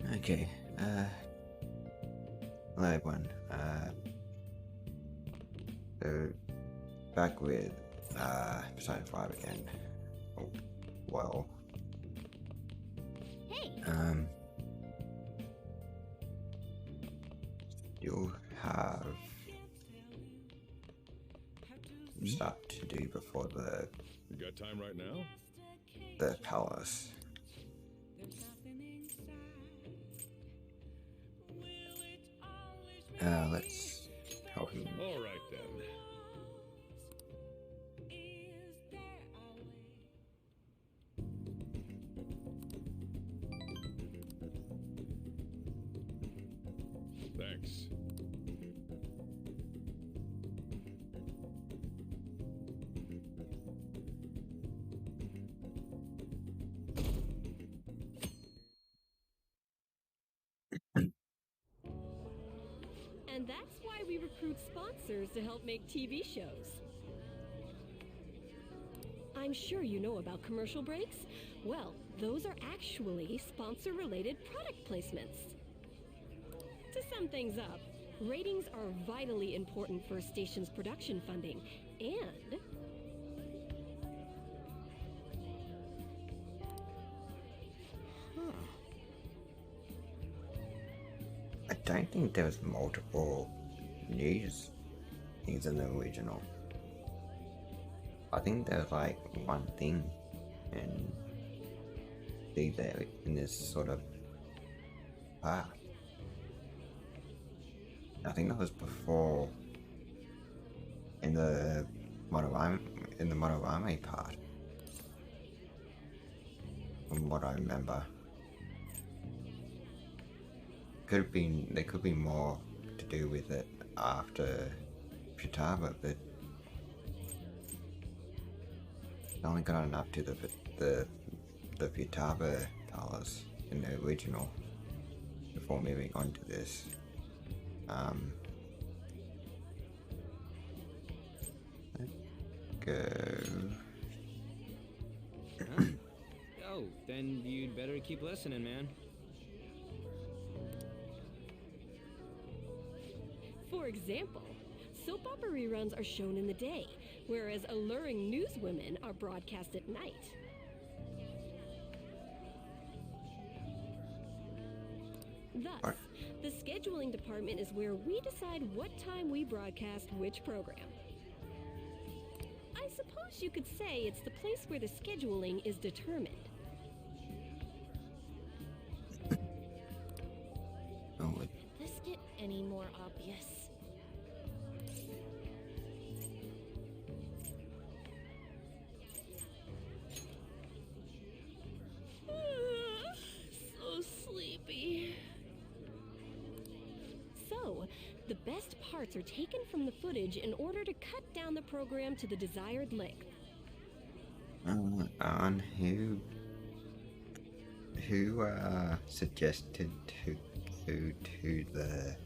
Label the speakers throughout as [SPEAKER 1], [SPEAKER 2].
[SPEAKER 1] Okay. Hello everyone. So back with Persona 5 again. Oh, well.
[SPEAKER 2] Hey.
[SPEAKER 1] You have stuff to do before
[SPEAKER 3] You got time right now?
[SPEAKER 1] the palace. Let's help him.
[SPEAKER 3] All right then. Thanks.
[SPEAKER 2] And that's why we recruit sponsors to help make TV shows. I'm sure you know about commercial breaks. Well, those are actually sponsor-related product placements. To sum things up, ratings are vitally important for a station's production funding, and
[SPEAKER 1] I don't think there was multiple news things in the original. I think there's like one thing and see there in this sort of part. I think that was before in the Monorame part. From what I remember. There could be more to do with it after Futaba, but I only got up to the Futaba Palace in the original before moving on to this. Let's go.
[SPEAKER 4] Oh, then you'd better keep listening, man.
[SPEAKER 2] for example, soap opera reruns are shown in the day, whereas alluring newswomen are broadcast at night. Thus, the scheduling department is where we decide what time we broadcast which program. I suppose you could say it's the place where the scheduling is determined.
[SPEAKER 1] Oh,
[SPEAKER 2] Could this get any more obvious? So sleepy. So, the best parts are taken from the footage in order to cut down the program to the desired length.
[SPEAKER 1] on who suggested to go to the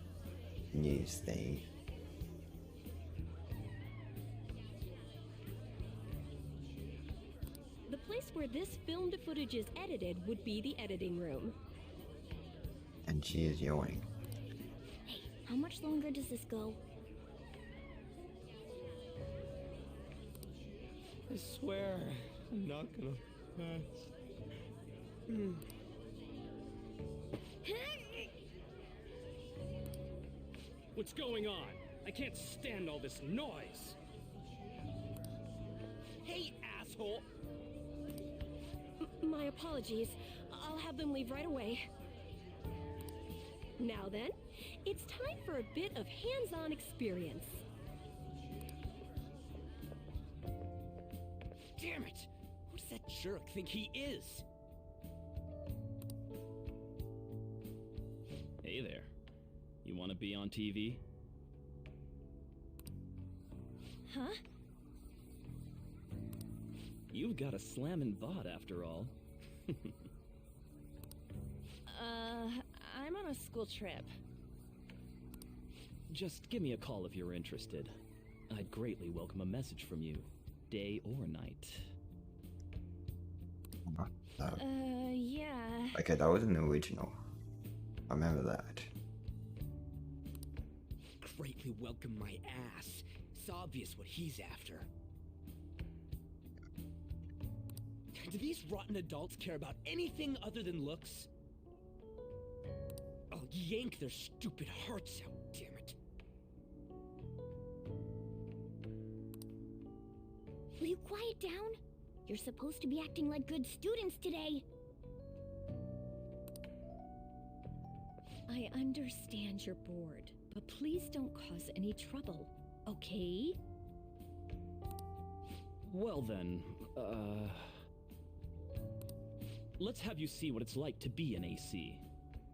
[SPEAKER 1] news thing?
[SPEAKER 2] The place where this filmed footage is edited would be the editing room.
[SPEAKER 1] And she is yawning.
[SPEAKER 2] Hey, how much longer does this go?
[SPEAKER 4] I swear, I'm not gonna pass.
[SPEAKER 5] What's going on? I can't stand all this noise. Hey, asshole!
[SPEAKER 2] My apologies. I'll have them leave right away. Now then, it's time for a bit of hands-on experience.
[SPEAKER 5] Damn it! Who does that jerk think he is?
[SPEAKER 6] Hey there. You want to be on TV?
[SPEAKER 2] Huh?
[SPEAKER 6] You've got a slammin' VOD after all.
[SPEAKER 2] I'm on a school trip.
[SPEAKER 6] Just give me a call if you're interested. I'd greatly welcome a message from you, day or night.
[SPEAKER 2] Yeah.
[SPEAKER 1] Okay, that was an original. I remember that.
[SPEAKER 7] Greatly welcome my ass. It's obvious what he's after. Do these rotten adults care about anything other than looks? I'll yank their stupid hearts out, damn it.
[SPEAKER 8] Will you quiet down? You're supposed to be acting like good students today.
[SPEAKER 2] I understand you're bored, but please don't cause any trouble, okay?
[SPEAKER 6] Well then, let's have you see what it's like to be an AC.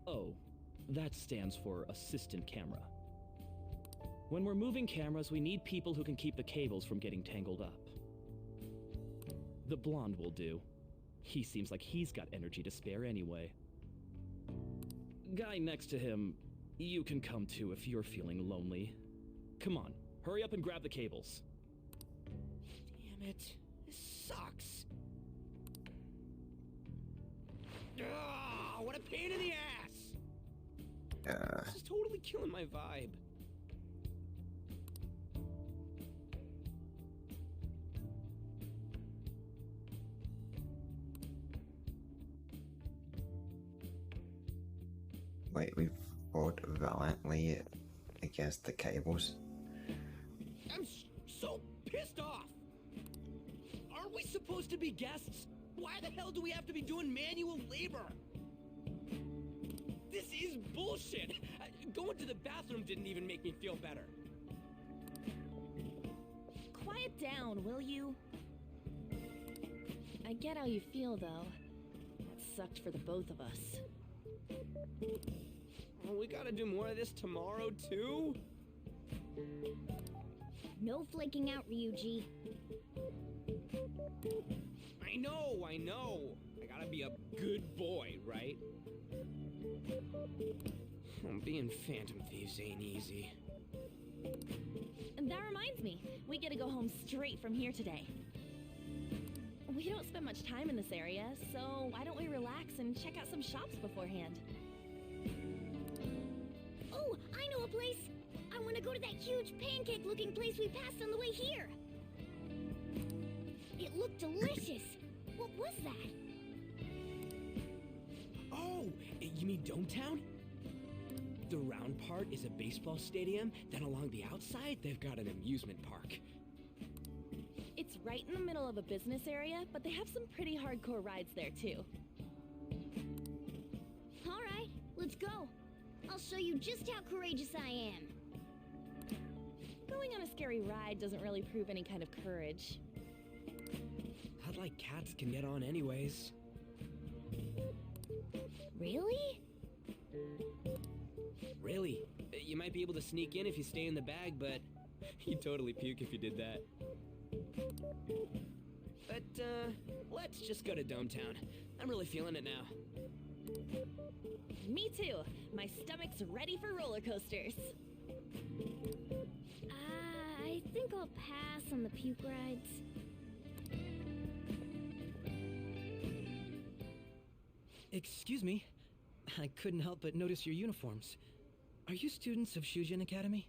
[SPEAKER 6] Oh, that stands for assistant camera. When we're moving cameras, we need people who can keep the cables from getting tangled up. The blonde will do. He seems like he's got energy to spare anyway. Guy next to him, you can come too if you're feeling lonely. Come on, hurry up and grab the cables.
[SPEAKER 7] Damn it. This sucks. Ah, what a pain in the ass! This is totally killing my vibe.
[SPEAKER 1] Wait, we fought valiantly against the cables?
[SPEAKER 7] I'm so pissed off! Aren't we supposed to be guests? Why the hell do we have to be doing manual labor? This is bullshit! Going to the bathroom didn't even make me feel better.
[SPEAKER 9] Quiet down, will you? I get how you feel, though. That sucked for the both of us.
[SPEAKER 7] We gotta do more of this tomorrow, too?
[SPEAKER 8] No flaking out, Ryuji.
[SPEAKER 7] I know! I gotta be a good boy, right? Being Phantom Thieves ain't easy.
[SPEAKER 9] And that reminds me, we get to go home straight from here today. We don't spend much time in this area, so why don't we relax and check out some shops beforehand?
[SPEAKER 8] Oh, I know a place! I want to go to that huge pancake-looking place we passed on the way here! It looked delicious! What was that?
[SPEAKER 7] Oh, you mean Dometown? The round part is a baseball stadium, then along the outside, they've got an amusement park.
[SPEAKER 9] It's right in the middle of a business area, but they have some pretty hardcore rides there too.
[SPEAKER 8] Alright, let's go. I'll show you just how courageous I am.
[SPEAKER 9] Going on a scary ride doesn't really prove any kind of courage.
[SPEAKER 7] I'd like cats can get on anyways.
[SPEAKER 8] Really?
[SPEAKER 7] Really? You might be able to sneak in if you stay in the bag, but you'd totally puke if you did that. But, let's just go to Dometown. I'm really feeling it now.
[SPEAKER 9] Me too. My stomach's ready for roller coasters.
[SPEAKER 8] I think I'll pass on the puke rides.
[SPEAKER 10] Excuse me. I couldn't help but notice your uniforms. Are you students of Shujin Academy?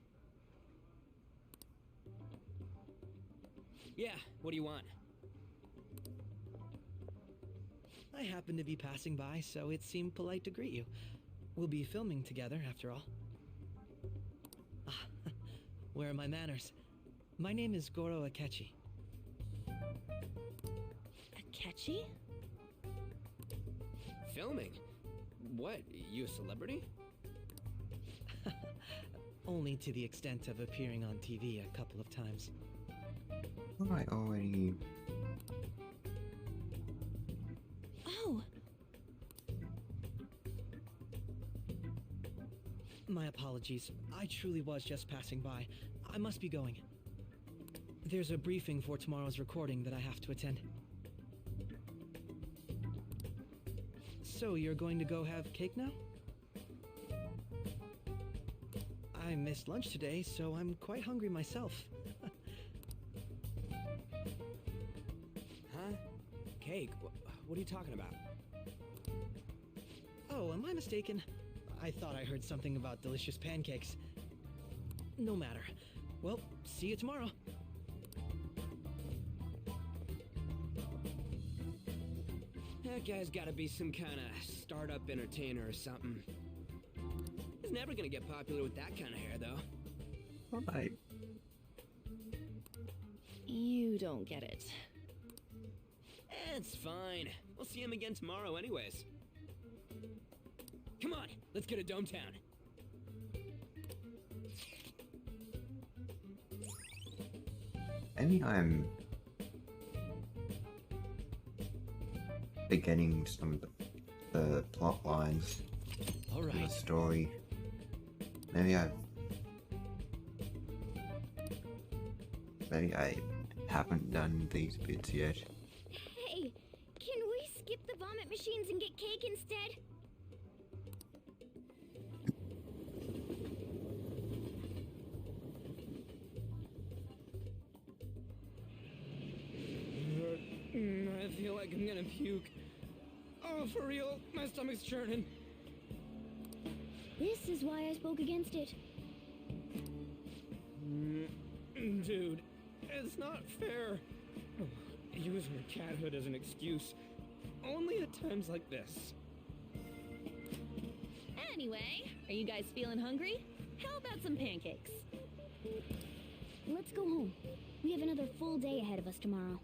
[SPEAKER 7] Yeah, what do you want?
[SPEAKER 10] I happened to be passing by, so it seemed polite to greet you. We'll be filming together, after all. Ah, where are my manners? My name is Goro Akechi.
[SPEAKER 9] Akechi?
[SPEAKER 7] Filming? What, you a celebrity?
[SPEAKER 10] Only to the extent of appearing on TV a couple of times.
[SPEAKER 1] I already...
[SPEAKER 9] Oh!
[SPEAKER 10] My apologies. I truly was just passing by. I must be going. There's a briefing for tomorrow's recording that I have to attend. So, you're going to go have cake now? I missed lunch today, so I'm quite hungry myself.
[SPEAKER 7] Huh? Cake? What are you talking about?
[SPEAKER 10] Oh, am I mistaken? I thought I heard something about delicious pancakes. No matter. Well, see you tomorrow.
[SPEAKER 7] That guy's gotta be some kind of startup entertainer or something. He's never gonna get popular with that kind of hair, though.
[SPEAKER 1] Right.
[SPEAKER 9] You don't get it.
[SPEAKER 7] It's fine. We'll see him again tomorrow anyways. Come on, let's go to Dome Town.
[SPEAKER 1] Maybe I'm forgetting some of the plot lines
[SPEAKER 7] All
[SPEAKER 1] in the
[SPEAKER 7] right.
[SPEAKER 1] story. Maybe I haven't done these bits yet.
[SPEAKER 8] Hey, can we skip the vomit machines and get cake instead?
[SPEAKER 7] I feel like I'm gonna puke. Oh, for real, my stomach's churning.
[SPEAKER 8] This is why I spoke against it.
[SPEAKER 7] Dude, it's not fair. Using your cathood as an excuse. Only at times like this.
[SPEAKER 9] Anyway, are you guys feeling hungry? How about some pancakes?
[SPEAKER 8] Let's go home. We have another full day ahead of us tomorrow.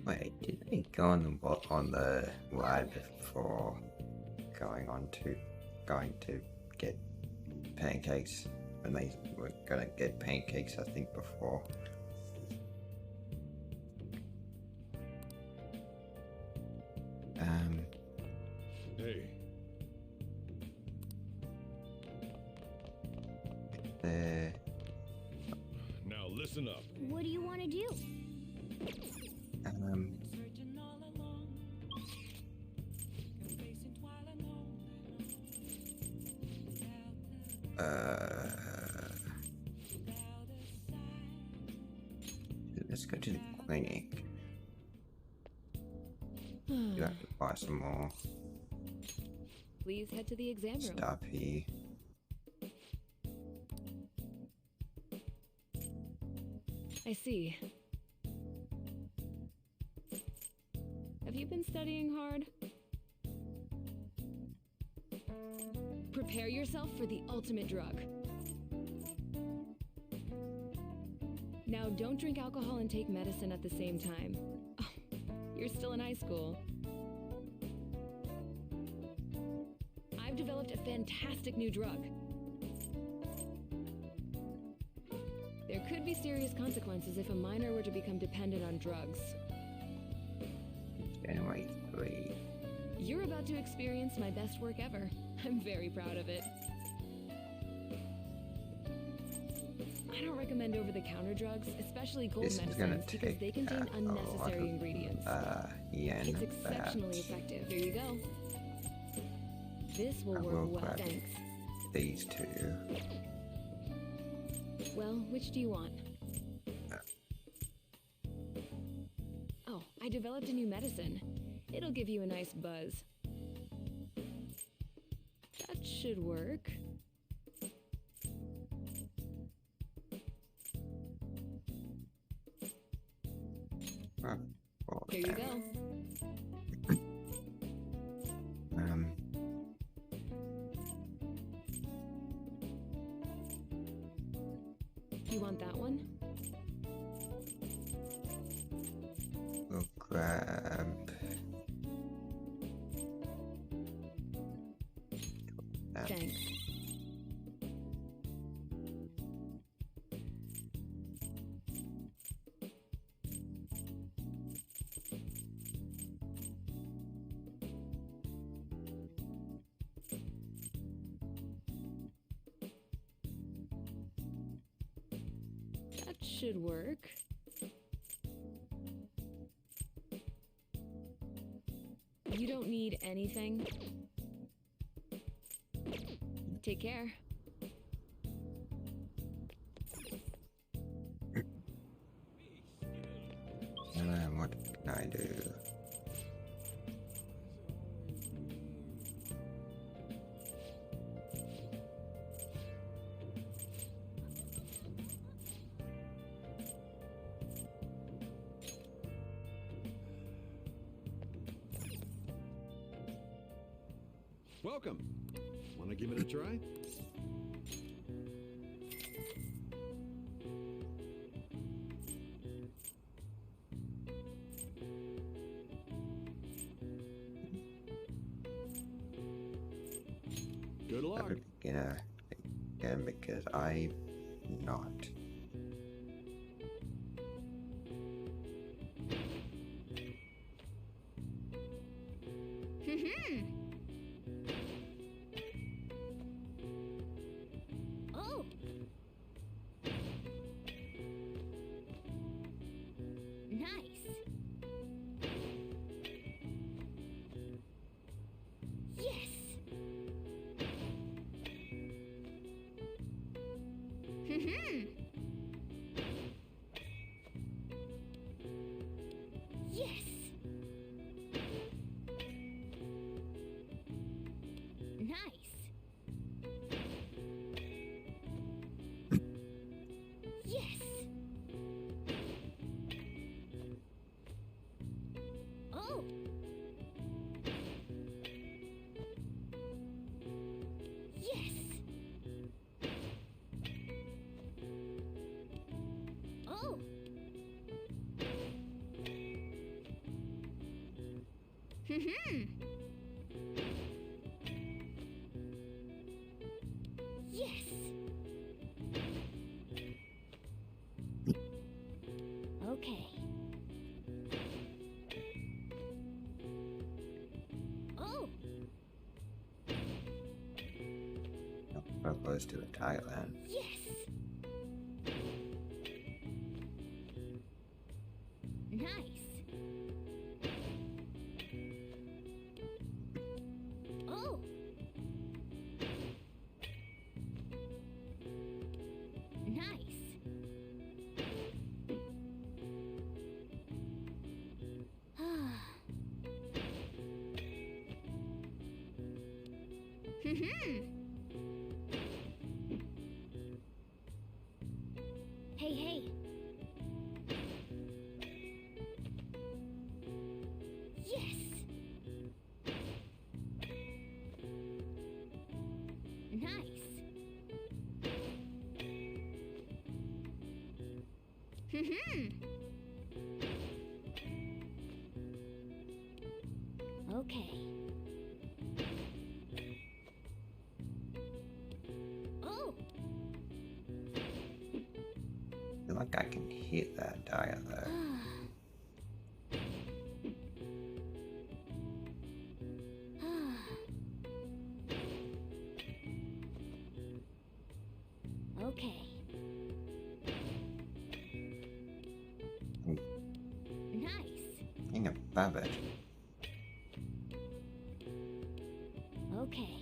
[SPEAKER 1] Wait, did they go on the ride before going to get pancakes? When they were gonna get pancakes, I think before.
[SPEAKER 3] Hey,
[SPEAKER 1] There.
[SPEAKER 3] now listen up.
[SPEAKER 8] What do you want to do?
[SPEAKER 1] Let's go to the clinic. You have to buy some more
[SPEAKER 2] Please head to the exam room.
[SPEAKER 1] stuff here.
[SPEAKER 2] I see. Have you been studying hard? Prepare yourself for the ultimate drug. Now, don't drink alcohol and take medicine at the same time. Oh, you're still in high school. I've developed a fantastic new drug. There could be serious consequences if a minor were to become dependent on drugs.
[SPEAKER 1] January 3.
[SPEAKER 2] You're about to experience my best work ever. I'm very proud of it. I don't recommend over-the-counter drugs, especially cold
[SPEAKER 1] This is gonna
[SPEAKER 2] medicines, because
[SPEAKER 1] take
[SPEAKER 2] they contain
[SPEAKER 1] a lot
[SPEAKER 2] unnecessary
[SPEAKER 1] of,
[SPEAKER 2] ingredients.
[SPEAKER 1] yen,
[SPEAKER 2] It's exceptionally
[SPEAKER 1] perhaps.
[SPEAKER 2] effective. Here you go. This will
[SPEAKER 1] I
[SPEAKER 2] work
[SPEAKER 1] will
[SPEAKER 2] well,
[SPEAKER 1] grab
[SPEAKER 2] thanks.
[SPEAKER 1] These two.
[SPEAKER 2] Well, which do you want? Oh, I developed a new medicine. It'll give you a nice buzz. That should work.
[SPEAKER 1] Well,
[SPEAKER 2] Here you go. You want that one?
[SPEAKER 1] We'll grab. that.
[SPEAKER 2] Thanks. That should work. You don't need anything. Take care.
[SPEAKER 1] What can I do?
[SPEAKER 11] Welcome. Want to give it a try? Good luck.
[SPEAKER 1] I'm a beginner again because I'm not.
[SPEAKER 8] Oh. Nice. Yes. Yes. Nice. Yes. Oh. Yes. Oh. Yes. Okay. Oh.
[SPEAKER 1] We're close to a Thailand.
[SPEAKER 8] Yes. Nice. Oh. Nice. Hey, hey. Yes. Nice. Okay. Oh.
[SPEAKER 1] I feel like I can hit that dial though.
[SPEAKER 8] Okay. Nice.
[SPEAKER 1] Thing above it.
[SPEAKER 8] Okay.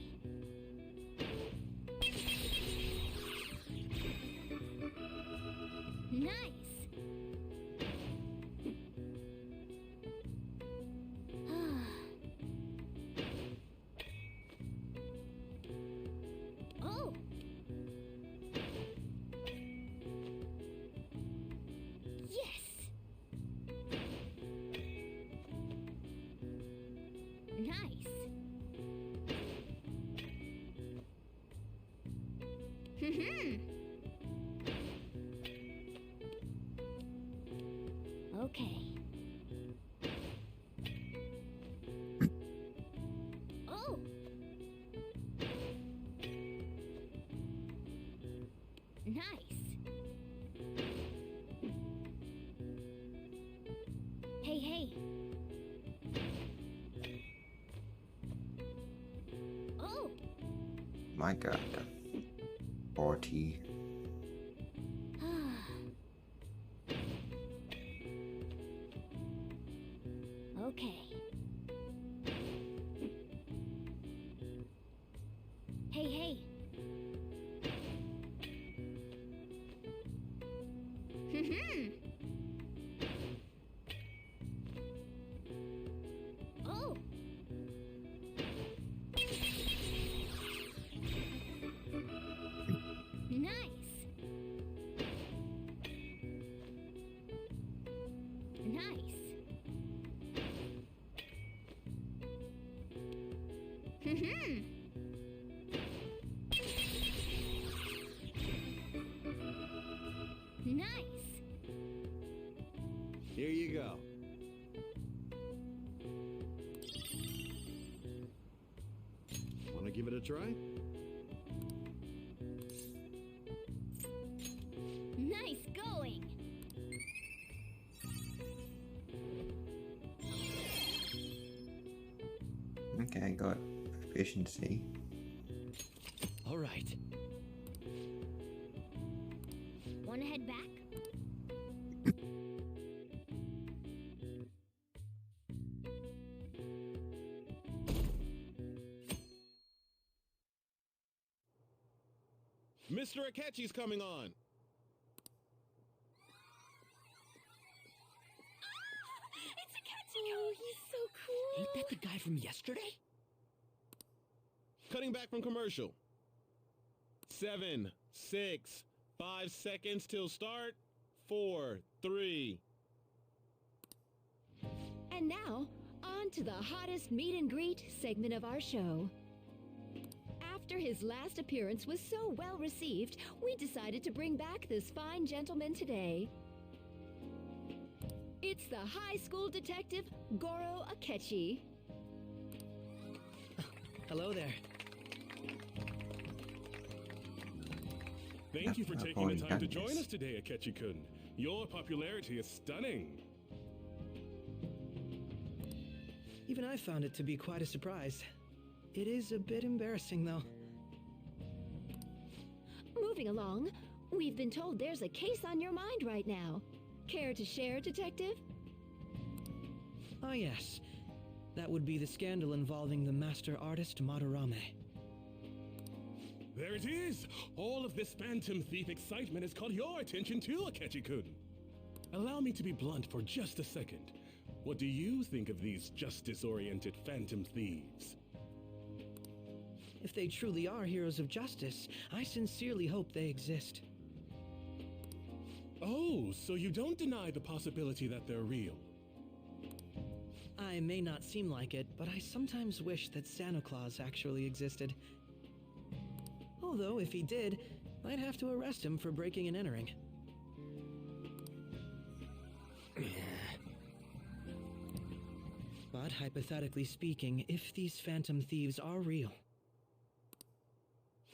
[SPEAKER 8] Nice. Oh. Yes. Nice. Okay. Oh. Nice. Hey, hey. Oh.
[SPEAKER 1] My god. 40.
[SPEAKER 8] Okay. Hey, hey. Oh. Nice. Nice.
[SPEAKER 11] Here you go. Wanna give it a try?
[SPEAKER 8] Nice going.
[SPEAKER 1] Okay, I got efficiency.
[SPEAKER 6] All right.
[SPEAKER 8] Wanna head back?
[SPEAKER 3] Mr. Akechi's coming on.
[SPEAKER 9] It's Akechi!
[SPEAKER 2] Oh, he's so cool.
[SPEAKER 7] Ain't that the guy from yesterday?
[SPEAKER 3] Cutting back from commercial. 7, 6, 5 seconds till start. 4, 3.
[SPEAKER 2] And now, on to the hottest meet and greet segment of our show. After his last appearance was so well received, we decided to bring back this fine gentleman today. It's the high school detective, Goro Akechi.
[SPEAKER 10] Hello there.
[SPEAKER 3] Thank you for
[SPEAKER 1] I've
[SPEAKER 3] taking the
[SPEAKER 1] already
[SPEAKER 3] time to
[SPEAKER 1] done
[SPEAKER 3] join
[SPEAKER 1] this.
[SPEAKER 3] us today, Akechi-kun. Your popularity is stunning.
[SPEAKER 10] Even I found it to be quite a surprise. It is a bit embarrassing, though.
[SPEAKER 2] Moving along, we've been told there's a case on your mind right now. Care to share, Detective?
[SPEAKER 10] Ah, yes. That would be the scandal involving the master artist Madarame.
[SPEAKER 3] There it is! All of this Phantom Thief excitement has caught your attention too, Akechi-kun. Allow me to be blunt for just a second. What do you think of these justice-oriented Phantom Thieves?
[SPEAKER 10] If they truly are heroes of justice, I sincerely hope they exist.
[SPEAKER 3] Oh, so you don't deny the possibility that they're real?
[SPEAKER 10] I may not seem like it, but I sometimes wish that Santa Claus actually existed. Although, if he did, I'd have to arrest him for breaking and entering. But hypothetically speaking, if these Phantom Thieves are real,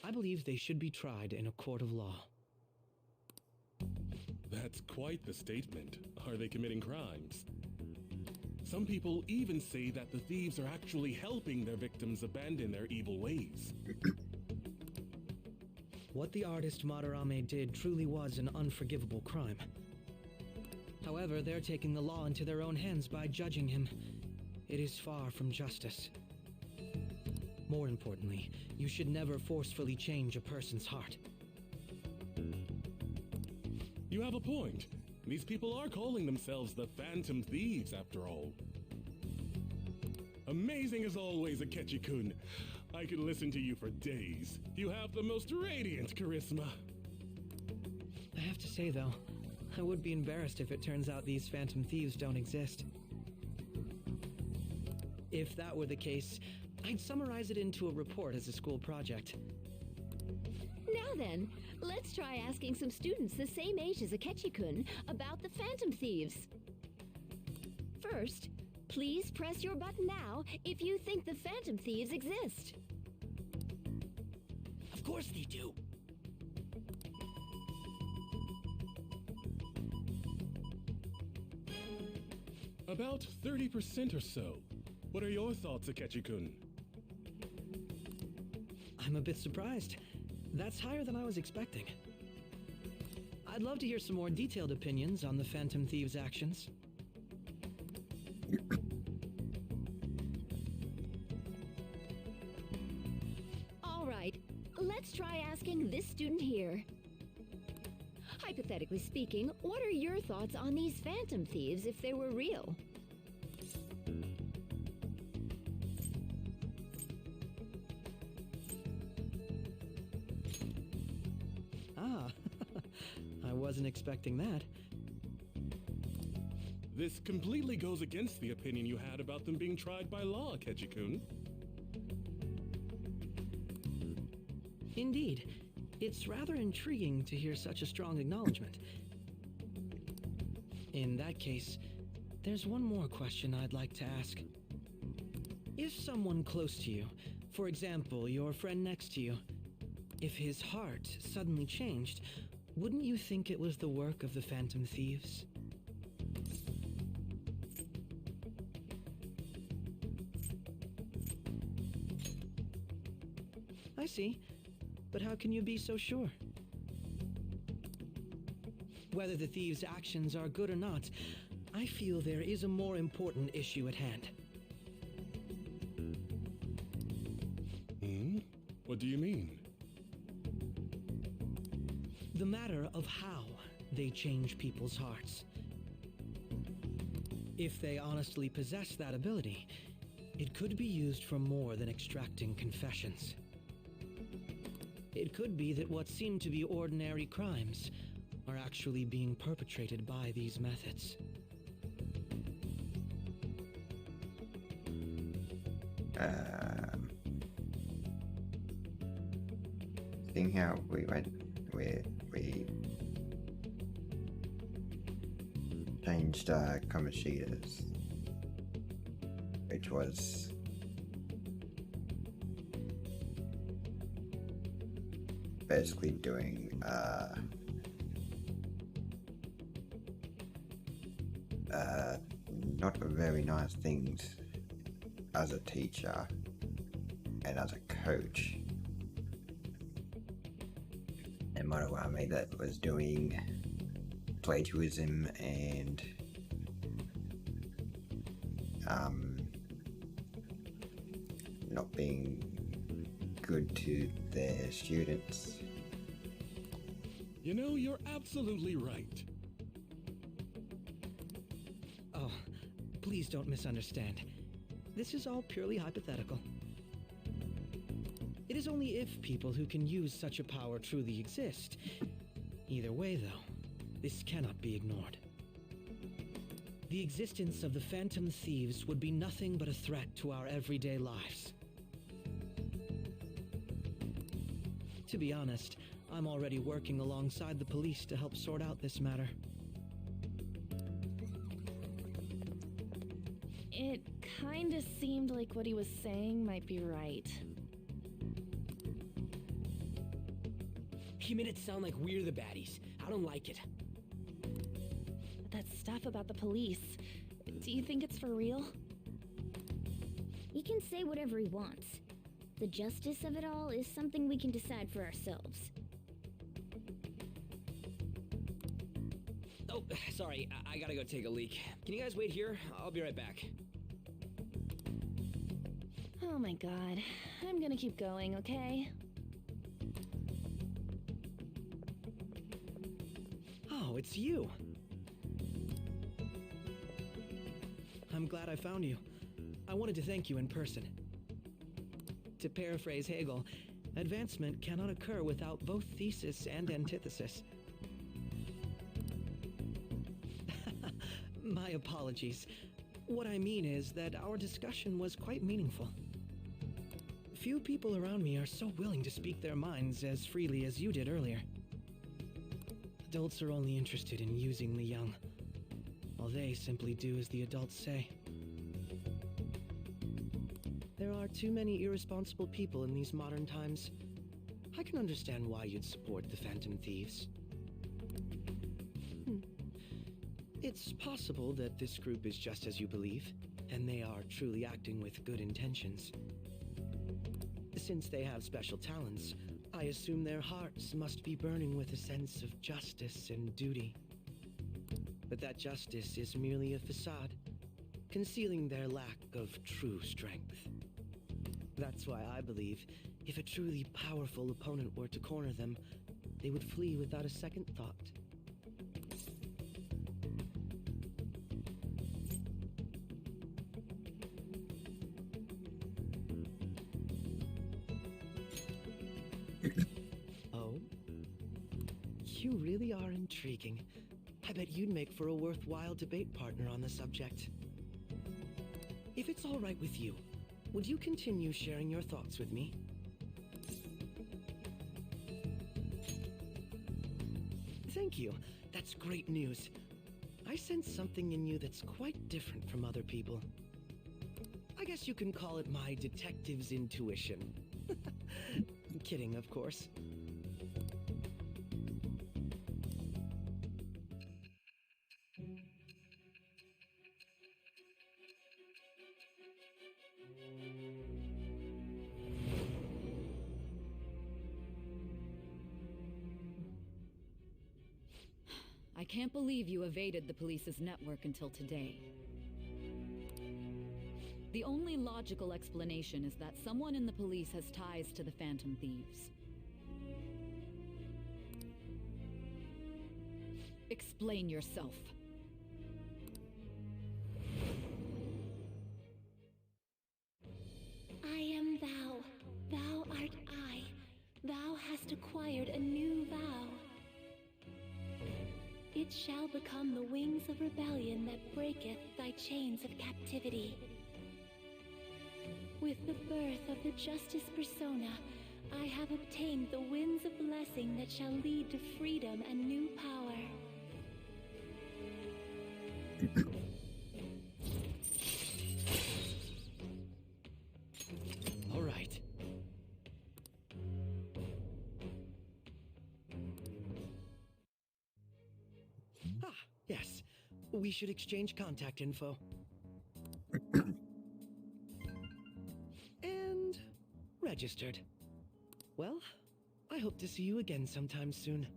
[SPEAKER 10] I believe they should be tried in a court of law.
[SPEAKER 3] That's quite the statement. Are they committing crimes? Some people even say that the thieves are actually helping their victims abandon their evil ways.
[SPEAKER 10] What the artist Madarame did truly was an unforgivable crime. However, they're taking the law into their own hands by judging him. It is far from justice. More importantly, you should never forcefully change a person's heart.
[SPEAKER 3] You have a point. These people are calling themselves the Phantom Thieves, after all. Amazing as always, Akechi-kun. I could listen to you for days. You have the most radiant charisma.
[SPEAKER 10] I have to say, though, I would be embarrassed if it turns out these Phantom Thieves don't exist. If that were the case, I'd summarize it into a report as a school project.
[SPEAKER 2] Now then, let's try asking some students the same age as Akechi-kun about the Phantom Thieves. First, please press your button now if you think the Phantom Thieves exist.
[SPEAKER 7] Of course they do.
[SPEAKER 3] About 30% or so. What are your thoughts, Akechi-kun?
[SPEAKER 10] I'm a bit surprised. That's higher than I was expecting. I'd love to hear some more detailed opinions on the Phantom Thieves' actions.
[SPEAKER 2] All right, let's try asking this student here. Hypothetically speaking, what are your thoughts on these Phantom Thieves if they were real?
[SPEAKER 10] Ah, I wasn't expecting that.
[SPEAKER 3] This completely goes against the opinion you had about them being tried by law, Akechi-kun.
[SPEAKER 10] Indeed. It's rather intriguing to hear such a strong acknowledgement. In that case, there's one more question I'd like to ask. If someone close to you, for example, your friend next to you, if his heart suddenly changed, wouldn't you think it was the work of the Phantom Thieves? I see. But how can you be so sure? Whether the thieves' actions are good or not, I feel there is a more important issue at hand.
[SPEAKER 3] What do you mean?
[SPEAKER 10] The matter of how they change people's hearts. If they honestly possess that ability, it could be used for more than extracting confessions. It could be that what seem to be ordinary crimes are actually being perpetrated by these methods.
[SPEAKER 1] Seeing how we went with we changed Kamoshida's, which was basically doing not very nice things as a teacher and as a coach, and Maruame that was doing plagiarism and not being good to their students.
[SPEAKER 3] You know, you're absolutely right.
[SPEAKER 10] Oh, please don't misunderstand. This is all purely hypothetical. It is only if people who can use such a power truly exist. Either way, though, this cannot be ignored. The existence of the Phantom Thieves would be nothing but a threat to our everyday lives. To be honest, I'm already working alongside the police to help sort out this matter.
[SPEAKER 9] It kinda seemed like what he was saying might be right.
[SPEAKER 7] He made it sound like we're the baddies. I don't like it.
[SPEAKER 9] That stuff about the police, do you think it's for real?
[SPEAKER 8] He can say whatever he wants. The justice of it all is something we can decide for ourselves.
[SPEAKER 7] Oh, sorry, I gotta go take a leak. Can you guys wait here? I'll be right back.
[SPEAKER 9] Oh my god. I'm gonna keep going, okay?
[SPEAKER 10] Oh, it's you. I'm glad I found you. I wanted to thank you in person. To paraphrase Hegel, advancement cannot occur without both thesis and antithesis. My apologies. What I mean is that our discussion was quite meaningful. Few people around me are so willing to speak their minds as freely as you did earlier. Adults are only interested in using the young, while they simply do as the adults say. There are too many irresponsible people in these modern times. I can understand why you'd support the Phantom Thieves. It's possible that this group is just as you believe, and they are truly acting with good intentions. Since they have special talents, I assume their hearts must be burning with a sense of justice and duty. But that justice is merely a facade, concealing their lack of true strength. That's why I believe if a truly powerful opponent were to corner them, they would flee without a second thought. Oh? You really are intriguing. I bet you'd make for a worthwhile debate partner on the subject. If it's all right with you, would you continue sharing your thoughts with me? thank you. That's great news. I sense something in you that's quite different from other people. I guess you can call it my detective's intuition. Kidding, of course.
[SPEAKER 12] I can't believe you evaded the police's network until today. The only logical explanation is that someone in the police has ties to the Phantom Thieves. Explain yourself.
[SPEAKER 13] I am thou. Thou art I. Thou hast acquired a new vow. It shall become the wings of rebellion that breaketh thy chains of captivity. With the birth of the Justice Persona, I have obtained the winds of blessing that shall lead to freedom and new power.
[SPEAKER 10] All right. Ah, yes. We should exchange contact info. And registered. Well, I hope to see you again sometime soon.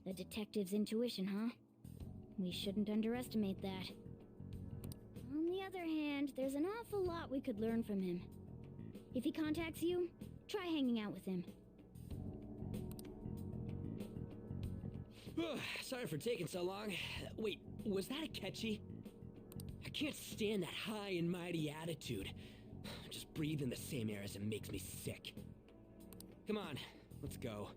[SPEAKER 8] The detective's intuition, huh? We shouldn't underestimate that. On the other hand, there's an awful lot we could learn from him. If he contacts you, try hanging out with him.
[SPEAKER 7] Sorry for taking so long. Wait, was that a Akechi? I can't stand that high and mighty attitude. Just breathing the same air as him makes me sick. Come on, let's go.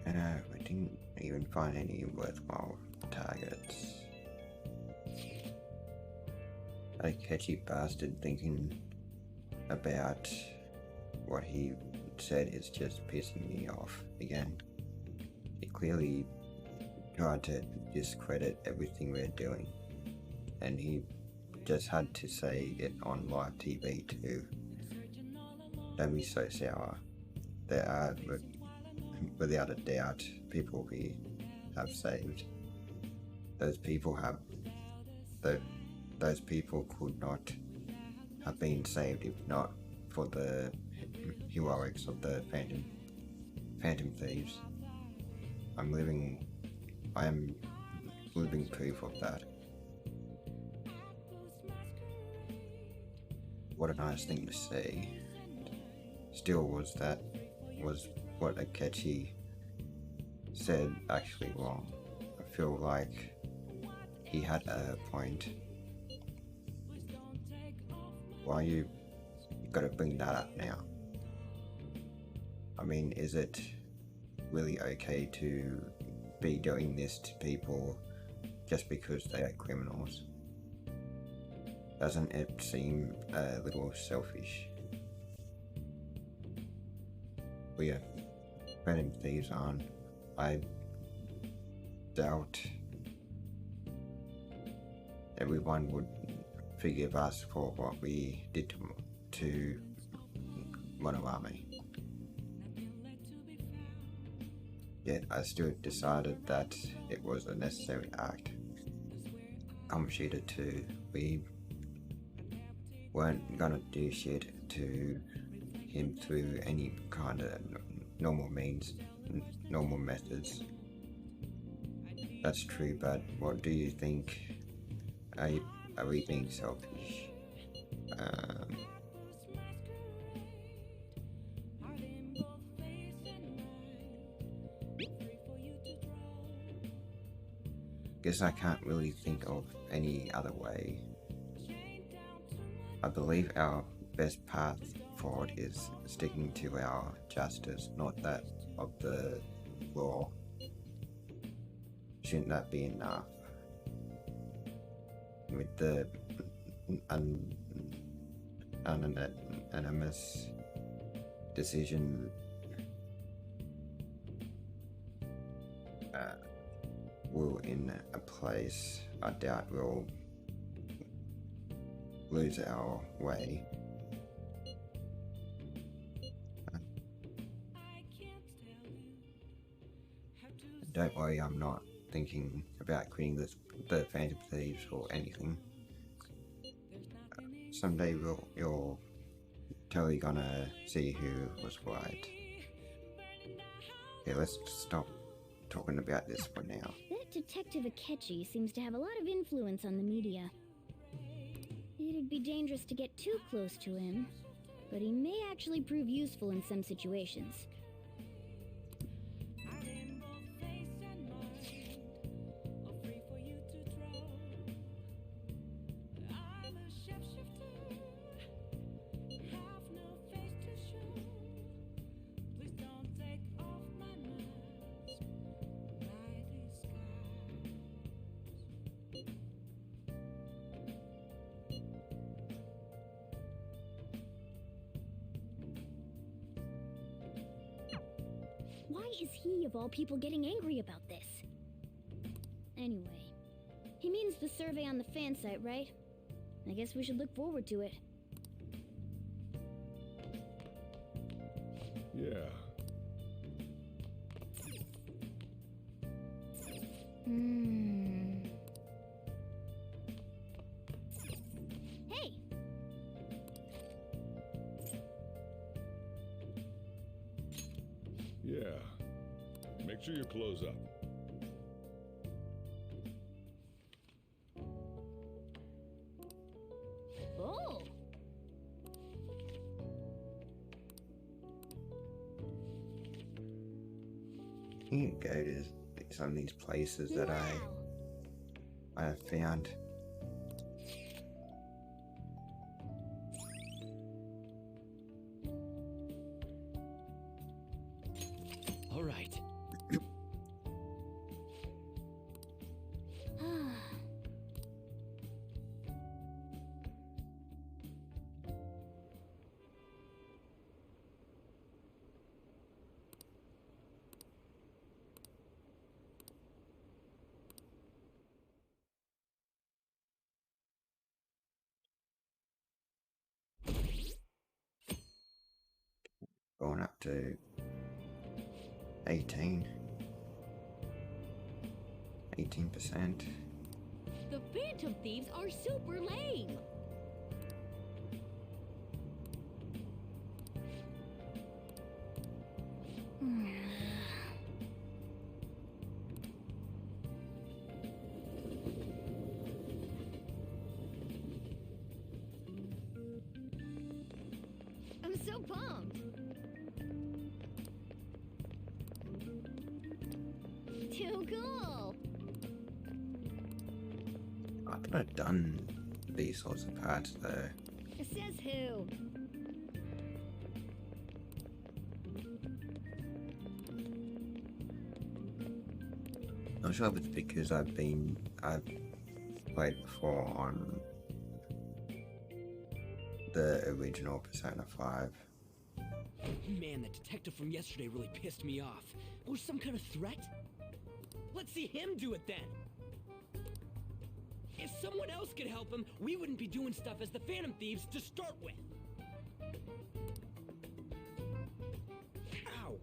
[SPEAKER 1] I didn't even find any worthwhile targets. A catchy bastard thinking about what he said is just pissing me off again. He clearly tried to discredit everything we're doing, and he just had to say it on live TV too. Don't be so sour. There are, without a doubt, people we have saved. Those people could not have been saved if not for the heroics of the Phantom Thieves. I am living proof of that. What a nice thing to say. Still, was what Akechi said actually wrong? I feel like he had a point. Why you gotta bring that up now? I mean, is it really okay to be doing this to people just because they are criminals? Doesn't it seem a little selfish? We are Phantom Thieves on. I doubt everyone would forgive us for what we did to Monoami. Yet I still decided that it was a necessary act. Kamoshida too. We weren't gonna do shit to him through any kind of normal means, normal methods. That's true, but what do you think? Are we being selfish? Guess I can't really think of any other way. I believe our best path forward is sticking to our justice, not that of the law. Shouldn't that be enough? With the unanimous decision will in a place, I doubt we'll lose our way. Don't worry, I'm not thinking about quitting the Phantom Thieves or anything. Someday you're totally gonna see who was right. Okay, let's stop talking about this for now.
[SPEAKER 8] That Detective Akechi seems to have a lot of influence on the media. It'd be dangerous to get too close to him, but he may actually prove useful in some situations. Why is he, of all people, getting angry about this? Anyway, he means the survey on the fan site, right? I guess we should look forward to it.
[SPEAKER 3] Yeah.
[SPEAKER 8] Hey!
[SPEAKER 3] Yeah. Make sure you close up.
[SPEAKER 8] Oh!
[SPEAKER 1] You can go to some of these places that I have found.
[SPEAKER 7] All right.
[SPEAKER 1] Going up to 18%.
[SPEAKER 2] The Phantom Thieves are super lame.
[SPEAKER 8] I'm so pumped! Too cool!
[SPEAKER 1] I thought I'd done these sorts of parts though.
[SPEAKER 8] Says who?
[SPEAKER 1] Not sure if it's because I've played before on the original Persona 5.
[SPEAKER 7] Man, that detective from yesterday really pissed me off. It was some kind of threat? Let's see him do it then! If someone else could help him, we wouldn't be doing stuff as the Phantom Thieves to start with. Ow!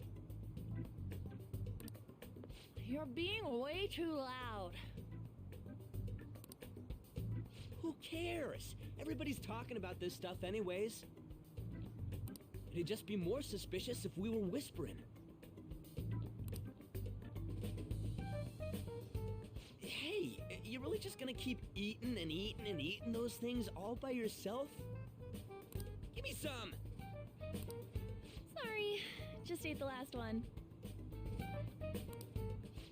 [SPEAKER 9] You're being way too loud.
[SPEAKER 7] Who cares? Everybody's talking about this stuff anyways. It'd just be more suspicious if we were whispering. Hey, you really just gonna keep eating and eating and eating those things all by yourself? Give me some!
[SPEAKER 9] Sorry, just ate the last one.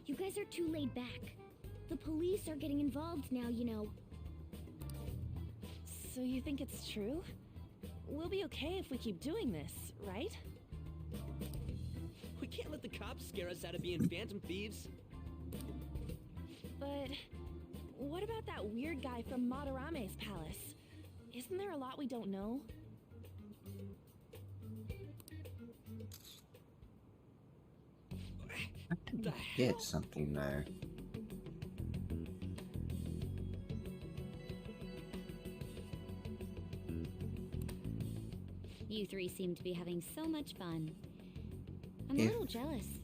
[SPEAKER 8] You guys are too laid back. The police are getting involved now, you know.
[SPEAKER 9] So you think it's true? We'll be okay if we keep doing this, right?
[SPEAKER 7] We can't let the cops scare us out of being phantom thieves.
[SPEAKER 9] But what about that weird guy from Madarame's palace? Isn't there a lot we don't know?
[SPEAKER 1] Get something there.
[SPEAKER 8] You three seem to be having so much fun. I'm a
[SPEAKER 1] If-
[SPEAKER 8] little jealous.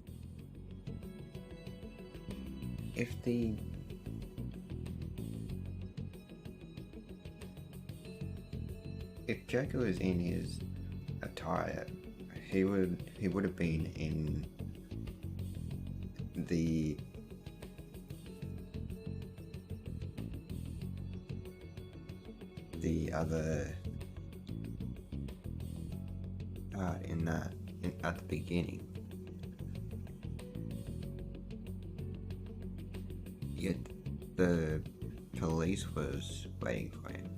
[SPEAKER 1] If Joker was in his attire, he would have been in the other part at the beginning. Yet the police was waiting for him.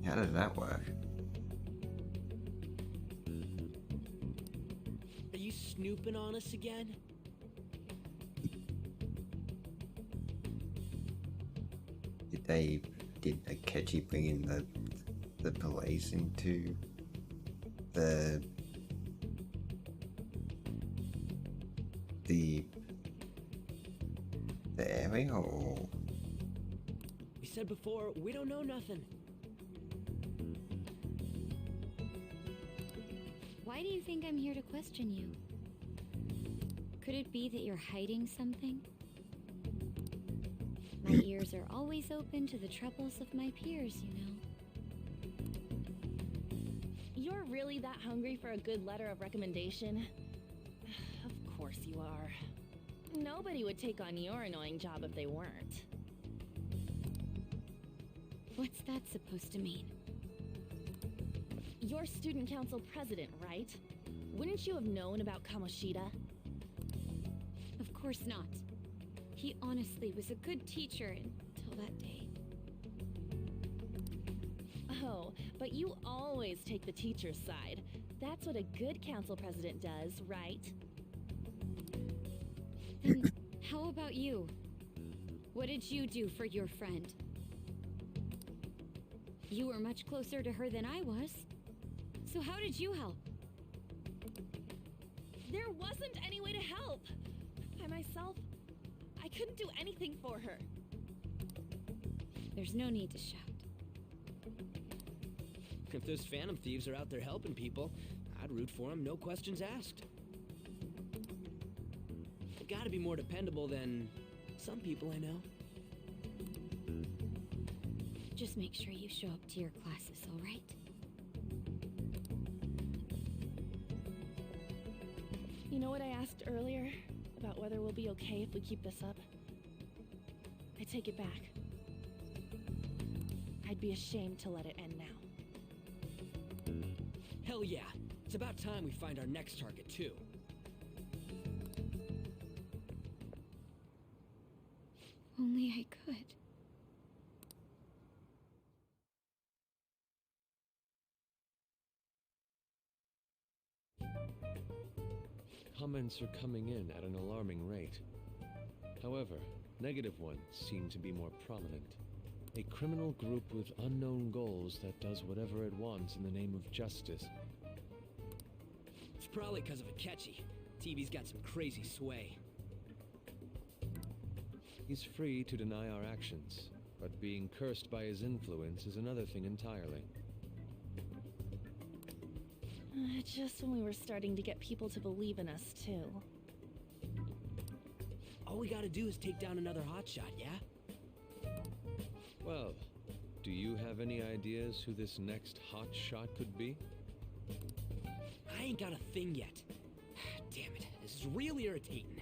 [SPEAKER 1] How does that work?
[SPEAKER 7] Are you snooping on us again?
[SPEAKER 1] Did Akechi bring in the police into the area, or
[SPEAKER 7] We said before, we don't know nothing.
[SPEAKER 8] Why do you think I'm here to question you? Could it be that you're hiding something? My ears are always open to the troubles of my peers, you know.
[SPEAKER 9] You're really that hungry for a good letter of recommendation? Of course you are. Nobody would take on your annoying job if they weren't.
[SPEAKER 8] What's that supposed to mean?
[SPEAKER 9] You're student council president, right? Wouldn't you have known about Kamoshida?
[SPEAKER 8] Of course not. He honestly was a good teacher until that day.
[SPEAKER 9] Oh, but you always take the teacher's side. That's what a good council president does, right?
[SPEAKER 8] Then how about you? What did you do for your friend? You were much closer to her than I was. So how did you help?
[SPEAKER 9] There wasn't any way to help. By myself, I couldn't do anything for her.
[SPEAKER 8] There's no need to shout.
[SPEAKER 7] If those phantom thieves are out there helping people, I'd root for them, no questions asked. They've got to be more dependable than some people I know.
[SPEAKER 8] Just make sure you show up to your classes, all right?
[SPEAKER 9] You know what I asked earlier? About whether we'll be okay if we keep this up? I take it back. I'd be ashamed to let it end now.
[SPEAKER 7] Hell yeah. It's about time we find our next target, too.
[SPEAKER 8] Only I could.
[SPEAKER 14] Comments are coming in at an alarming rate. However, negative ones seem to be more prominent. A criminal group with unknown goals that does whatever it wants in the name of justice.
[SPEAKER 7] It's probably because of Akechi. TV's got some crazy sway.
[SPEAKER 14] He's free to deny our actions, but being cursed by his influence is another thing entirely.
[SPEAKER 9] Just when we were starting to get people to believe in us, too.
[SPEAKER 7] All we gotta do is take down another hotshot, yeah?
[SPEAKER 14] Well, do you have any ideas who this next hot shot could be?
[SPEAKER 7] I ain't got a thing yet. Damn it, this is real irritating.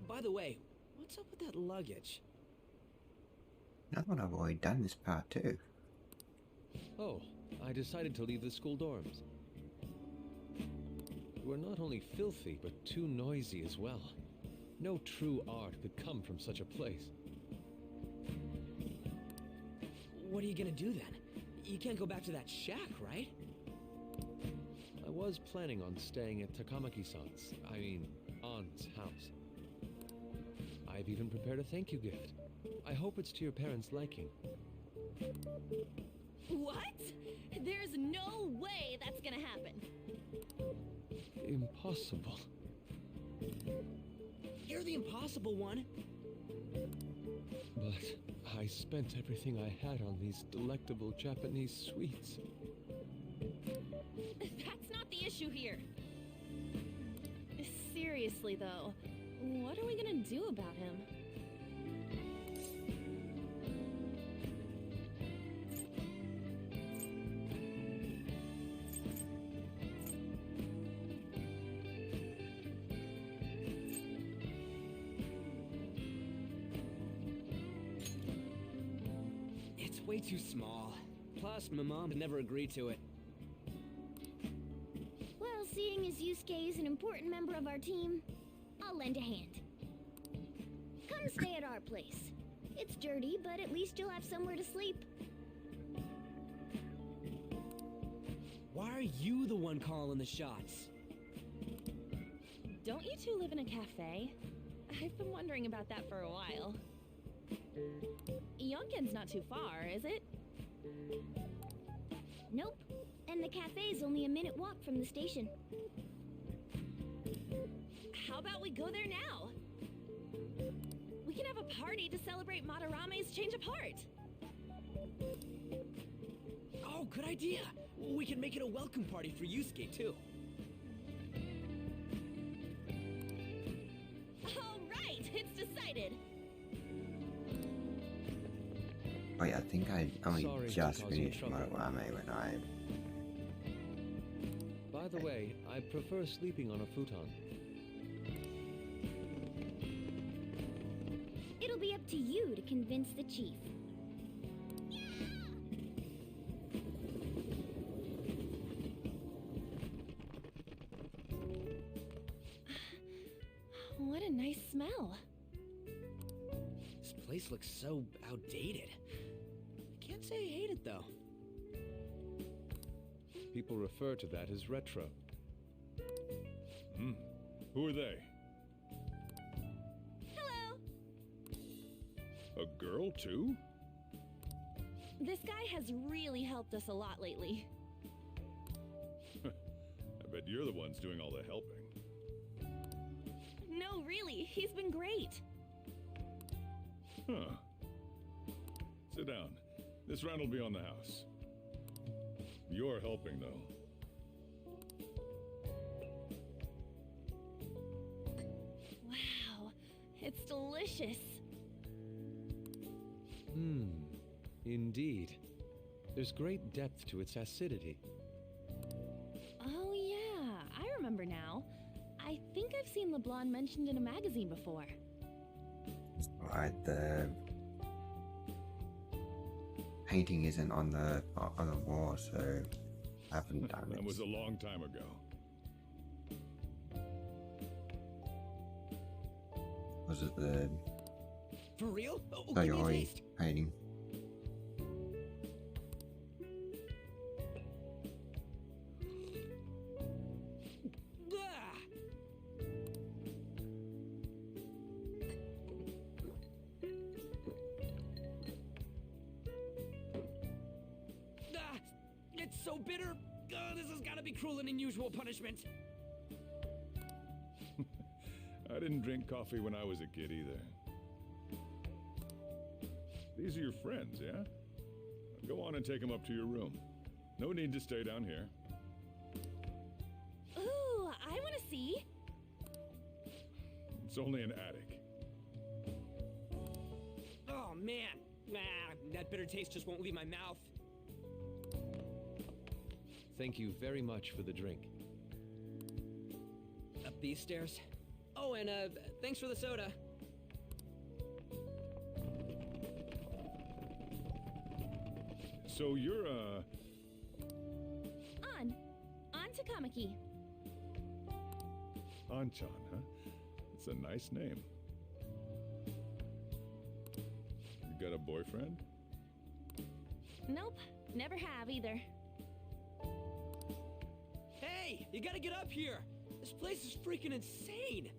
[SPEAKER 7] By the way, what's up with that luggage?
[SPEAKER 1] I thought I've already done this part too.
[SPEAKER 14] Oh, I decided to leave the school dorms. We're not only filthy, but too noisy as well. No true art could come from such a place.
[SPEAKER 7] What are you gonna do then? You can't go back to that shack, right?
[SPEAKER 14] I was planning on staying at Takamaki-san's, Ann's house. I've even prepared a thank you gift. I hope it's to your parents' liking.
[SPEAKER 9] What? There's no way that's gonna happen.
[SPEAKER 14] Impossible.
[SPEAKER 7] You're the impossible one.
[SPEAKER 14] But I spent everything I had on these delectable Japanese sweets.
[SPEAKER 9] That's not the issue here. Seriously, though, what are we gonna do about him?
[SPEAKER 7] It's way too small. Plus, my mom would never agree to it.
[SPEAKER 8] Well, seeing as Yusuke is an important member of our team, I'll lend a hand. Come stay at our place. It's dirty, but at least you'll have somewhere to sleep.
[SPEAKER 7] Why are you the one calling the shots?
[SPEAKER 9] Don't you two live in a cafe? I've been wondering about that for a while. Yonken's not too far, is it?
[SPEAKER 8] Nope. And the cafe's only a minute walk from the station.
[SPEAKER 9] How about we go there now? We can have a party to celebrate Madarame's change of heart.
[SPEAKER 7] Oh, good idea. We can make it a welcome party for Yusuke, too.
[SPEAKER 9] All right, it's decided.
[SPEAKER 1] Wait, I think I only
[SPEAKER 14] Sorry to
[SPEAKER 1] just
[SPEAKER 14] cause you
[SPEAKER 1] finished
[SPEAKER 14] trouble.
[SPEAKER 1] Madarame when I...
[SPEAKER 14] By the way, I prefer sleeping on a futon.
[SPEAKER 8] It'll be up to you to convince the chief.
[SPEAKER 9] What a nice smell.
[SPEAKER 7] This place looks so outdated. I can't say I hate it, though.
[SPEAKER 14] People refer to that as retro.
[SPEAKER 15] Who are they?
[SPEAKER 9] Hello.
[SPEAKER 15] A girl, too?
[SPEAKER 9] This guy has really helped us a lot lately.
[SPEAKER 15] I bet you're the ones doing all the helping.
[SPEAKER 9] No, really, he's been great.
[SPEAKER 15] Huh. Sit down. This round will be on the house. You're helping, though.
[SPEAKER 9] Wow, it's delicious.
[SPEAKER 14] Indeed. There's great depth to its acidity.
[SPEAKER 9] Oh yeah, I remember now. I think I've seen LeBlanc mentioned in a magazine before.
[SPEAKER 1] Right, the painting isn't on the wall, so I haven't done
[SPEAKER 15] That
[SPEAKER 1] it.
[SPEAKER 15] was a long time ago.
[SPEAKER 1] Was it the
[SPEAKER 7] For real? Oh, give me a
[SPEAKER 1] Sayori
[SPEAKER 7] taste.
[SPEAKER 1] painting?
[SPEAKER 7] Ah! Ah, it's so bitter. This has got to be cruel and unusual punishment.
[SPEAKER 15] I didn't drink coffee when I was a kid either. These are your friends, yeah? Go on and take them up to your room. No need to stay down here.
[SPEAKER 9] Ooh, I want to see.
[SPEAKER 15] It's only an attic.
[SPEAKER 7] Oh man, that bitter taste just won't leave my mouth.
[SPEAKER 14] Thank you very much for the drink.
[SPEAKER 7] Up these stairs. Oh, and thanks for the soda.
[SPEAKER 15] So you're,
[SPEAKER 9] On Takamaki.
[SPEAKER 15] Anchan, huh? It's a nice name. You got a boyfriend?
[SPEAKER 9] Nope, never have either.
[SPEAKER 7] Hey, you gotta get up here! This place is freaking insane!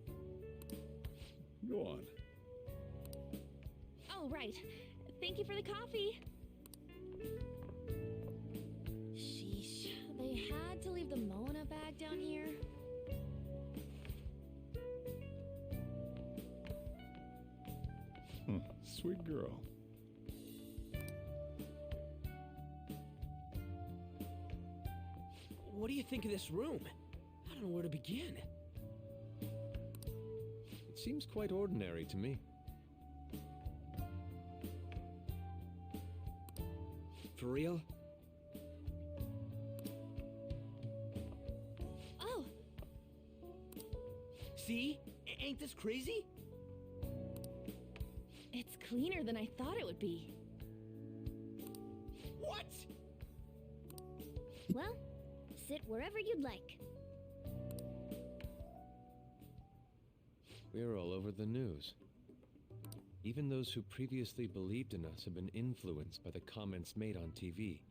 [SPEAKER 15] Go on.
[SPEAKER 9] Oh, right. Thank you for the coffee. Sheesh, they had to leave the Mona bag down here.
[SPEAKER 15] Sweet girl.
[SPEAKER 7] What do you think of this room? I don't know where to begin.
[SPEAKER 14] It seems quite ordinary to me.
[SPEAKER 7] For real?
[SPEAKER 9] Oh!
[SPEAKER 7] See? Ain't this crazy?
[SPEAKER 9] It's cleaner than I thought it would be.
[SPEAKER 7] What?
[SPEAKER 8] Well, sit wherever you'd like.
[SPEAKER 14] We're all over the news. Even those who previously believed in us have been influenced by the comments made on TV.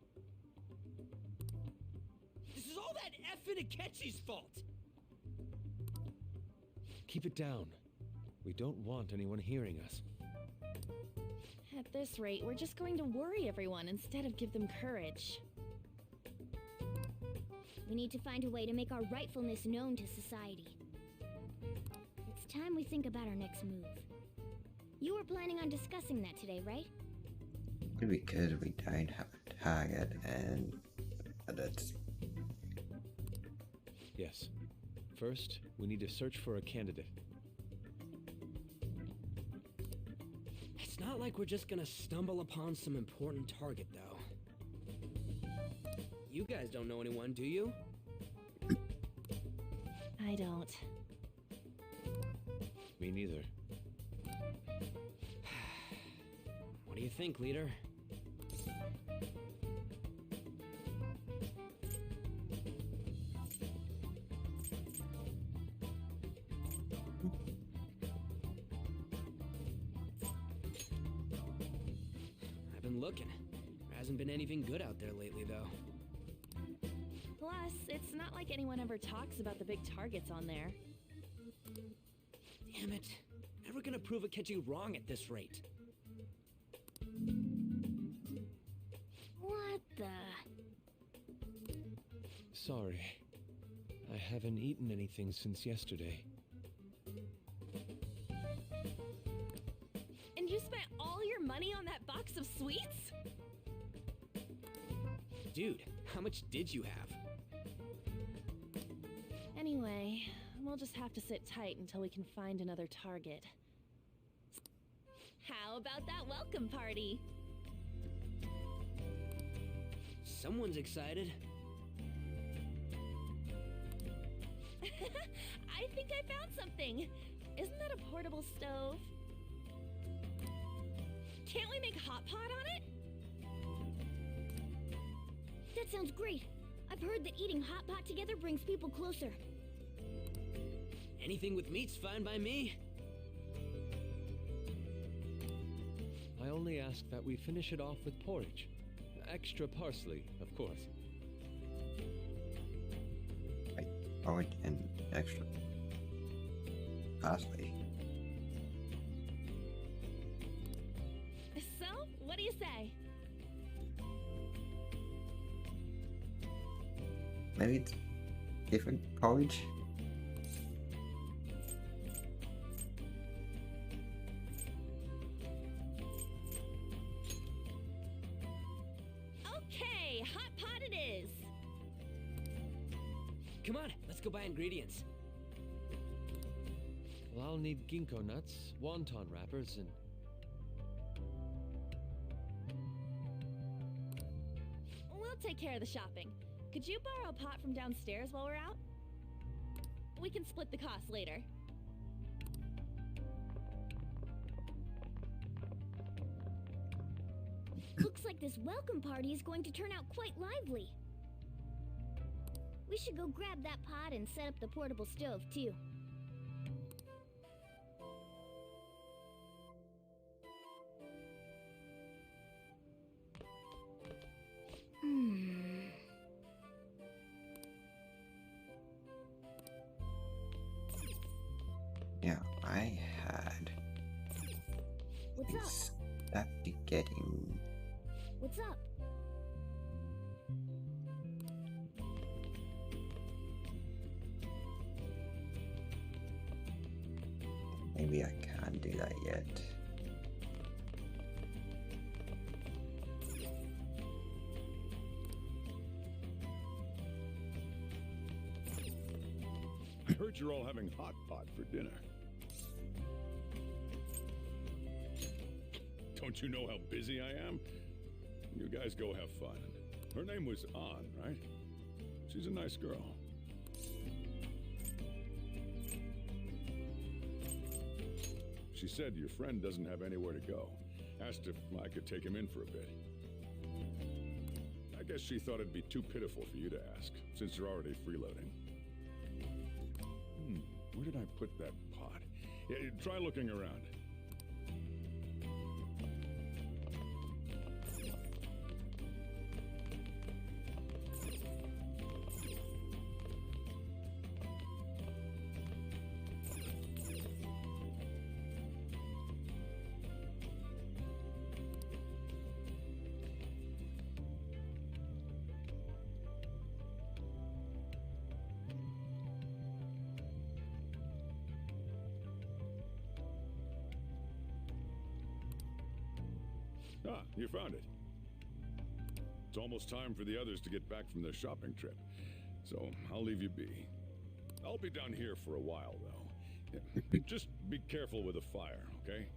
[SPEAKER 7] This is all that effing Akechi's fault!
[SPEAKER 14] Keep it down. We don't want anyone hearing us.
[SPEAKER 9] At this rate, we're just going to worry everyone instead of give them courage.
[SPEAKER 8] We need to find a way to make our rightfulness known to society. It's time we think about our next move. You were planning on discussing that today, right?
[SPEAKER 1] Because we don't have a target and that's...
[SPEAKER 14] Yes. First, we need to search for a candidate.
[SPEAKER 7] It's not like we're just gonna stumble upon some important target, though. You guys don't know anyone, do you?
[SPEAKER 9] I don't.
[SPEAKER 14] Me neither.
[SPEAKER 7] What do you think, leader? I've been looking. There hasn't been anything good out there lately, though.
[SPEAKER 9] Plus, it's not like anyone ever talks about the big targets on there.
[SPEAKER 7] Damn it. Never gonna prove Akechi wrong at this rate.
[SPEAKER 8] What the?
[SPEAKER 14] Sorry. I haven't eaten anything since yesterday.
[SPEAKER 9] And you spent all your money on that box of sweets?
[SPEAKER 7] Dude, how much did you have?
[SPEAKER 9] Anyway, we'll just have to sit tight until we can find another target. How about that welcome party?
[SPEAKER 7] Someone's excited.
[SPEAKER 9] I think I found something. Isn't that a portable stove? Can't we make a hot pot on it?
[SPEAKER 8] That sounds great. I've heard that eating hot pot together brings people closer.
[SPEAKER 7] Anything with meat's fine by me.
[SPEAKER 14] I only ask that we finish it off with porridge. Extra parsley, of course.
[SPEAKER 1] Porridge and extra parsley.
[SPEAKER 9] So, what do you say?
[SPEAKER 1] Maybe it's different porridge?
[SPEAKER 9] Okay, hot pot it is.
[SPEAKER 7] Come on, let's go buy ingredients.
[SPEAKER 14] Well, I'll need ginkgo nuts, wonton wrappers, and...
[SPEAKER 9] We'll take care of the shopping. Could you borrow a pot from downstairs while we're out? We can split the cost later.
[SPEAKER 8] Looks like this welcome party is going to turn out quite lively. We should go grab that pot and set up the portable stove, too.
[SPEAKER 1] Yeah, I had
[SPEAKER 8] What's up?
[SPEAKER 1] stuff to getting.
[SPEAKER 8] What's up?
[SPEAKER 1] Maybe I can't do that yet.
[SPEAKER 15] I heard you're all having hot pot for dinner. Don't you know how busy I am? You guys go have fun. Her name was An, right? She's a nice girl. She said your friend doesn't have anywhere to go. Asked if I could take him in for a bit. I guess she thought it'd be too pitiful for you to ask, since you're already freeloading. Where did I put that pot? Yeah, try looking around. Ah, you found it. It's almost time for the others to get back from their shopping trip, so I'll leave you be. I'll be down here for a while, though. Just be careful with the fire, okay?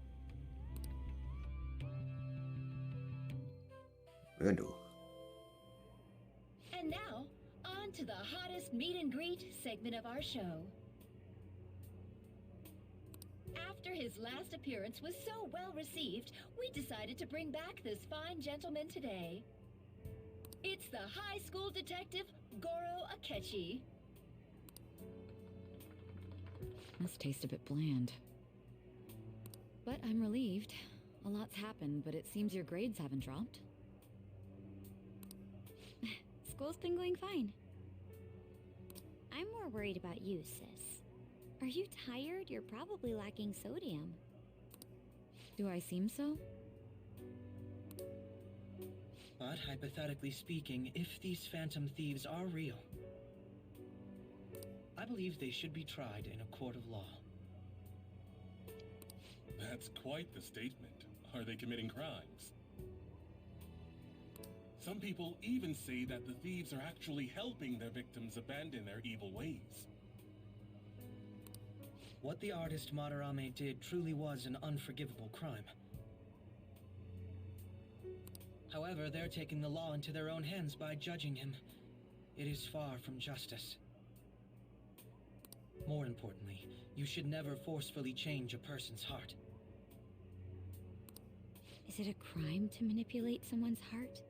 [SPEAKER 1] Will do.
[SPEAKER 13] And now, on to the hottest meet and greet segment of our show. After his last appearance was so well received, we decided to bring back this fine gentleman today. It's the high school detective, Goro Akechi.
[SPEAKER 12] Must taste a bit bland. But I'm relieved. A lot's happened, but it seems your grades haven't dropped.
[SPEAKER 8] School's been going fine. I'm more worried about you, sis. Are you tired? You're probably lacking sodium.
[SPEAKER 12] Do I seem so?
[SPEAKER 10] But hypothetically speaking, if these phantom thieves are real, I believe they should be tried in a court of law.
[SPEAKER 3] That's quite the statement. Are they committing crimes? Some people even say that the thieves are actually helping their victims abandon their evil ways.
[SPEAKER 10] What the artist Madarame did truly was an unforgivable crime. However, they're taking the law into their own hands by judging him. It is far from justice. More importantly, you should never forcefully change a person's heart.
[SPEAKER 8] Is it a crime to manipulate someone's heart?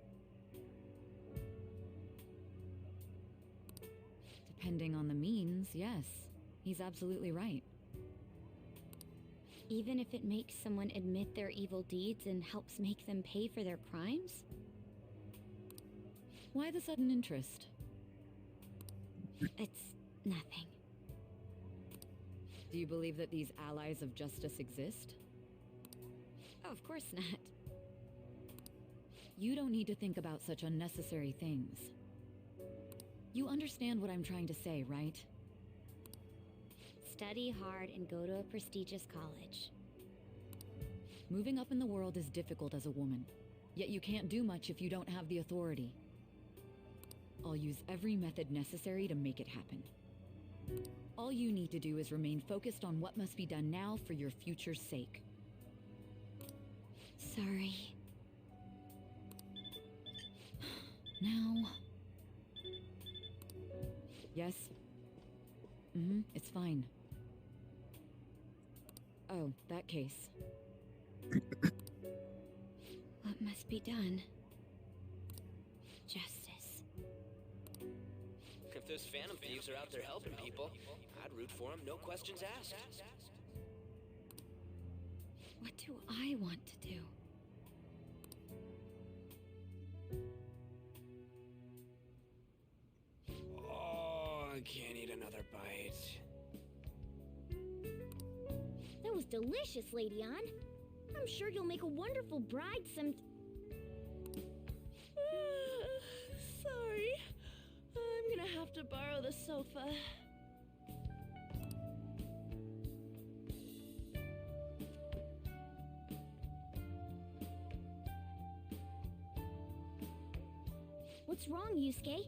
[SPEAKER 12] Depending on the means, yes. He's absolutely right.
[SPEAKER 8] Even if it makes someone admit their evil deeds and helps make them pay for their crimes?
[SPEAKER 12] Why the sudden interest?
[SPEAKER 8] It's nothing.
[SPEAKER 12] Do you believe that these allies of justice exist?
[SPEAKER 8] Oh, of course not.
[SPEAKER 12] You don't need to think about such unnecessary things. You understand what I'm trying to say, right?
[SPEAKER 8] Study hard and go to a prestigious college.
[SPEAKER 12] Moving up in the world is difficult as a woman, yet you can't do much if you don't have the authority. I'll use every method necessary to make it happen. All you need to do is remain focused on what must be done now for your future's sake.
[SPEAKER 8] Sorry.
[SPEAKER 12] Now... Yes? It's fine. Oh, that case.
[SPEAKER 8] What must be done? Justice.
[SPEAKER 7] If those phantom thieves are out there helping people, I'd root for them, no questions asked.
[SPEAKER 8] What do I want to do?
[SPEAKER 7] Oh, I can't eat another bite.
[SPEAKER 8] delicious, Lady Ann. I'm sure you'll make a wonderful bride some...
[SPEAKER 9] Sorry. I'm gonna have to borrow the sofa.
[SPEAKER 8] What's wrong, Yusuke?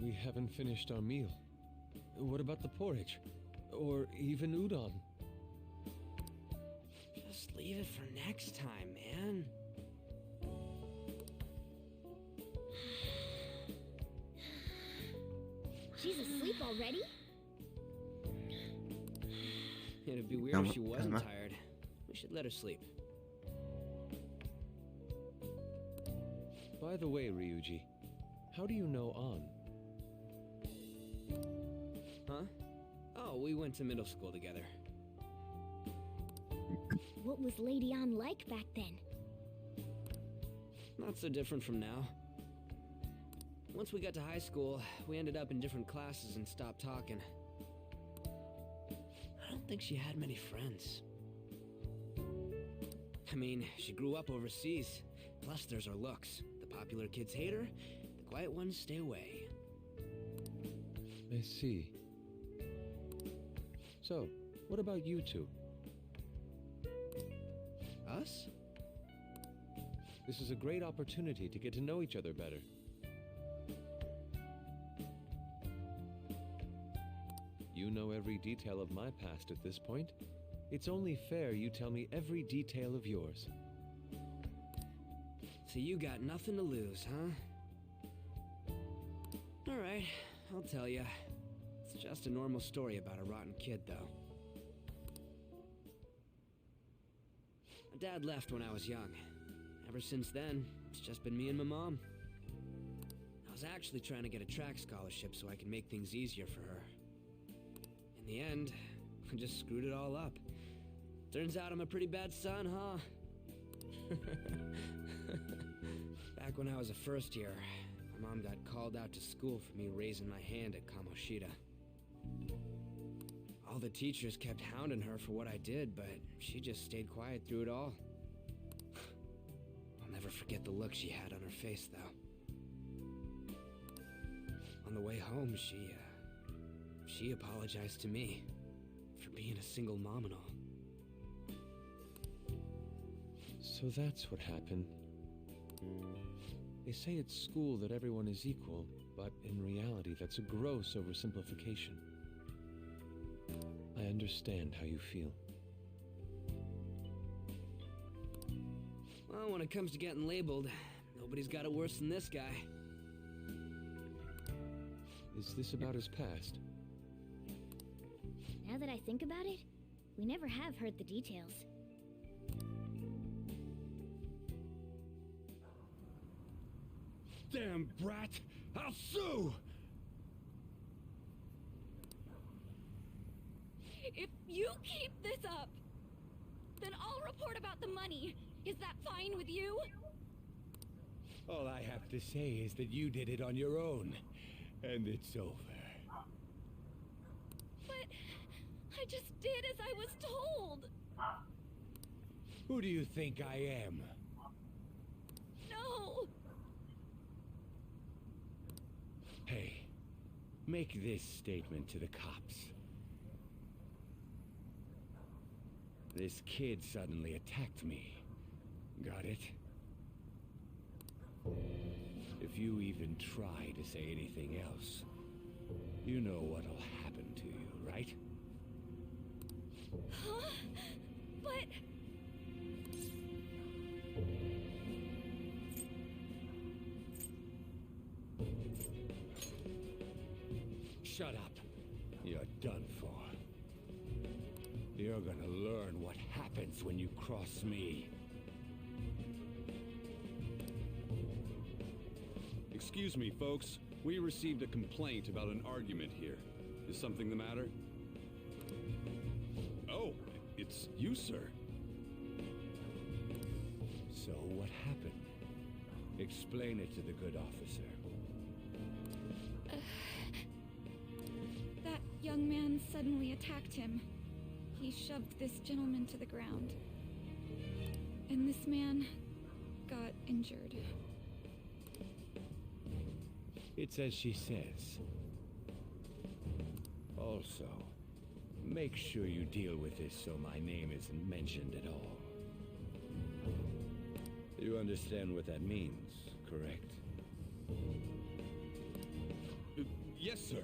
[SPEAKER 14] We haven't finished our meal. What about the porridge? Or even udon?
[SPEAKER 7] Just leave it for next time, man.
[SPEAKER 8] She's asleep already?
[SPEAKER 7] It'd be weird if she wasn't tired. We should let her sleep.
[SPEAKER 14] By the way, Ryuji, how do you know An?
[SPEAKER 7] Huh? Oh, we went to middle school together.
[SPEAKER 8] What was Lady Ann like back then?
[SPEAKER 7] Not so different from now. Once we got to high school, we ended up in different classes and stopped talking. I don't think she had many friends. I mean, she grew up overseas. Plus, there's her looks. The popular kids hate her, the quiet ones stay away.
[SPEAKER 14] I see. So, what about you two?
[SPEAKER 7] Us?
[SPEAKER 14] This is a great opportunity to get to know each other better. You know every detail of my past at this point. It's only fair you tell me every detail of yours.
[SPEAKER 7] So you got nothing to lose, huh? Alright, I'll tell you. It's just a normal story about a rotten kid, though. My dad left when I was young. Ever since then, it's just been me and my mom. I was actually trying to get a track scholarship so I could make things easier for her. In the end, I just screwed it all up. Turns out I'm a pretty bad son, huh? Back when I was a first year, my mom got called out to school for me raising my hand at Kamoshida. All the teachers kept hounding her for what I did, but she just stayed quiet through it all. I'll never forget the look she had on her face, though. On the way home, she apologized to me for being a single mom and all.
[SPEAKER 14] So that's what happened. They say at school that everyone is equal, but in reality that's a gross oversimplification. I understand how you feel.
[SPEAKER 7] Well, when it comes to getting labeled, nobody's got it worse than this guy.
[SPEAKER 14] Is this about his past?
[SPEAKER 8] Now that I think about it, we never have heard the details.
[SPEAKER 5] Damn brat! I'll sue!
[SPEAKER 2] If you keep this up, then I'll report about the money. Is that fine with you?
[SPEAKER 16] All I have to say is that you did it on your own, and it's over.
[SPEAKER 2] But I just did as I was told.
[SPEAKER 16] Who do you think I am?
[SPEAKER 2] No!
[SPEAKER 16] Hey, make this statement to the cops. This kid suddenly attacked me. Got it? If you even try to say anything else, you know what'll happen to you, right?
[SPEAKER 2] Huh? But...
[SPEAKER 16] Shut up. You're done for. You're gonna learn what happens when you cross me.
[SPEAKER 15] Excuse me, folks. We received a complaint about an argument here. Is something the matter? Oh, it's you, sir.
[SPEAKER 16] So what happened? Explain it to the good officer.
[SPEAKER 2] That young man suddenly attacked him.
[SPEAKER 12] He shoved this gentleman to the ground. And this man got injured.
[SPEAKER 16] It's as she says. Also, make sure you deal with this so my name isn't mentioned at all. You understand what that means, correct?
[SPEAKER 15] Yes, sir.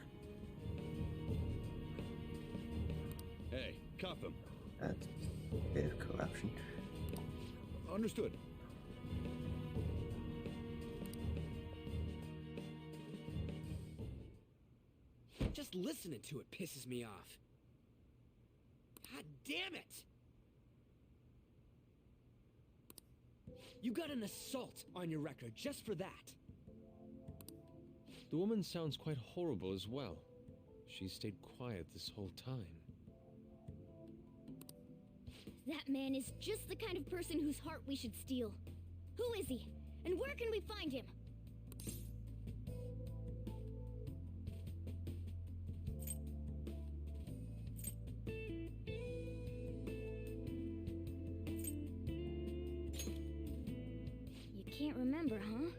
[SPEAKER 15] Hey, cuff him.
[SPEAKER 1] That's a bit of corruption.
[SPEAKER 15] Understood.
[SPEAKER 7] Just listening to it pisses me off. God damn it! You got an assault on your record just for that.
[SPEAKER 14] The woman sounds quite horrible as well. She stayed quiet this whole time.
[SPEAKER 8] That man is just the kind of person whose heart we should steal. Who is he? And where can we find him? You can't remember, huh?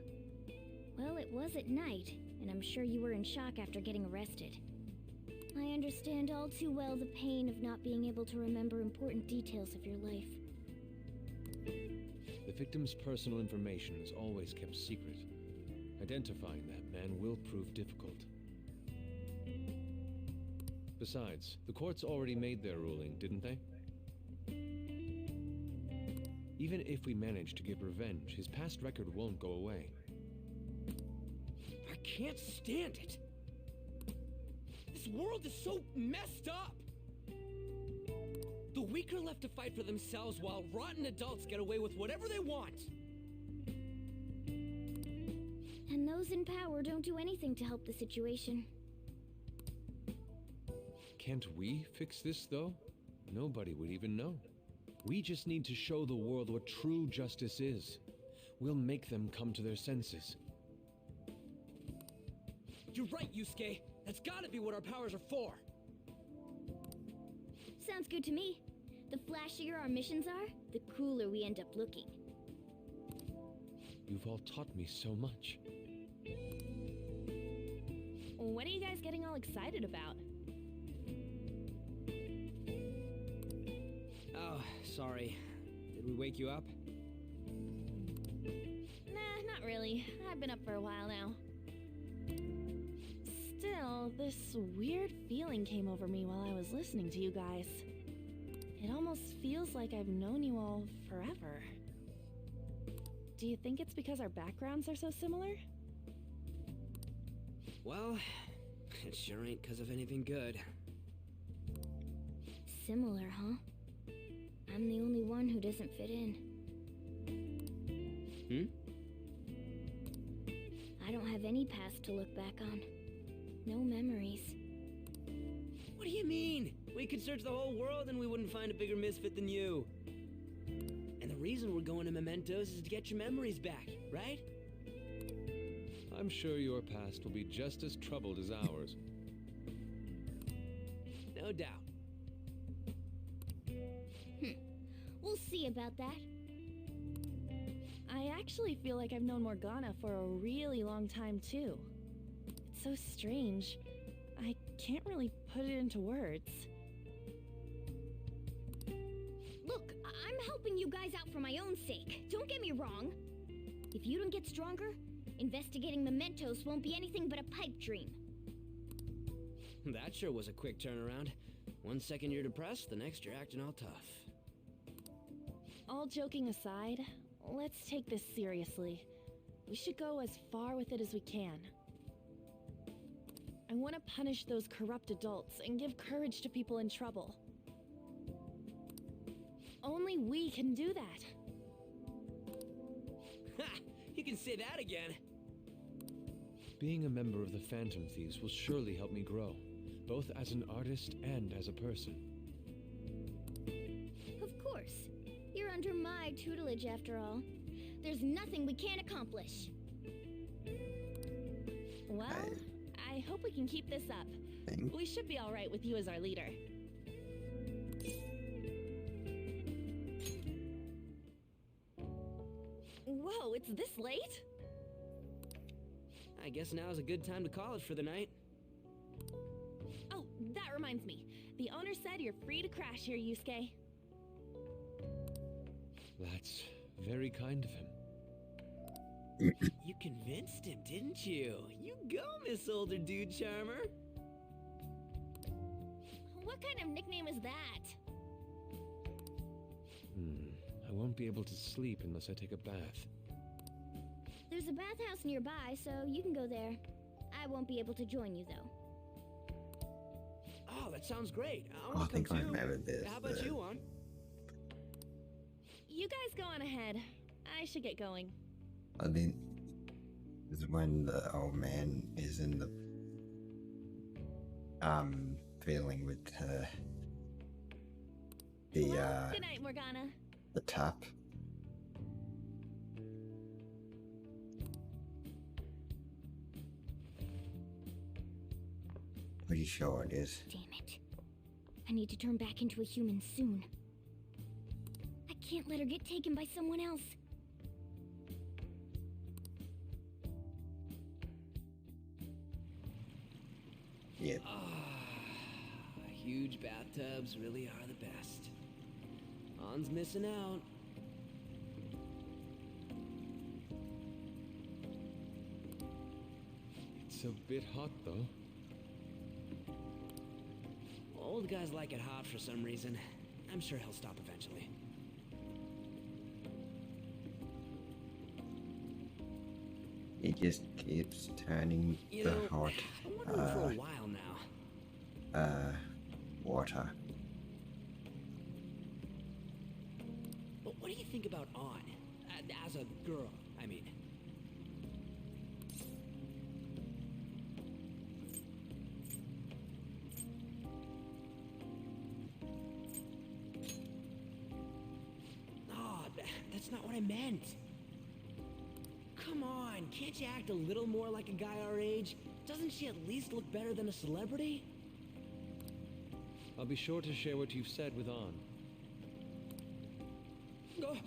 [SPEAKER 8] Well, it was at night, and I'm sure you were in shock after getting arrested. I understand all too well the pain of not being able to remember important details of your life.
[SPEAKER 14] The victim's personal information is always kept secret. Identifying that man will prove difficult. Besides, the courts already made their ruling, didn't they? Even if we manage to get revenge, his past record won't go away.
[SPEAKER 7] I can't stand it! This world is so messed up! The weak are left to fight for themselves while rotten adults get away with whatever they want!
[SPEAKER 8] And those in power don't do anything to help the situation.
[SPEAKER 14] Can't we fix this, though? Nobody would even know. We just need to show the world what true justice is. We'll make them come to their senses.
[SPEAKER 7] You're right, Yusuke! That's gotta be what our powers are for!
[SPEAKER 8] Sounds good to me. The flashier our missions are, the cooler we end up looking.
[SPEAKER 14] You've all taught me so much.
[SPEAKER 9] What are you guys getting all excited about?
[SPEAKER 7] Oh, sorry. Did we wake you up?
[SPEAKER 9] Nah, not really. I've been up for a while now. Still, this weird feeling came over me while I was listening to you guys. It almost feels like I've known you all forever. Do you think it's because our backgrounds are so similar?
[SPEAKER 7] Well, it sure ain't because of anything good.
[SPEAKER 8] Similar, huh? I'm the only one who doesn't fit in. I don't have any past to look back on. No memories.
[SPEAKER 7] What do you mean? We could search the whole world and we wouldn't find a bigger misfit than you. And the reason we're going to Mementos is to get your memories back, right?
[SPEAKER 14] I'm sure your past will be just as troubled as ours.
[SPEAKER 7] No doubt.
[SPEAKER 8] We'll see about that.
[SPEAKER 9] I actually feel like I've known Morgana for a really long time, too. It's so strange. I can't really put it into words.
[SPEAKER 8] Look, I'm helping you guys out for my own sake. Don't get me wrong. If you don't get stronger, investigating Mementos won't be anything but a pipe dream.
[SPEAKER 7] That sure was a quick turnaround. 1 second you're depressed, the next you're acting all tough.
[SPEAKER 9] All joking aside, let's take this seriously. We should go as far with it as we can. I want to punish those corrupt adults and give courage to people in trouble. Only we can do that.
[SPEAKER 7] Ha! You can say that again!
[SPEAKER 14] Being a member of the Phantom Thieves will surely help me grow, both as an artist and as a person.
[SPEAKER 8] Of course. You're under my tutelage after all. There's nothing we can't accomplish.
[SPEAKER 9] Well, I hope we can keep this up. We should be all right with you as our leader. It's this late?
[SPEAKER 7] I guess now is a good time to call it for the night.
[SPEAKER 9] Oh, that reminds me. The owner said you're free to crash here, Yusuke.
[SPEAKER 14] That's very kind of him.
[SPEAKER 7] You convinced him, didn't you? You go, Miss Older Dude Charmer.
[SPEAKER 9] What kind of nickname is that?
[SPEAKER 14] I won't be able to sleep unless I take a bath.
[SPEAKER 8] There's a bathhouse nearby, so you can go there. I won't be able to join you, though.
[SPEAKER 7] Oh, that sounds great.
[SPEAKER 1] I
[SPEAKER 7] want to
[SPEAKER 1] think
[SPEAKER 7] come
[SPEAKER 1] I
[SPEAKER 7] too.
[SPEAKER 1] remember this.
[SPEAKER 7] How about you, on?
[SPEAKER 9] You guys go on ahead. I should get going.
[SPEAKER 1] I think this is when the old man is in the feeling with the
[SPEAKER 9] Good night, Morgana.
[SPEAKER 1] the tap. Pretty sure it is.
[SPEAKER 8] Damn it. I need to turn back into a human soon. I can't let her get taken by someone else.
[SPEAKER 1] Yep.
[SPEAKER 7] Huge bathtubs really are the best. On's missing out.
[SPEAKER 14] It's a bit hot, though.
[SPEAKER 7] Old guys like it hot for some reason. I'm sure he'll stop eventually.
[SPEAKER 1] It just keeps turning the hot
[SPEAKER 7] I'm wondering for a while now.
[SPEAKER 1] Water.
[SPEAKER 7] But what do you think about On? As a girl, I mean. No, that's not what I meant. Come on, can't you act a little more like a guy our age? Doesn't she at least look better than a celebrity?
[SPEAKER 14] I'll be sure to share what you've said with On.
[SPEAKER 7] Oh,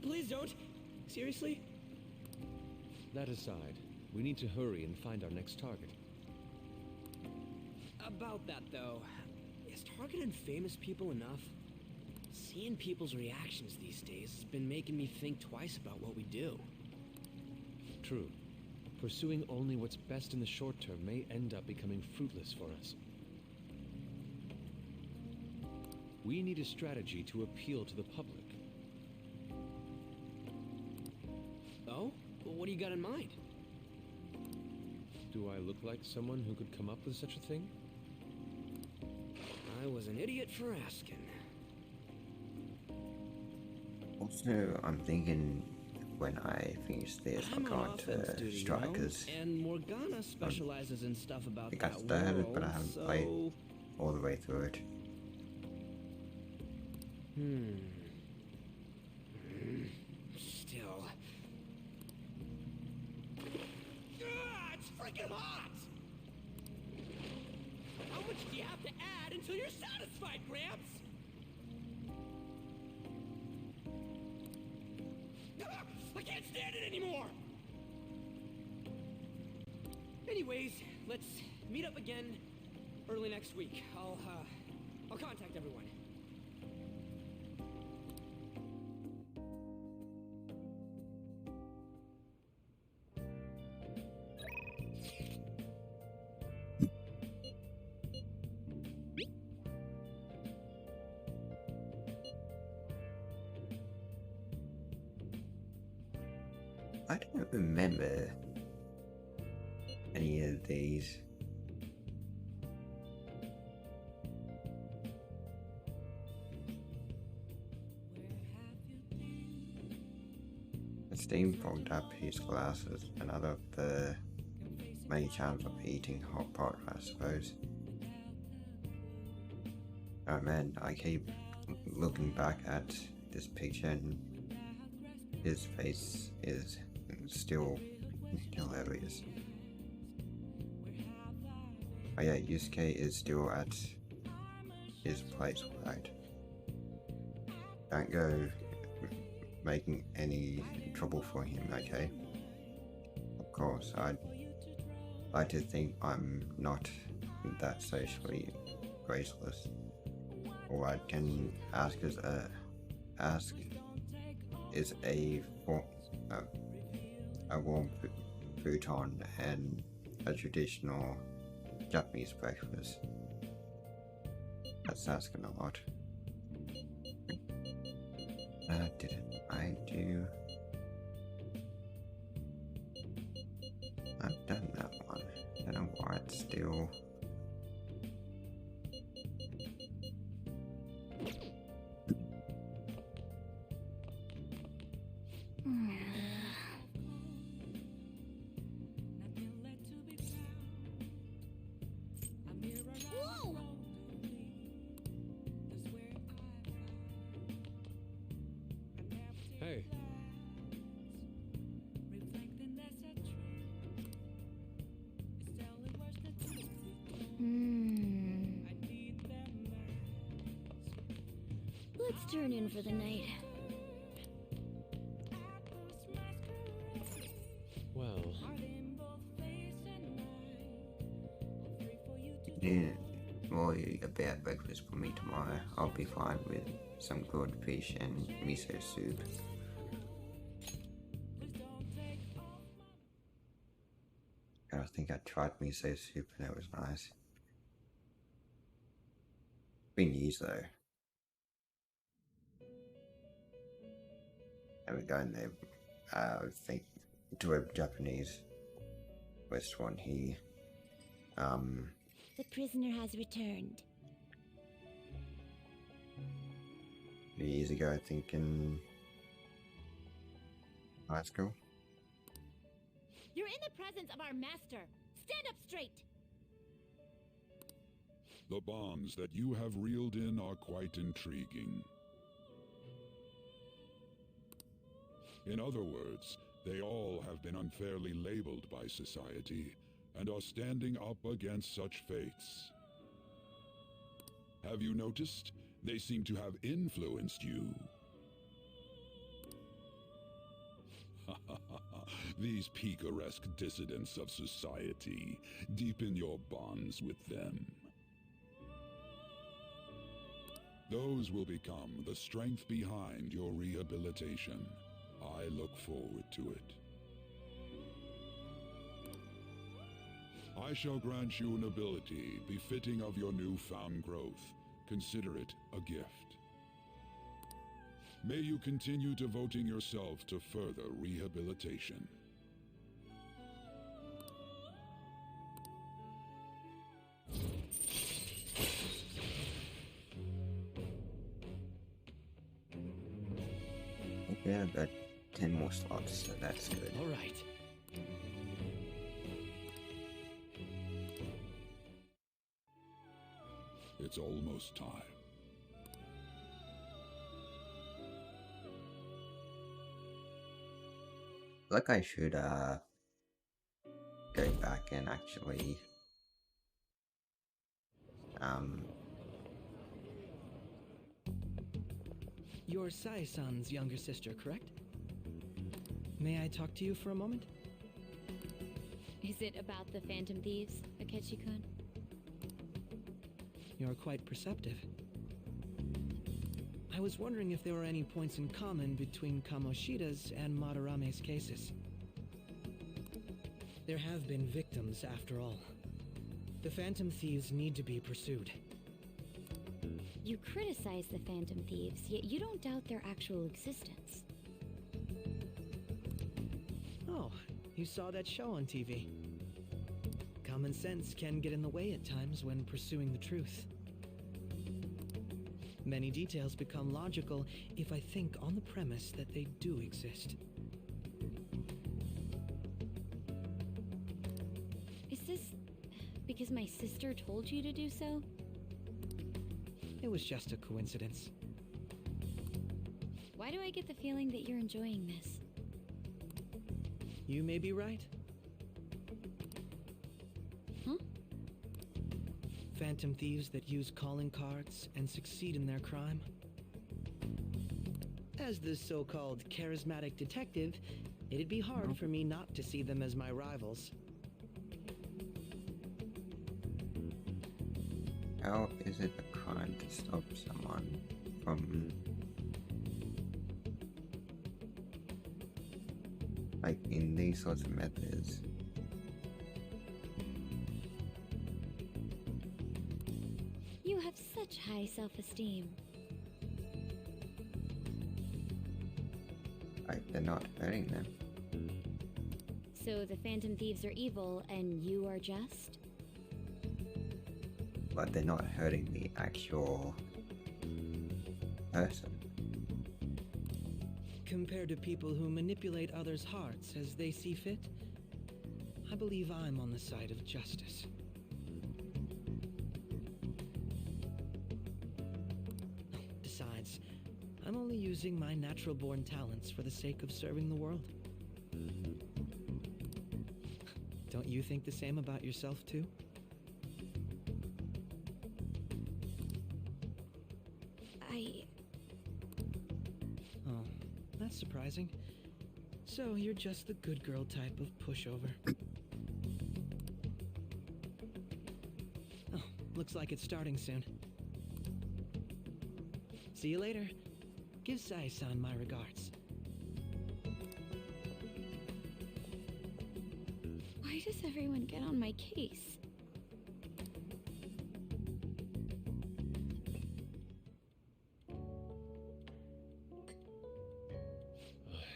[SPEAKER 7] please don't. Seriously?
[SPEAKER 14] That aside, we need to hurry and find our next target.
[SPEAKER 7] About that, though, is targeting famous people enough? Seeing people's reactions these days has been making me think twice about what we do.
[SPEAKER 14] True. Pursuing only what's best in the short term may end up becoming fruitless for us. We need a strategy to appeal to the public.
[SPEAKER 7] Oh? Well, what do you got in mind?
[SPEAKER 14] Do I look like someone who could come up with such a thing?
[SPEAKER 7] I was an idiot for asking.
[SPEAKER 1] Also, I'm thinking when I finish this, I'm
[SPEAKER 7] I'm
[SPEAKER 1] going
[SPEAKER 7] on offense
[SPEAKER 1] to
[SPEAKER 7] duty,
[SPEAKER 1] Strikers.
[SPEAKER 7] you know, and Morgana specializes in stuff
[SPEAKER 1] I
[SPEAKER 7] about
[SPEAKER 1] think I
[SPEAKER 7] that
[SPEAKER 1] started,
[SPEAKER 7] world,
[SPEAKER 1] but I haven't
[SPEAKER 7] so...
[SPEAKER 1] played all the way through it.
[SPEAKER 7] Still. It's freaking hot! How much do you have to add until you're satisfied, Gramps? I can't stand it anymore! Anyways, let's meet up again early next week. I'll contact everyone.
[SPEAKER 1] I don't remember any of these. Steam fogged up his glasses, another of the many charms of eating hot pot, I suppose. Oh man, I keep looking back at this picture and his face is still hilarious. Oh yeah, Yusuke is still at his place, right? Don't go making any trouble for him, okay? Of course, I'd like to think I'm not that socially graceless. All I can ask is a warm futon and a traditional Japanese breakfast. That's asking a lot. Didn't I do? I've done that one. I don't know why it's still.
[SPEAKER 9] Whoa!
[SPEAKER 14] Hey.
[SPEAKER 8] Let's turn in for the night.
[SPEAKER 14] Well,
[SPEAKER 1] Yeah, worry about breakfast for me tomorrow. I'll be fine with some good fish and miso soup. I think I tried miso soup and it was nice. Been years though. And we're going there, I think, to a Japanese restaurant here.
[SPEAKER 8] The prisoner has returned.
[SPEAKER 1] A few years ago, I think, in high school.
[SPEAKER 9] You're in the presence of our master. Stand up straight.
[SPEAKER 15] The bonds that you have reeled in are quite intriguing. In other words, they all have been unfairly labeled by society and are standing up against such fates. Have you noticed? They seem to have influenced you. These picaresque dissidents of society, deepen your bonds with them. Those will become the strength behind your rehabilitation. I look forward to it. I shall grant you an ability befitting of your newfound growth. Consider it a gift. May you continue devoting yourself to further rehabilitation.
[SPEAKER 1] Yeah, I've got 10 more slots, so that's good.
[SPEAKER 6] All right.
[SPEAKER 15] It's almost time.
[SPEAKER 1] Like I should go back and actually
[SPEAKER 10] You're Sai-san's younger sister, correct? May I talk to you for a moment?
[SPEAKER 8] Is it about the Phantom Thieves, Akechi-kun?
[SPEAKER 10] You're quite perceptive. I was wondering if there were any points in common between Kamoshida's and Madarame's cases. There have been victims, after all. The Phantom Thieves need to be pursued.
[SPEAKER 8] You criticize the Phantom Thieves, yet you don't doubt their actual existence.
[SPEAKER 10] Oh, you saw that show on TV. Common sense can get in the way at times when pursuing the truth. Many details become logical if I think on the premise that they do exist.
[SPEAKER 8] Is this because my sister told you to do so?
[SPEAKER 10] It was just a coincidence.
[SPEAKER 8] Why do I get the feeling that you're enjoying this?
[SPEAKER 10] You may be right.
[SPEAKER 8] Huh?
[SPEAKER 10] Phantom thieves that use calling cards and succeed in their crime. As the so-called charismatic detective, it'd be hard for me not to see them as my rivals.
[SPEAKER 1] How is it a crime to stop someone from, like, in these sorts of methods?
[SPEAKER 8] You have such high self-esteem.
[SPEAKER 1] Like, they're not hurting them.
[SPEAKER 8] So the Phantom Thieves are evil and you are just?
[SPEAKER 1] But they're not hurting the actual person.
[SPEAKER 10] Compared to people who manipulate others' hearts as they see fit, I believe I'm on the side of justice. Besides, I'm only using my natural-born talents for the sake of serving the world. Don't you think the same about yourself, too? Oh, that's surprising. So you're just the good girl type of pushover. Oh, looks like it's starting soon. See you later. Give Sai-san my regards.
[SPEAKER 8] Why does everyone get on my case?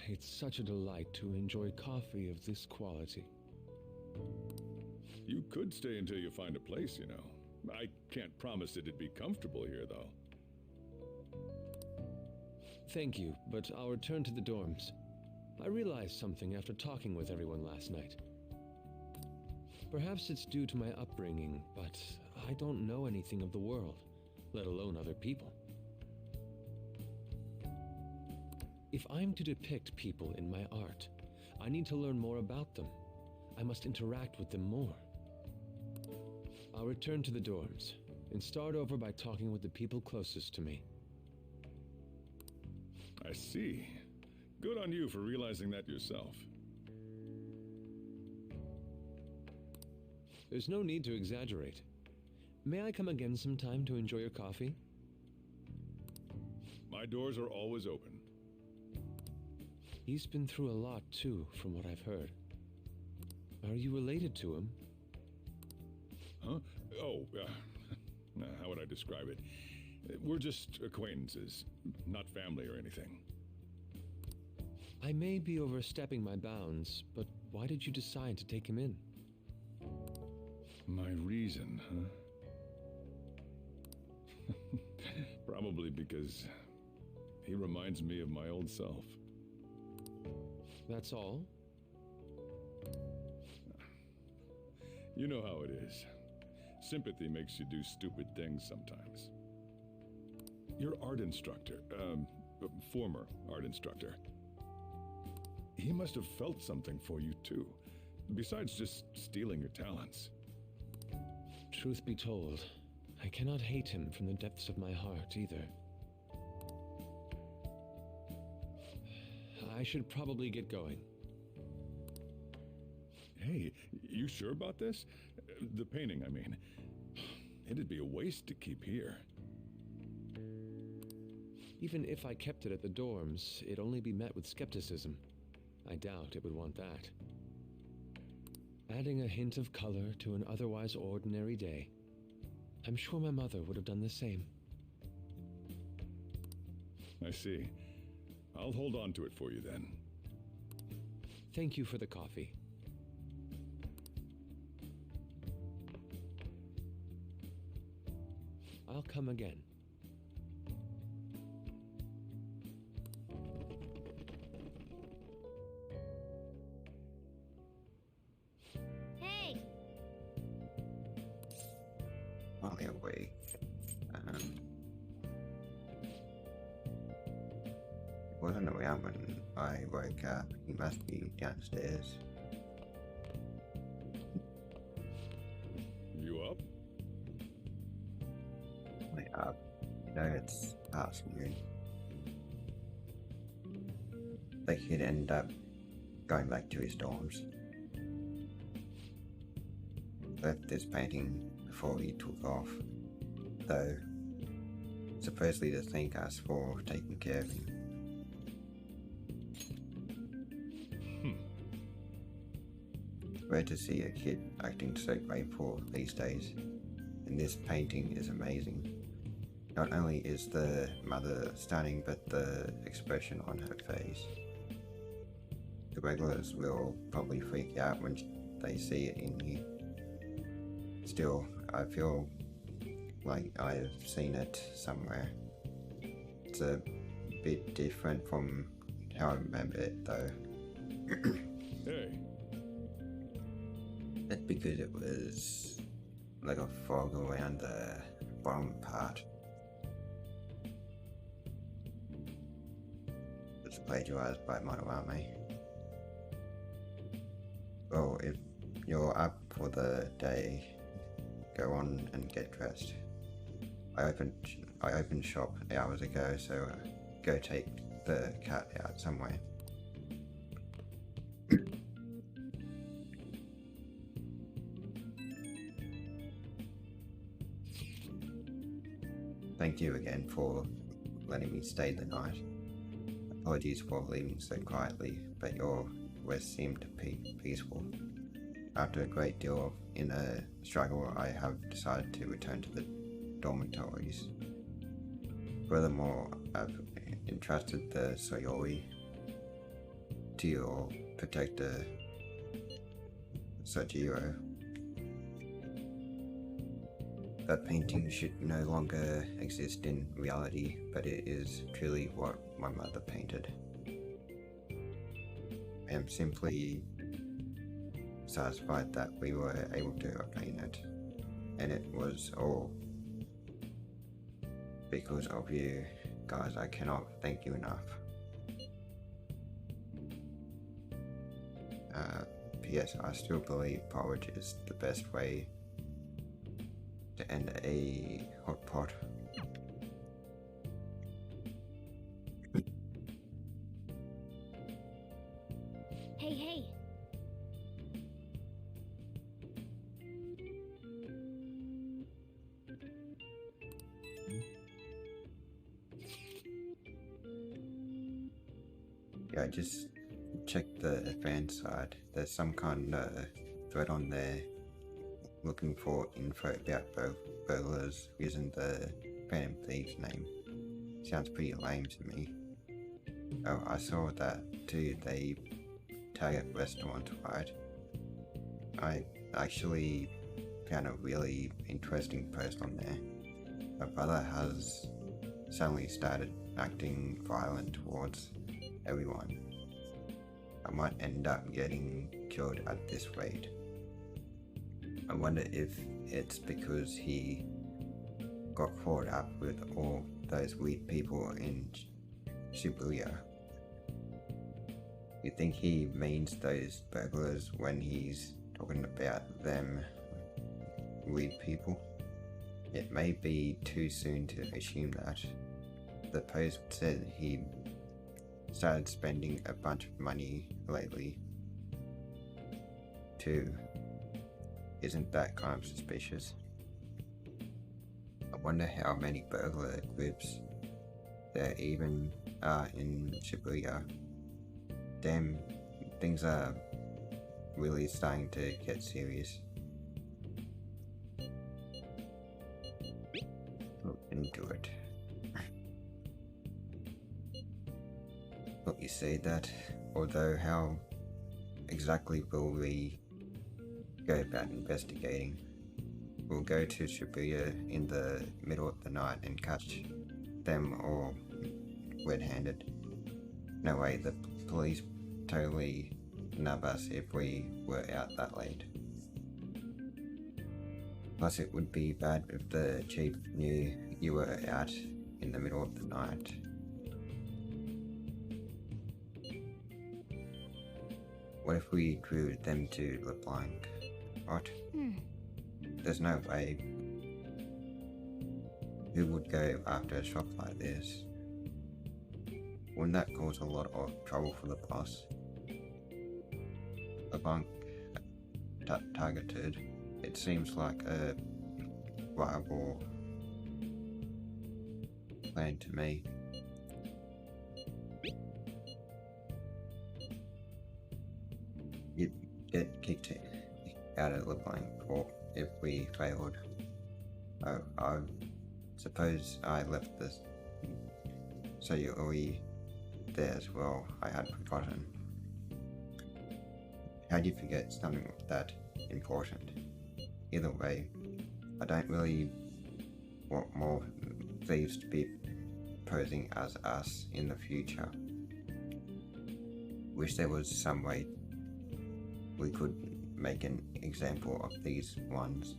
[SPEAKER 14] It's such a delight to enjoy coffee of this quality.
[SPEAKER 15] You could stay until you find a place, you know. I can't promise it'd be comfortable here, though.
[SPEAKER 14] Thank you, but I'll return to the dorms. I realized something after talking with everyone last night. Perhaps it's due to my upbringing, but I don't know anything of the world, let alone other people. If I'm to depict people in my art, I need to learn more about them. I must interact with them more. I'll return to the dorms and start over by talking with the people closest to me.
[SPEAKER 15] I see. Good on you for realizing that yourself.
[SPEAKER 14] There's no need to exaggerate. May I come again sometime to enjoy your coffee?
[SPEAKER 15] My doors are always open.
[SPEAKER 14] He's been through a lot, too, from what I've heard. Are you related to him?
[SPEAKER 15] Huh? Oh, how would I describe it? We're just acquaintances, not family or anything.
[SPEAKER 14] I may be overstepping my bounds, but why did you decide to take him in?
[SPEAKER 15] My reason, huh? Probably because he reminds me of my old self.
[SPEAKER 14] That's all?
[SPEAKER 15] You know how it is. Sympathy makes you do stupid things sometimes. Your art instructor, former art instructor, he must have felt something for you too, besides just stealing your talents.
[SPEAKER 14] Truth be told, I cannot hate him from the depths of my heart either. I should probably get going.
[SPEAKER 15] Hey, you sure about this? The painting, I mean. It'd be a waste to keep here.
[SPEAKER 14] Even if I kept it at the dorms, it'd only be met with skepticism. I doubt it would want that. Adding a hint of color to an otherwise ordinary day. I'm sure my mother would have done the same.
[SPEAKER 15] I see. I'll hold on to it for you then.
[SPEAKER 14] Thank you for the coffee. I'll come again.
[SPEAKER 8] Hey!
[SPEAKER 1] While they're awake, he wasn't around when I woke up. He must be downstairs.
[SPEAKER 15] You up?
[SPEAKER 1] Wait up. You know it's past noon. the kid ended up going back to his dorms. Left this painting before he took off, though supposedly to thank us for taking care of him. Rare to see a kid acting so grateful these days, and this painting is amazing. Not only is the mother stunning, but the expression on her face. The regulars will probably freak out when they see it in here. Still, I feel like I've seen it somewhere. It's a bit different from how I remember it though.
[SPEAKER 15] Hey.
[SPEAKER 1] That's because it was like a fog around the bottom part. It's plagiarized by Monorame. Well, if you're up for the day, go on and get dressed. I opened shop hours ago, so go take the cat out somewhere. Thank you again for letting me stay the night. Apologies for leaving so quietly, but your rest seemed peaceful. After a great deal of inner struggle, I have decided to return to the dormitories. Furthermore, I've entrusted the Sayori to your protector, Sojiro. That painting should no longer exist in reality, but it is truly what my mother painted. I am simply satisfied that we were able to obtain it, and it was all because of you guys. I cannot thank you enough. P.S. I still believe porridge is the best way to end a hot pot.
[SPEAKER 8] Hey.
[SPEAKER 1] Yeah, I just checked the fan side. There's some kind of thread on there looking for info about burglars using the Phantom Thieves name. Sounds pretty lame to me. Oh, I saw that too. They target restaurants, right? I actually found a really interesting post on there. My brother has suddenly started acting violent towards everyone. I might end up getting killed at this rate. I wonder if it's because he got caught up with all those weird people in Shibuya. You think he means those burglars when he's talking about them weird people? It may be too soon to assume that. The post said he started spending a bunch of money lately too. Isn't that kind of suspicious? I wonder how many burglar groups there even are in Shibuya. Damn, things are really starting to get serious. Look into it. Look, you see that? Although how exactly will we go about investigating? We'll go to Shibuya in the middle of the night and catch them all red-handed. No way, the police totally nub us if we were out that late. Plus it would be bad if the chief knew you were out in the middle of the night. What if we drew them to LeBlanc? What? There's no way. Who would go after a shop like this? wouldn't that cause a lot of trouble for the boss? A bunk targeted, it seems like a viable plan to me. You'd get kicked out of the blank port if we failed. Oh, I suppose I left this Sayuri there as well. I had forgotten. How'd you forget something that important? Either way, I don't really want more thieves to be posing as us in the future. Wish there was some way we could make an example of these ones.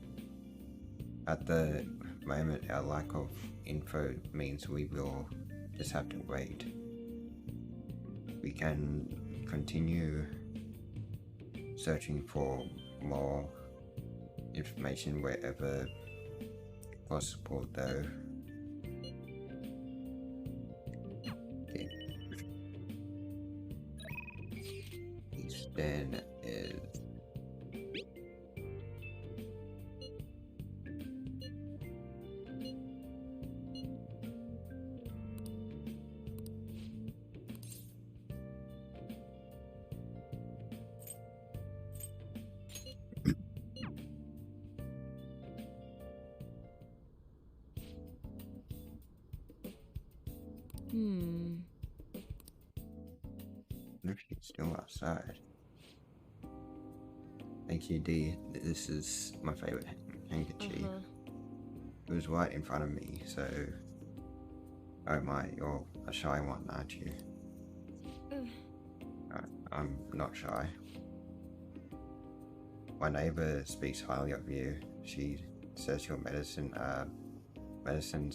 [SPEAKER 1] At the moment, our lack of info means we will just have to wait. We can continue searching for more information wherever possible, though. Eastern is if she's still outside. Thank you, D. This is my favorite handkerchief. It was right in front of me, so... Oh my, you're a shy one, aren't you? I'm not shy. My neighbor speaks highly of you. She says your medicines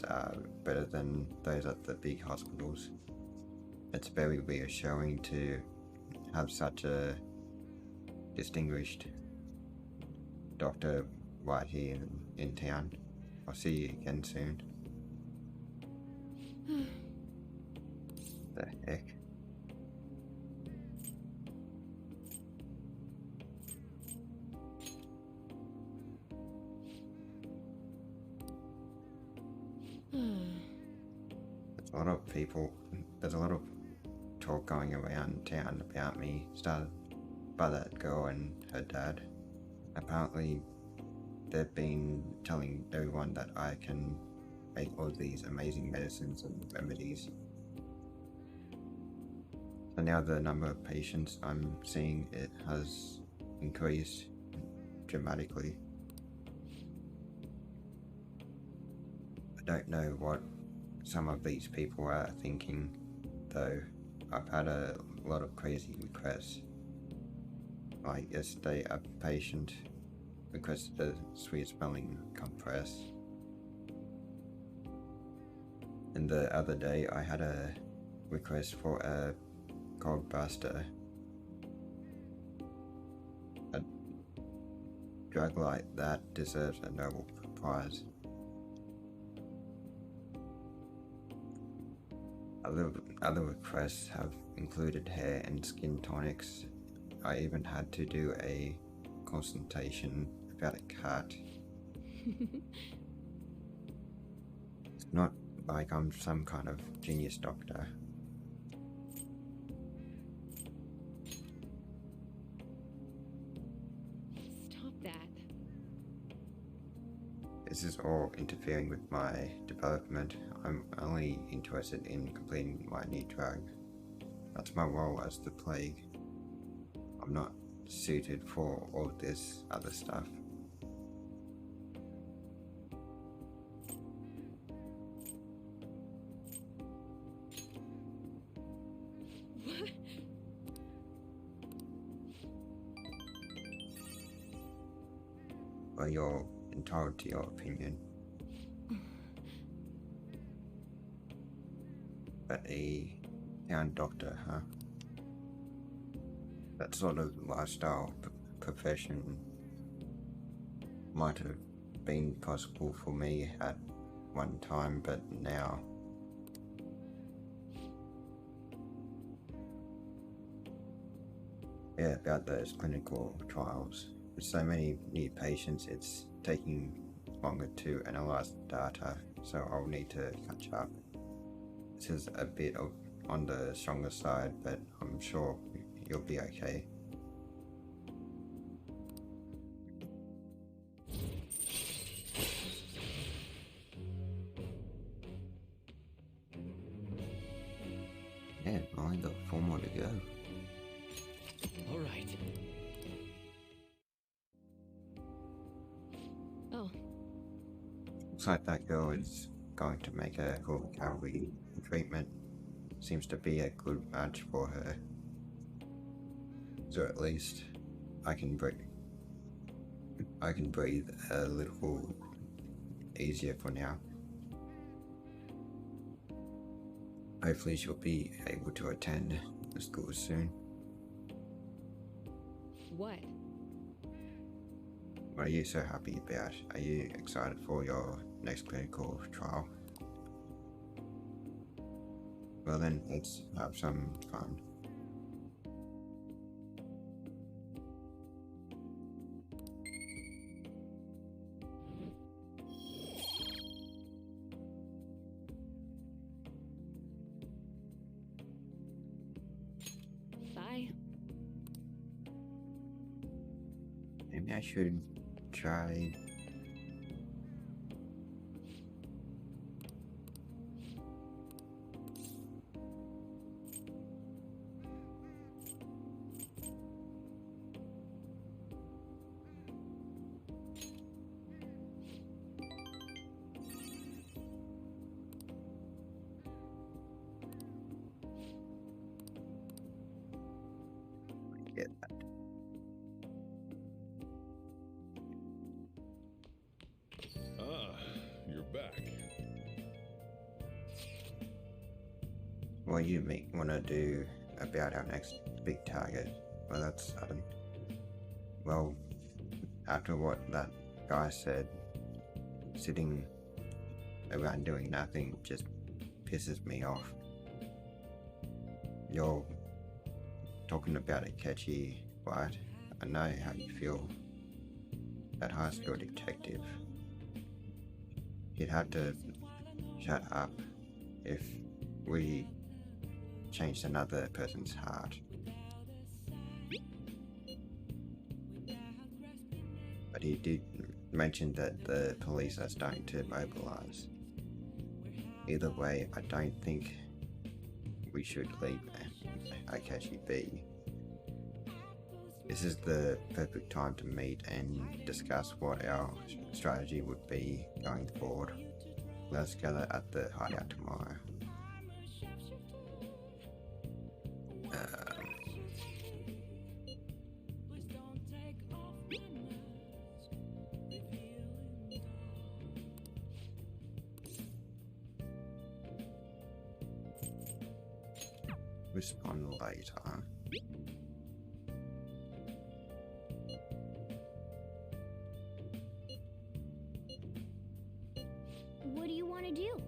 [SPEAKER 1] are better than those at the big hospitals. It's very reassuring to have such a distinguished doctor right here in town. I'll see you again soon. The heck? There's a lot of talk going around town about me, started by that girl and her dad. Apparently, they've been telling everyone that I can make all these amazing medicines and remedies. So now the number of patients I'm seeing, it has increased dramatically. I don't know what some of these people are thinking, though. I've had a lot of crazy requests. Like yesterday, a patient requested a sweet smelling compress. And the other day, I had a request for a cold buster. A drug like that deserves a Nobel Prize. Other requests have included hair and skin tonics. I even had to do a consultation about a cat. It's not like I'm some kind of genius doctor.
[SPEAKER 2] Stop that.
[SPEAKER 1] This is all interfering with my development. I'm only interested in completing my new drug. That's my role as the plague. I'm not suited for all this other stuff. Well, you're entitled to your opinion. But a town doctor, huh? That sort of lifestyle profession might have been possible for me at one time, but now Yeah, about those clinical trials. With so many new patients, it's taking longer to analyze the data, so I'll need to catch up. This is a bit on the stronger side, but I'm sure you'll be okay. Yeah, I only got 4 more to go.
[SPEAKER 7] All right.
[SPEAKER 2] Oh,
[SPEAKER 1] Looks like that girl is going to make a full recovery treatment. Seems to be a good match for her. So at least I can breathe a little easier for now. Hopefully she'll be able to attend the school soon.
[SPEAKER 2] what?
[SPEAKER 1] What are you so happy about? Are you excited for your next clinical trial? Well then, let's have some fun.
[SPEAKER 2] Bye.
[SPEAKER 1] Maybe I should try. Get that.
[SPEAKER 15] Ah, you're back.
[SPEAKER 1] What do you want to do about our next big target? Well, that's well, after what that guy said, sitting around doing nothing just pisses me off. You're talking about Akechi, right? I know how you feel. That high school detective. He'd have to shut up if we changed another person's heart. But he did mention that the police are starting to mobilize. Either way, I don't think we should leave Akechi be. This is the perfect time to meet and discuss what our strategy would be going forward. Let's gather at the hideout tomorrow. Respond later.
[SPEAKER 8] What do you want to do?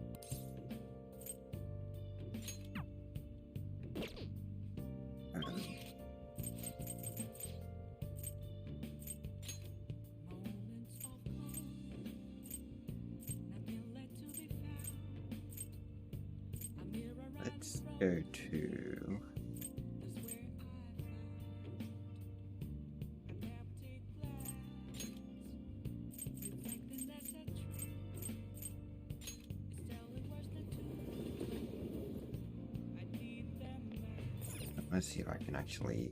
[SPEAKER 1] Let's go to let's see if I can actually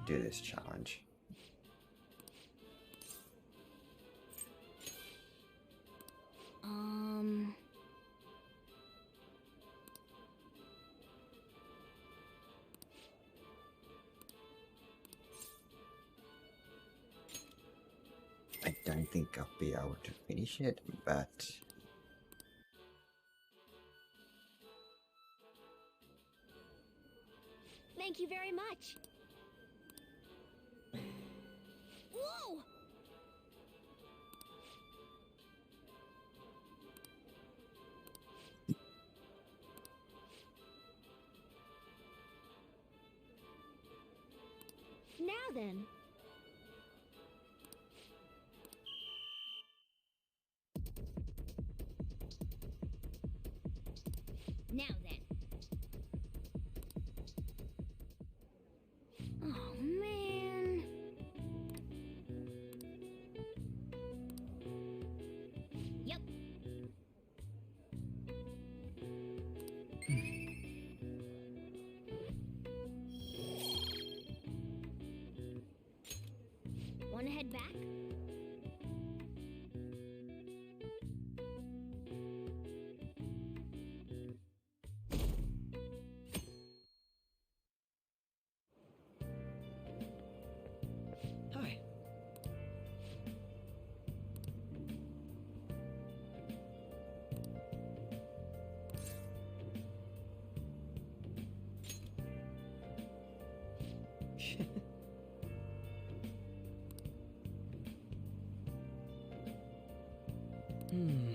[SPEAKER 1] do this challenge. I don't think I'll be able to finish it, but
[SPEAKER 8] Thank you very much. Whoa! Now then. Now then. Oh, man. Yep. Wanna head back?
[SPEAKER 10] Hi. Hmm.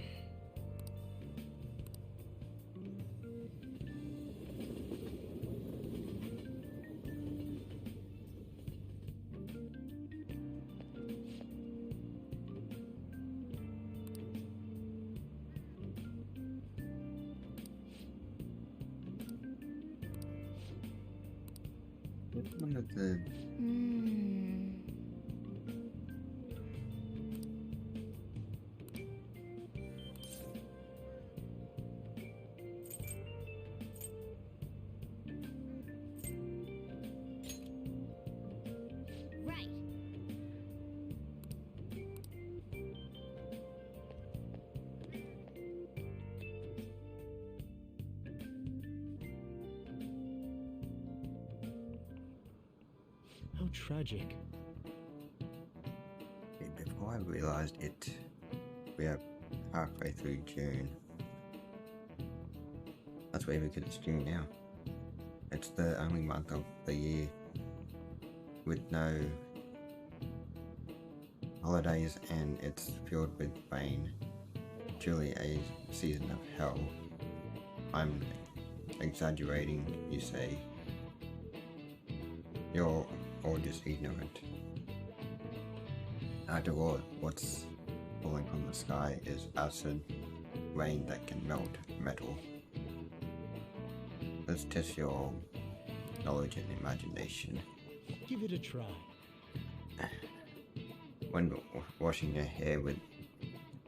[SPEAKER 1] One of the
[SPEAKER 8] Right.
[SPEAKER 6] How tragic.
[SPEAKER 1] before I realized it, we are halfway through June. That's where we could assume now. It's the only month of the year with no holidays, and it's filled with rain. Truly a season of hell. I'm exaggerating, you say. You're all just ignorant. After all, what's falling from the sky is acid rain that can melt metal. Let's test your knowledge and imagination.
[SPEAKER 6] Give it a try.
[SPEAKER 1] When washing your hair with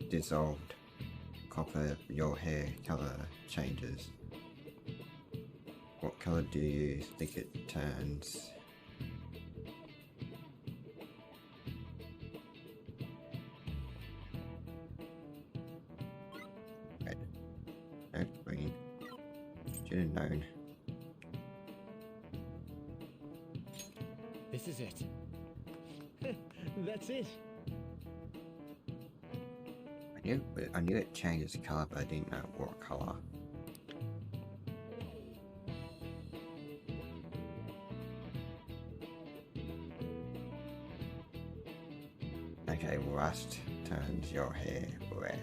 [SPEAKER 1] dissolved copper, your hair color changes. What color do you think it turns? Red. No, green. Should have known.
[SPEAKER 4] This is it.
[SPEAKER 6] That's it.
[SPEAKER 1] I knew it changes color, but I didn't know what color. Okay, rust turns your hair red.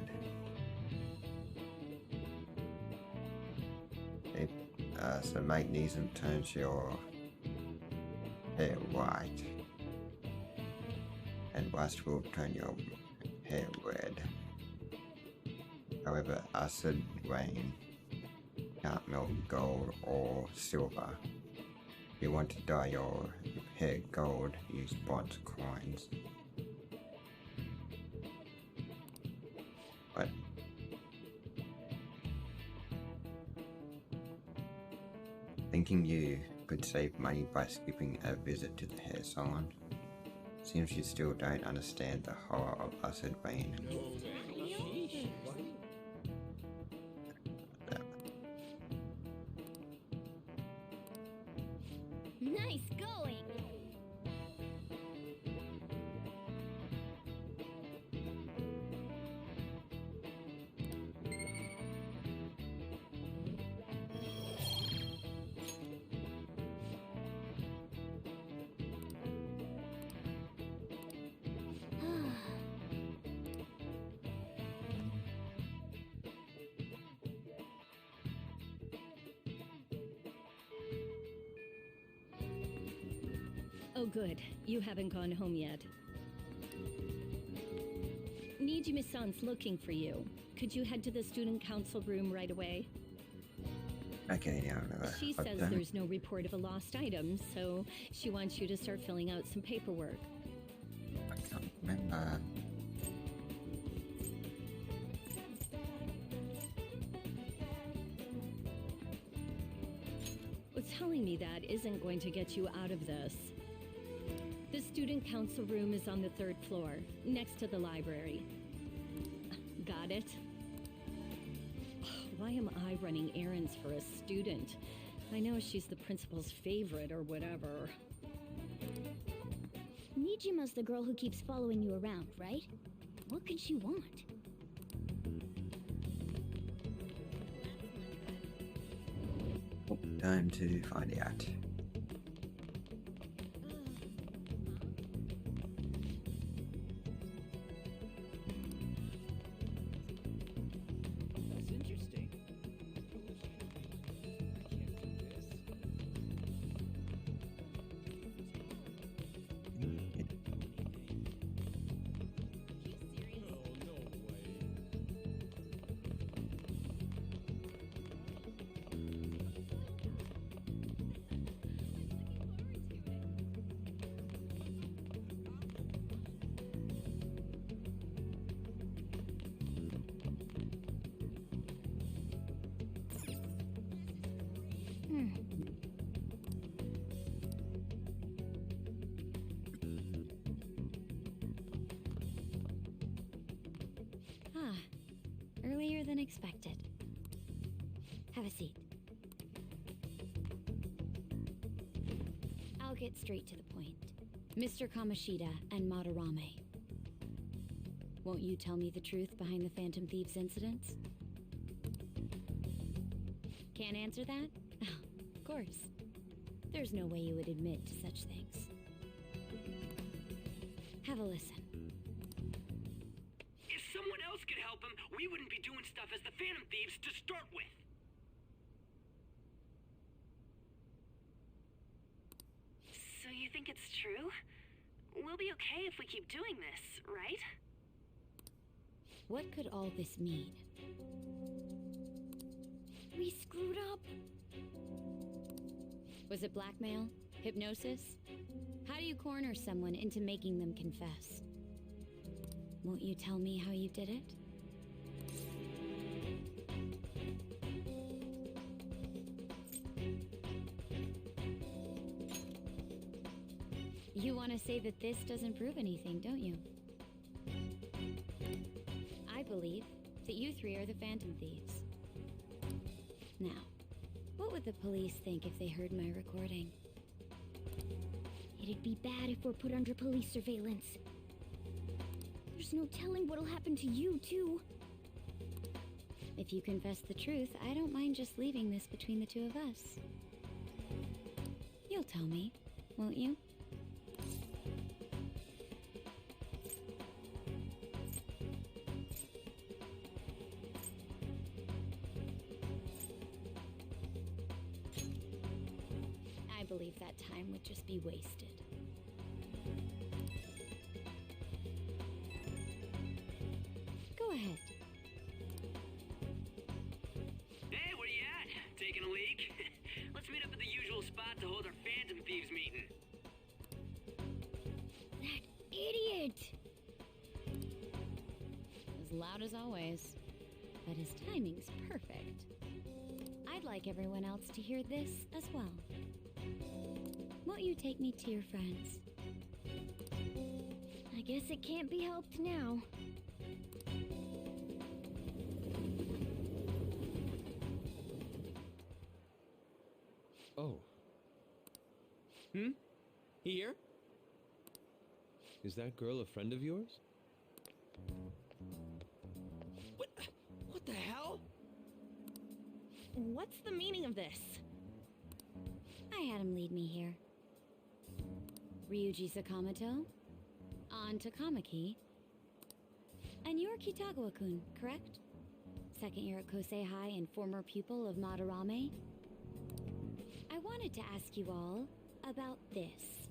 [SPEAKER 1] So magnesium turns your hair white. And rust will turn your hair red. However, acid rain can't melt gold or silver. If you want to dye your hair gold, use bronze coins. But thinking you could save money by skipping a visit to the hair salon? Seems you still don't understand the horror of acid rain.
[SPEAKER 8] Nice going!
[SPEAKER 2] Oh, good. You haven't gone home yet. Nijime-san's looking for you. Could you head to the student council room right away?
[SPEAKER 1] Okay, yeah,
[SPEAKER 2] She says there's no report of a lost item, so she wants you to start filling out some paperwork.
[SPEAKER 1] I can't remember.
[SPEAKER 2] What's telling me that isn't going to get you out of this. The student council room is on the 3rd floor, next to the library. Got it? Why am I running errands for a student? I know she's the principal's favorite or whatever.
[SPEAKER 8] Nijima's the girl who keeps following you around, right? What could she want?
[SPEAKER 1] Oh, time to find out.
[SPEAKER 6] That's interesting.
[SPEAKER 8] Earlier than expected. Have a seat. I'll get straight to the point. Mr. Kamoshida and Madarame. Won't you tell me the truth behind the Phantom Thieves incidents? Can't answer that? Of course. There's no way you would admit to such things. Have a listen.
[SPEAKER 7] If someone else could help him, we wouldn't be doing stuff as the Phantom Thieves to start with.
[SPEAKER 9] So you think it's true? We'll be okay if we keep doing this, right?
[SPEAKER 8] What could all this mean? We screwed up. Was it blackmail? Hypnosis? How do you corner someone into making them confess? Won't you tell me how you did it? You want to say that this doesn't prove anything, don't you? I believe that you three are the Phantom Thieves. Now, what would the police think if they heard my recording? It'd be bad if we're put under police surveillance. There's no telling what'll happen to you, too. If you confess the truth, I don't mind just leaving this between the two of us. You'll tell me, won't you? I believe that time would just be wasted. Go ahead.
[SPEAKER 7] Hey, where you at? Taking a leak? Let's meet up at the usual spot to hold our Phantom Thieves meeting.
[SPEAKER 8] That idiot!
[SPEAKER 12] As loud as always.
[SPEAKER 8] But his timing's perfect. I'd like everyone else to hear this as well. Won't you take me to your friends? I guess it can't be helped now.
[SPEAKER 14] Oh.
[SPEAKER 7] Here?
[SPEAKER 14] Is that girl a friend of yours?
[SPEAKER 7] What the hell?
[SPEAKER 9] What's the meaning of this?
[SPEAKER 8] I had him lead me here. Ryuji Sakamoto, on to Kamaki, and you're Kitagawa-kun, correct? Second year at Kosei High and former pupil of Madarame. I wanted to ask you all about this.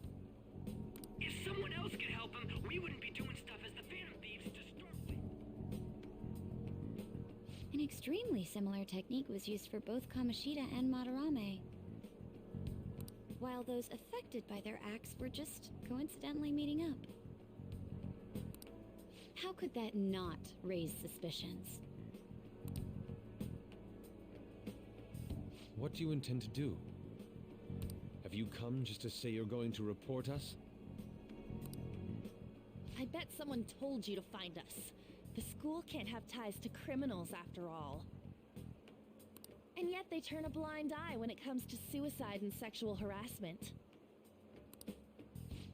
[SPEAKER 7] someone else could help him, we wouldn't be doing stuff as the Phantom Thieves to start with.
[SPEAKER 8] An extremely similar technique was used for both Kamoshida and Madarame. While those affected by their acts were just coincidentally meeting up. How could that not raise suspicions?
[SPEAKER 14] What do you intend to do? Have you come just to say you're going to report us?
[SPEAKER 9] I bet someone told you to find us. The school can't have ties to criminals after all. And yet they turn a blind eye when it comes to suicide and sexual harassment.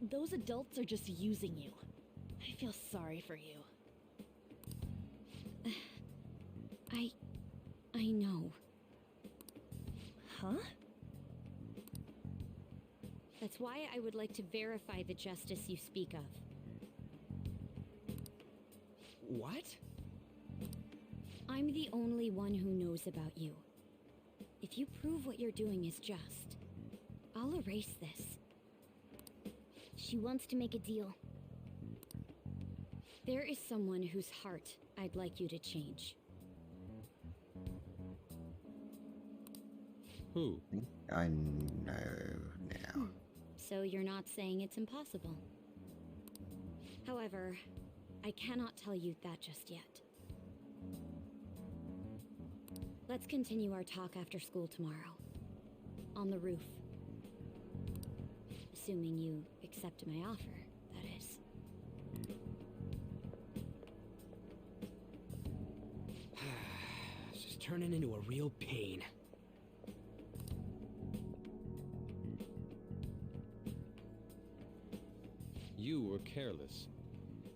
[SPEAKER 9] Those adults are just using you. I feel sorry for you.
[SPEAKER 8] I know.
[SPEAKER 9] Huh?
[SPEAKER 8] That's why I would like to verify the justice you speak of.
[SPEAKER 7] What?
[SPEAKER 8] I'm the only one who knows about you. If you prove what you're doing is just, I'll erase this. She wants to make a deal. There is someone whose heart I'd like you to change.
[SPEAKER 14] Who?
[SPEAKER 1] I know now.
[SPEAKER 8] So you're not saying it's impossible. However, I cannot tell you that just yet. Let's continue our talk after school tomorrow. On the roof. Assuming you accept my offer, that is.
[SPEAKER 7] It's just turning into a real pain.
[SPEAKER 14] You were careless.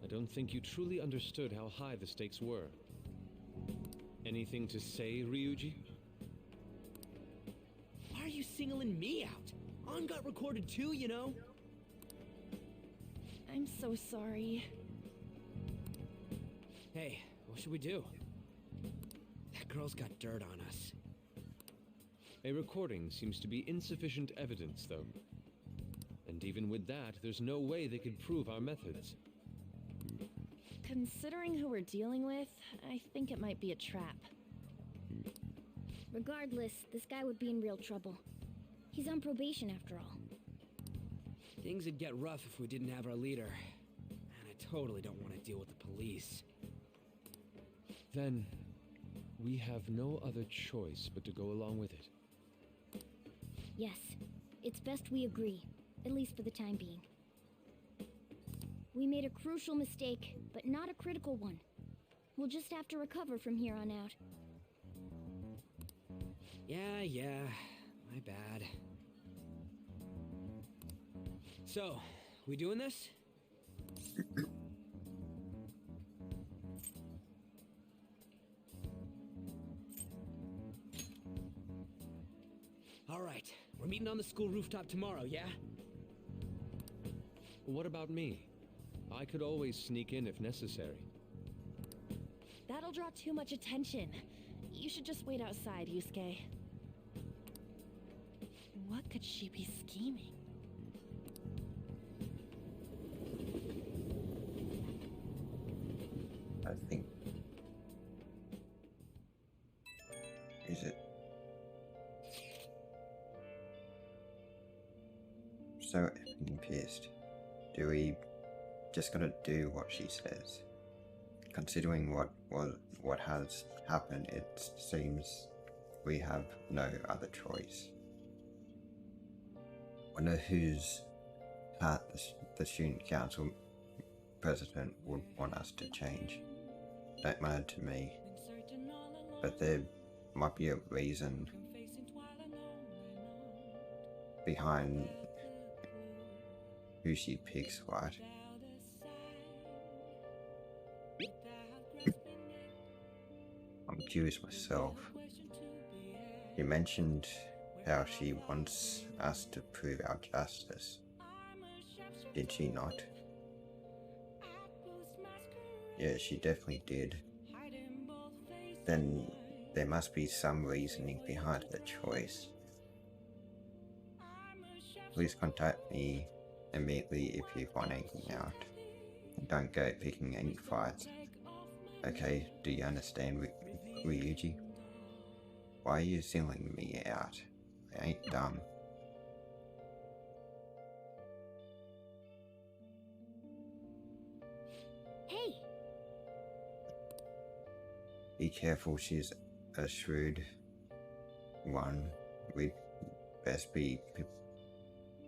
[SPEAKER 14] I don't think you truly understood how high the stakes were. Anything to say, Ryuji?
[SPEAKER 7] Why are you singling me out? On got recorded too, you know?
[SPEAKER 9] I'm so sorry.
[SPEAKER 7] Hey, what should we do? That girl's got dirt on us.
[SPEAKER 14] A recording seems to be insufficient evidence, though. And even with that, there's no way they could prove our methods.
[SPEAKER 9] Considering who we're dealing with, I think it might be a trap.
[SPEAKER 8] Regardless, this guy would be in real trouble. He's on probation after all.
[SPEAKER 7] Things would get rough if we didn't have our leader. And I totally don't want to deal with the police.
[SPEAKER 14] Then, we have no other choice but to go along with it.
[SPEAKER 8] Yes, it's best we agree, at least for the time being. We made a crucial mistake, but not a critical one. We'll just have to recover from here on out.
[SPEAKER 7] Yeah, my bad. So, we doing this? All right, we're meeting on the school rooftop tomorrow, yeah?
[SPEAKER 14] What about me? I could always sneak in if necessary.
[SPEAKER 9] That'll draw too much attention. You should just wait outside, Yusuke. What could she be scheming?
[SPEAKER 1] I think. Is it? So effing pissed. Do we just gotta do what she says? Considering what has happened, it seems we have no other choice. Wonder whose path the student council president would want us to change. Don't matter to me. But there might be a reason behind who she picks, right? I'm curious myself. You mentioned how she wants us to prove our justice. Did she not? Yeah, she definitely did. Then there must be some reasoning behind the choice. Please contact me immediately if you find anything out. Don't go picking any fights. Okay, do you understand, Ryuji? Why are you singling me out? I ain't dumb.
[SPEAKER 8] Hey!
[SPEAKER 1] Be careful, she's a shrewd one. We'd best be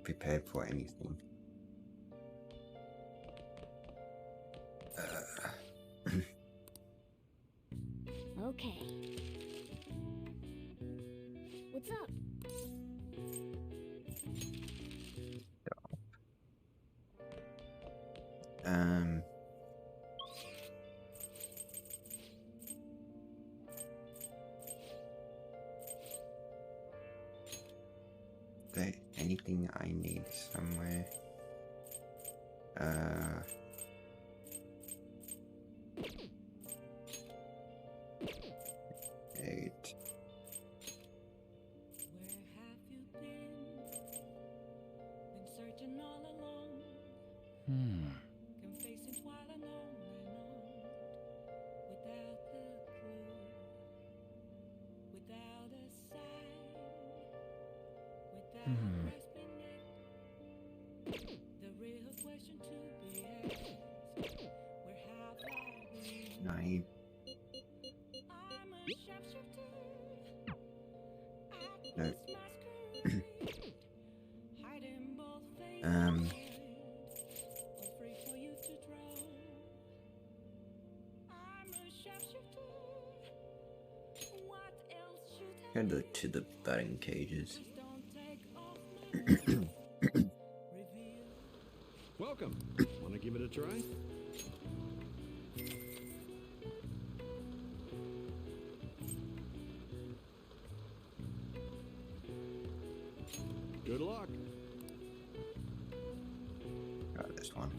[SPEAKER 1] prepared for anything.
[SPEAKER 8] Okay. What's up?
[SPEAKER 1] There anything I need somewhere? Eight. Naive. No. Go to the batting cages.
[SPEAKER 11] Welcome. Want to give it a try? Good luck.
[SPEAKER 1] Got this one.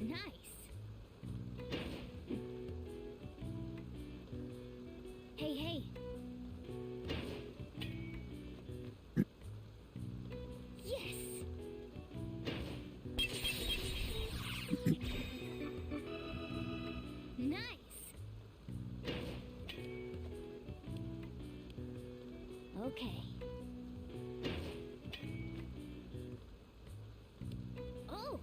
[SPEAKER 8] Nice. Hey, hey. Yes. Nice. Okay. Oh.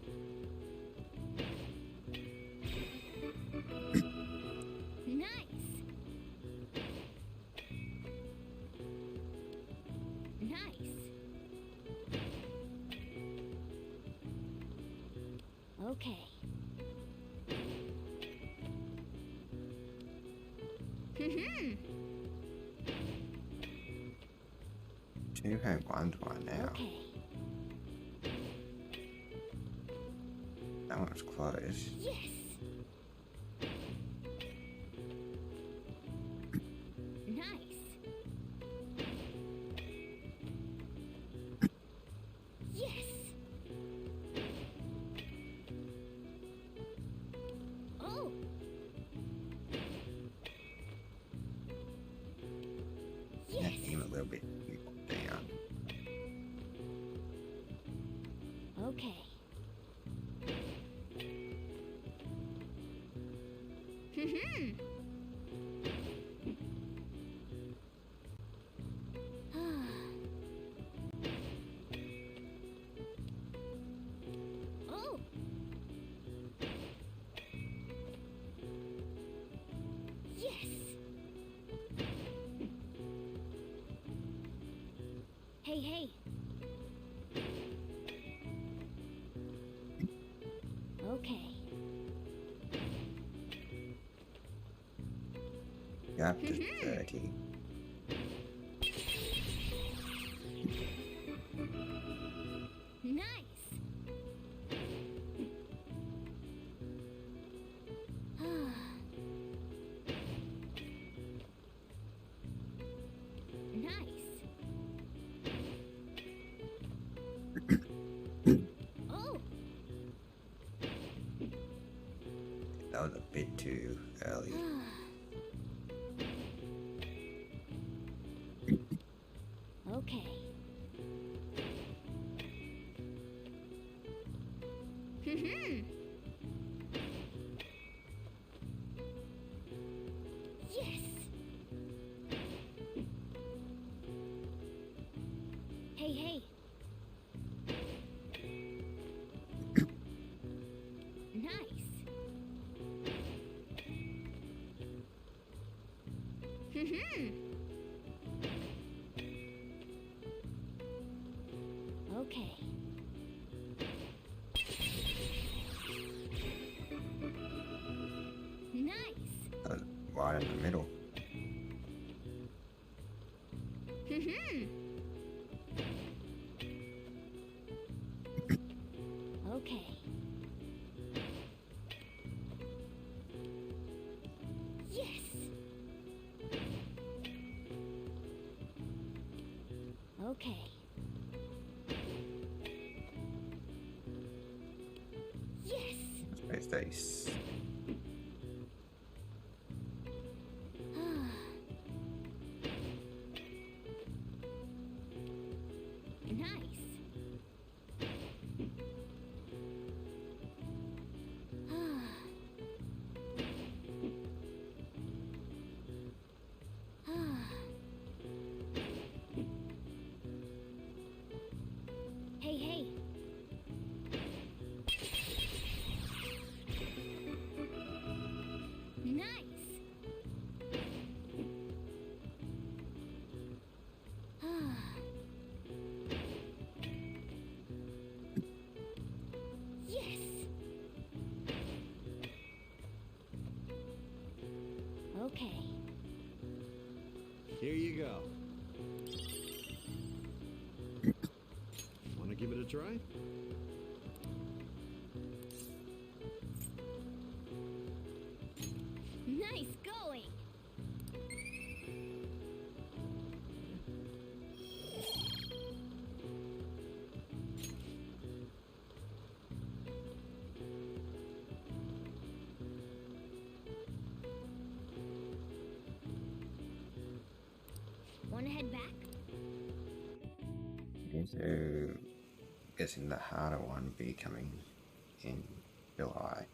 [SPEAKER 8] Nice. Nice. Okay.
[SPEAKER 1] Two have one now.
[SPEAKER 8] Okay.
[SPEAKER 1] That one's close.
[SPEAKER 8] Yes. Nice. Yes. Oh. Yes.
[SPEAKER 1] Aim a little bit down.
[SPEAKER 8] Okay. Oh. Yes. Hey, hey. Okay.
[SPEAKER 1] You're up to 30.
[SPEAKER 8] Nice. Nice.
[SPEAKER 1] too early.
[SPEAKER 8] Okay. Yes. Hey, hey. Nice. Okay. Nice.
[SPEAKER 1] Right in the middle.
[SPEAKER 8] Okay. Yes. Okay. Yes.
[SPEAKER 1] Space Days.
[SPEAKER 8] Nice. Hey, hey. Nice. Yes. Okay.
[SPEAKER 11] Here you go. Want to give it a try?
[SPEAKER 8] Nice going. Wanna head back?
[SPEAKER 1] So, guessing the harder one be coming in July.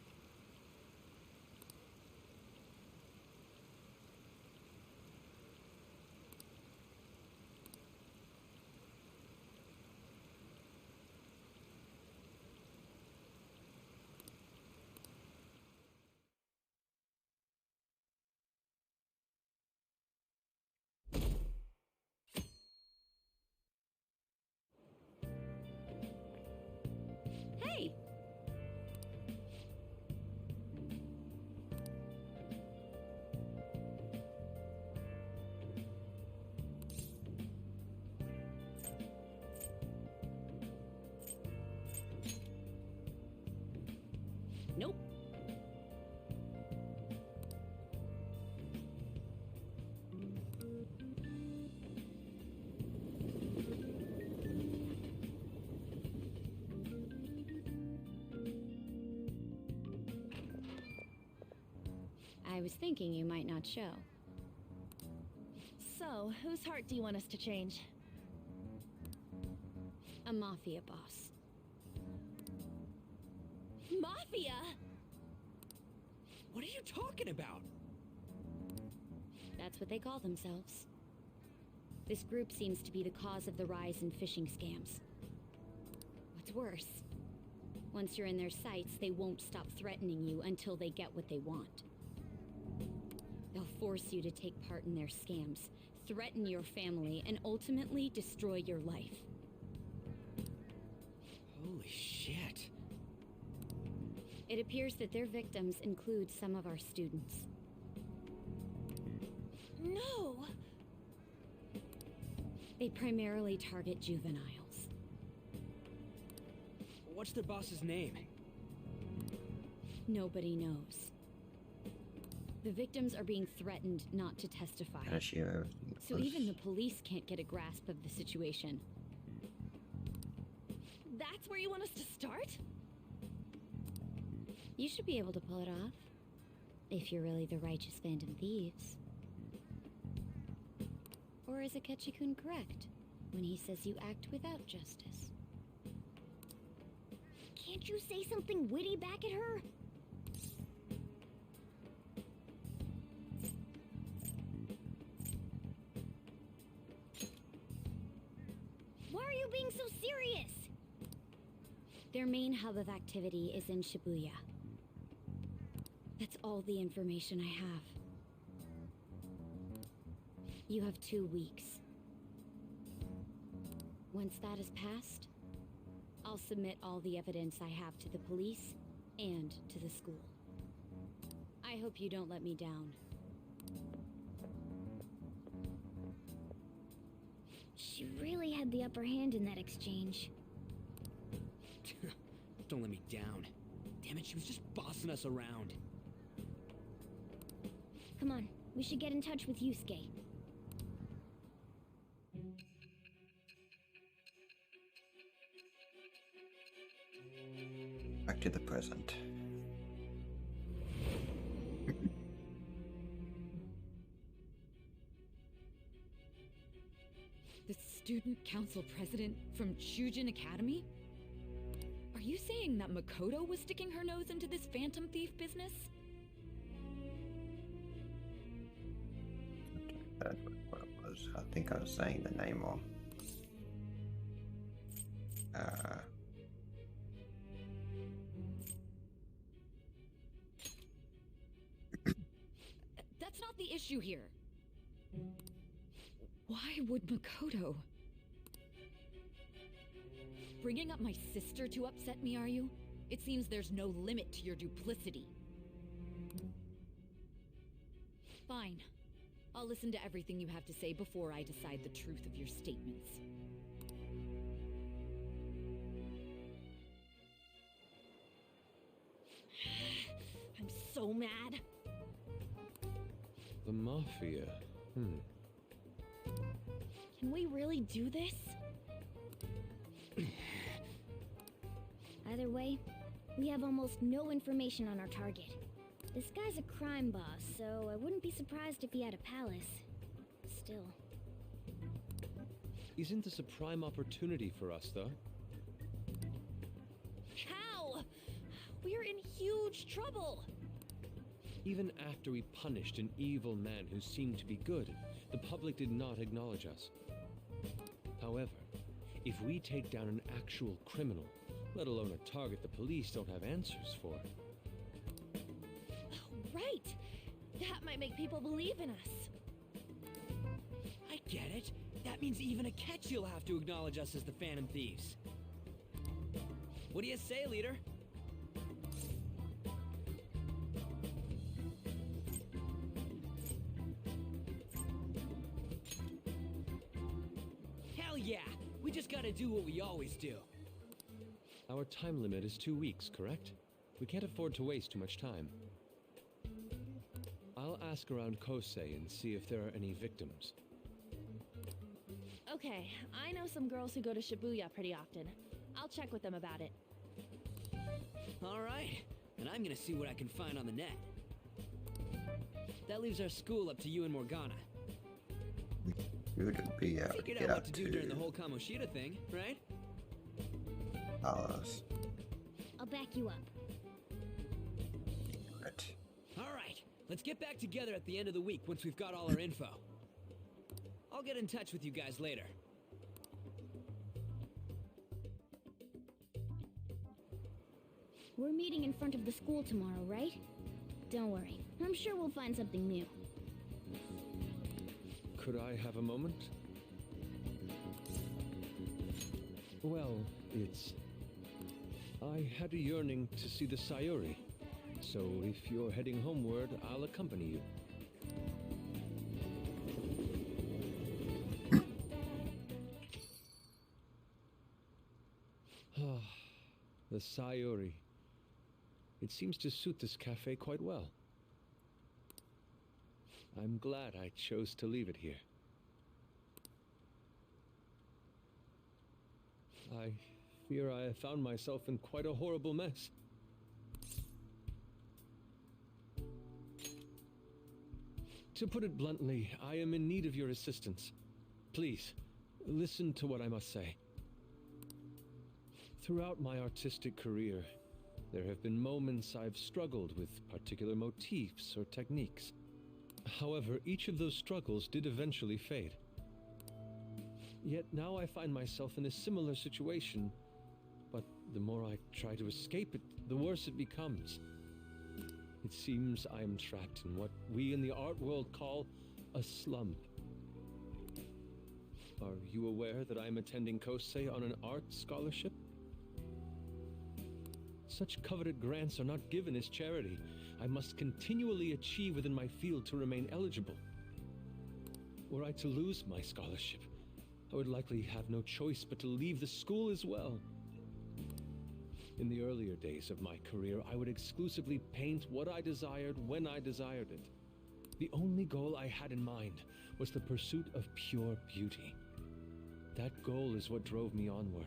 [SPEAKER 2] Hey! Nope.
[SPEAKER 12] I was thinking you might not show.
[SPEAKER 9] So, whose heart do you want us to change?
[SPEAKER 12] A mafia boss.
[SPEAKER 9] Mafia?
[SPEAKER 7] What are you talking about?
[SPEAKER 12] That's what they call themselves. This group seems to be the cause of the rise in phishing scams. What's worse, once you're in their sights, they won't stop threatening you until they get what they want. They'll force you to take part in their scams, threaten your family, and ultimately destroy your life.
[SPEAKER 7] Holy shit.
[SPEAKER 12] It appears that their victims include some of our students.
[SPEAKER 9] No!
[SPEAKER 12] They primarily target juveniles.
[SPEAKER 7] What's their boss's name?
[SPEAKER 12] Nobody knows. The victims are being threatened not to testify. So even the police can't get a grasp of the situation.
[SPEAKER 9] That's where you want us to start?
[SPEAKER 12] You should be able to pull it off.
[SPEAKER 8] If you're really the righteous Phantom Thieves. Or is Akechi-kun correct when he says you act without justice? Can't you say something witty back at her? Why are you being so serious? Their main hub of activity is in Shibuya. That's all the information I have. You have 2 weeks. Once that is passed, I'll submit all the evidence I have to the police and to the school. I hope you don't let me down. She really had the upper hand in that exchange.
[SPEAKER 7] Don't let me down. Damn it, she was just bossing us around.
[SPEAKER 8] Come on, we should get in touch with Yusuke.
[SPEAKER 1] Back to the present.
[SPEAKER 12] The student council president from Chujin Academy? Are you saying that Makoto was sticking her nose into this phantom thief business?
[SPEAKER 1] That's what it was. I think I was saying the name wrong.
[SPEAKER 12] That's not the issue here. Why would Makoto? Bringing up my sister to upset me, are you? It seems there's no limit to your duplicity. Fine. I'll listen to everything you have to say before I decide the truth of your statements.
[SPEAKER 9] I'm so mad.
[SPEAKER 14] The Mafia.
[SPEAKER 9] Can we really do this?
[SPEAKER 8] Either way, we have almost no information on our target. This guy's a crime boss, so I wouldn't be surprised if he had a palace. Still.
[SPEAKER 14] Isn't this a prime opportunity for us, though?
[SPEAKER 9] How? We're in huge trouble.
[SPEAKER 14] Even after we punished an evil man who seemed to be good, the public did not acknowledge us. However, if we take down an actual criminal, let alone a target the police don't have answers for.
[SPEAKER 9] Right. That might make people believe in us.
[SPEAKER 7] I get it. That means even Akechi will have to acknowledge us as the Phantom Thieves. What do you say, leader? Hell yeah! We just gotta do what we always do.
[SPEAKER 14] Our time limit is 2 weeks, correct? We can't afford to waste too much time. I'll ask around Kosei and see if there are any victims.
[SPEAKER 9] Okay, I know some girls who go to Shibuya pretty often. I'll check with them about it.
[SPEAKER 7] Alright, and I'm gonna see what I can find on the net. That leaves our school up to you and Morgana.
[SPEAKER 1] You would be able to
[SPEAKER 7] Figured
[SPEAKER 1] get
[SPEAKER 7] out
[SPEAKER 1] up
[SPEAKER 7] what to do during the whole Kamoshida thing, right?
[SPEAKER 1] Palace.
[SPEAKER 8] I'll back you up.
[SPEAKER 1] Right.
[SPEAKER 7] Alright, let's get back together at the end of the week once we've got all our info. I'll get in touch with you guys later.
[SPEAKER 8] We're meeting in front of the school tomorrow, right? Don't worry. I'm sure we'll find something new.
[SPEAKER 14] Could I have a moment? Well, I had a yearning to see the Sayuri. So if you're heading homeward, I'll accompany you. The Sayuri. It seems to suit this cafe quite well. I'm glad I chose to leave it here. I fear I have found myself in quite a horrible mess. To put it bluntly, I am in need of your assistance. Please, listen to what I must say. Throughout my artistic career, there have been moments I've struggled with particular motifs or techniques. However, each of those struggles did eventually fade. Yet now I find myself in a similar situation, but the more I try to escape it, the worse it becomes. It seems I am trapped in what we in the art world call a slump. Are you aware that I am attending Kosei on an art scholarship? Such coveted grants are not given as charity. I must continually achieve within my field to remain eligible. Were I to lose my scholarship, I would likely have no choice but to leave the school as well. In the earlier days of my career, I would exclusively paint what I desired when I desired it. The only goal I had in mind was the pursuit of pure beauty. That goal is what drove me onward.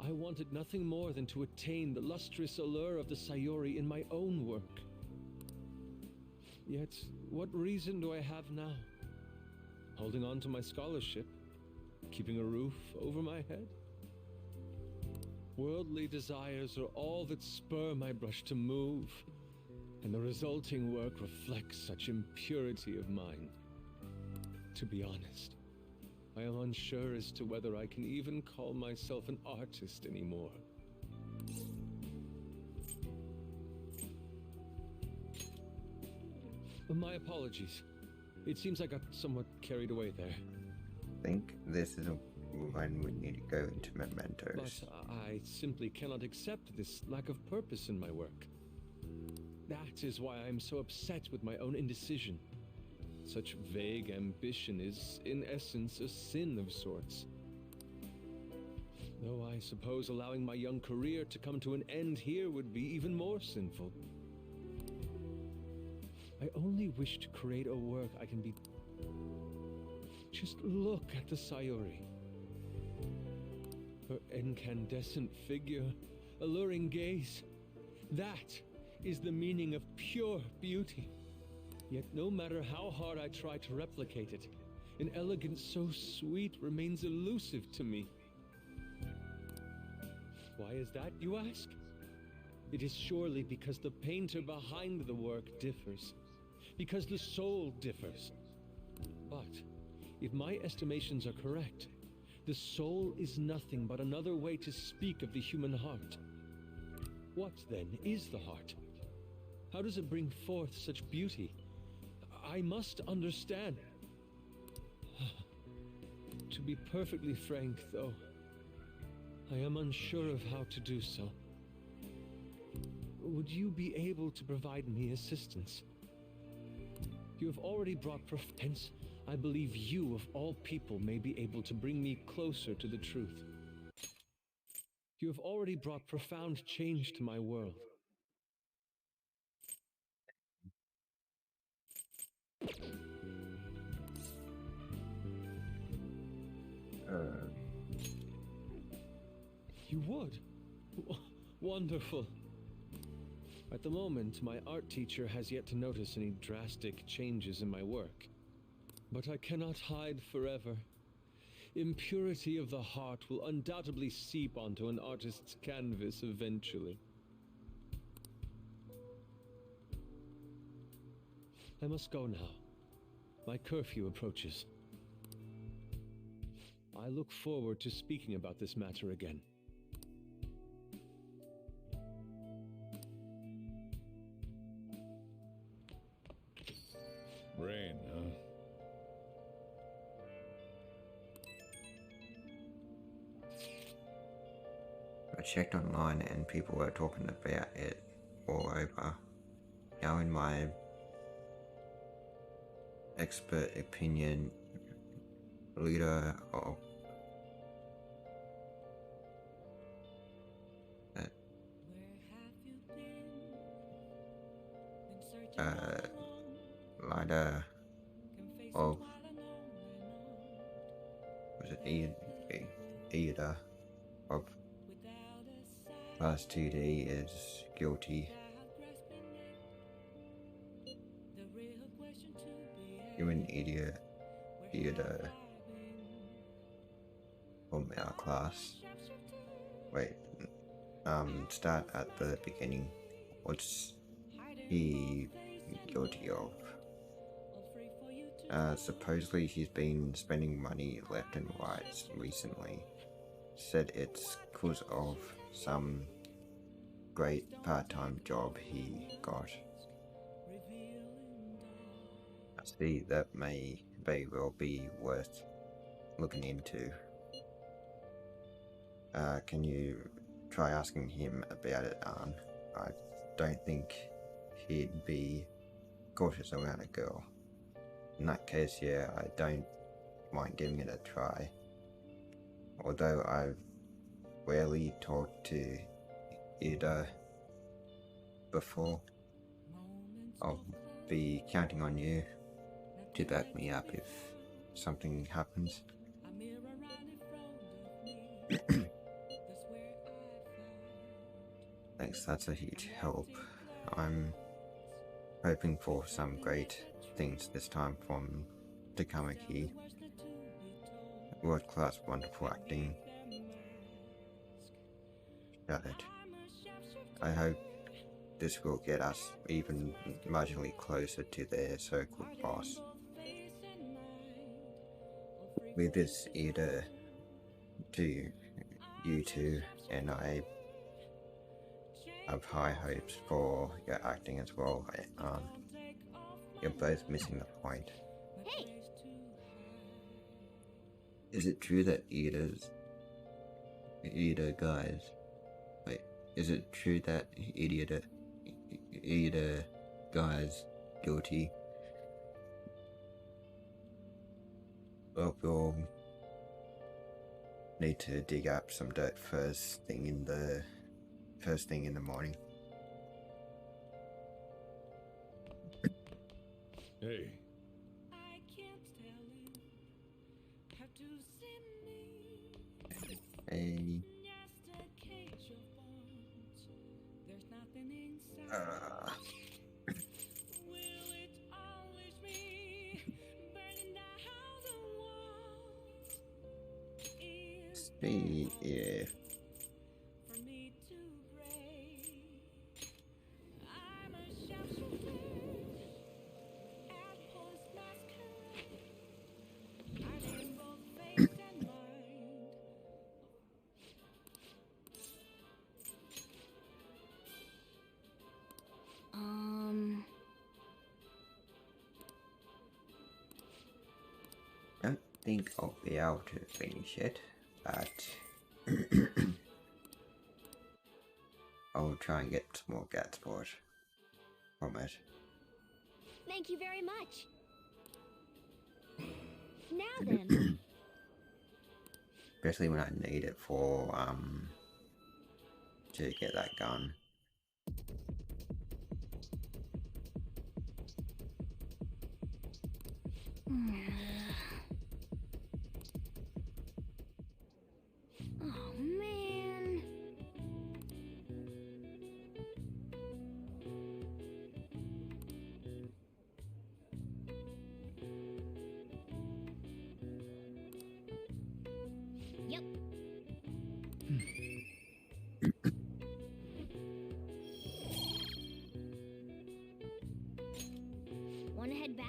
[SPEAKER 14] I wanted nothing more than to attain the lustrous allure of the Sayori in my own work. Yet, what reason do I have now? Holding on to my scholarship? Keeping a roof over my head? Worldly desires are all that spur my brush to move, and the resulting work reflects such impurity of mind. To be honest, I am unsure as to whether I can even call myself an artist anymore. My apologies. It seems I got somewhat carried away there.
[SPEAKER 1] I think this is when we need to go into mementos.
[SPEAKER 14] But I simply cannot accept this lack of purpose in my work. That is why I am so upset with my own indecision. Such vague ambition is, in essence, a sin of sorts. Though I suppose allowing my young career to come to an end here would be even more sinful. I only wish to create a work I can be... Just look at the Sayori. Her incandescent figure, alluring gaze. That is the meaning of pure beauty. Yet no matter how hard I try to replicate it, an elegance so sweet remains elusive to me. Why is that, you ask? It is surely because the painter behind the work differs. Because the soul differs. But if my estimations are correct, the soul is nothing but another way to speak of the human heart. What, then, is the heart? How does it bring forth such beauty? I must understand. To be perfectly frank, though, I am unsure of how to do so. Would you be able to provide me assistance? You have already brought hence, I believe you, of all people, may be able to bring me closer to the truth. You have already brought profound change to my world. You would? Wonderful. At the moment, my art teacher has yet to notice any drastic changes in my work. But I cannot hide forever. Impurity of the heart will undoubtedly seep onto an artist's canvas eventually. I must go now. My curfew approaches. I look forward to speaking about this matter again.
[SPEAKER 15] Rain, huh?
[SPEAKER 1] I checked online and people were talking about it all over. Now in my expert opinion, leader of leader of was it Ida of Class 2D is guilty. You're an idiot. From our class. Wait, start at the beginning. What's he guilty of? Supposedly he's been spending money left and right recently. Said it's cause of some great part-time job he got. I see that may very well be worth looking into. Can you try asking him about it, Anne? I don't think he'd be cautious around a girl. In that case, yeah, I don't mind giving it a try. Although I've rarely talked to Ida before, I'll be counting on you to back me up if something happens. Thanks, that's a huge help. I'm hoping for some great things this time from Takamaki. World-class, wonderful acting. Got it. I hope this will get us even marginally closer to their so-called boss. With this, Ida, to you two, and I have high hopes for your acting as well. You're both missing the point.
[SPEAKER 8] Hey!
[SPEAKER 1] Is it true that Ida guys? Wait, is it true that Ida guys guilty? Well, we'll need to dig up some dirt first thing in the morning.
[SPEAKER 15] Hey.
[SPEAKER 1] Hey. See if don't think I'll be able to finish it, but I'll try and get some more Gatsport from it.
[SPEAKER 8] Thank you very much. Now then.
[SPEAKER 1] Especially when I need it for to get that gun.
[SPEAKER 8] Oh man. Yep. Wanna head back?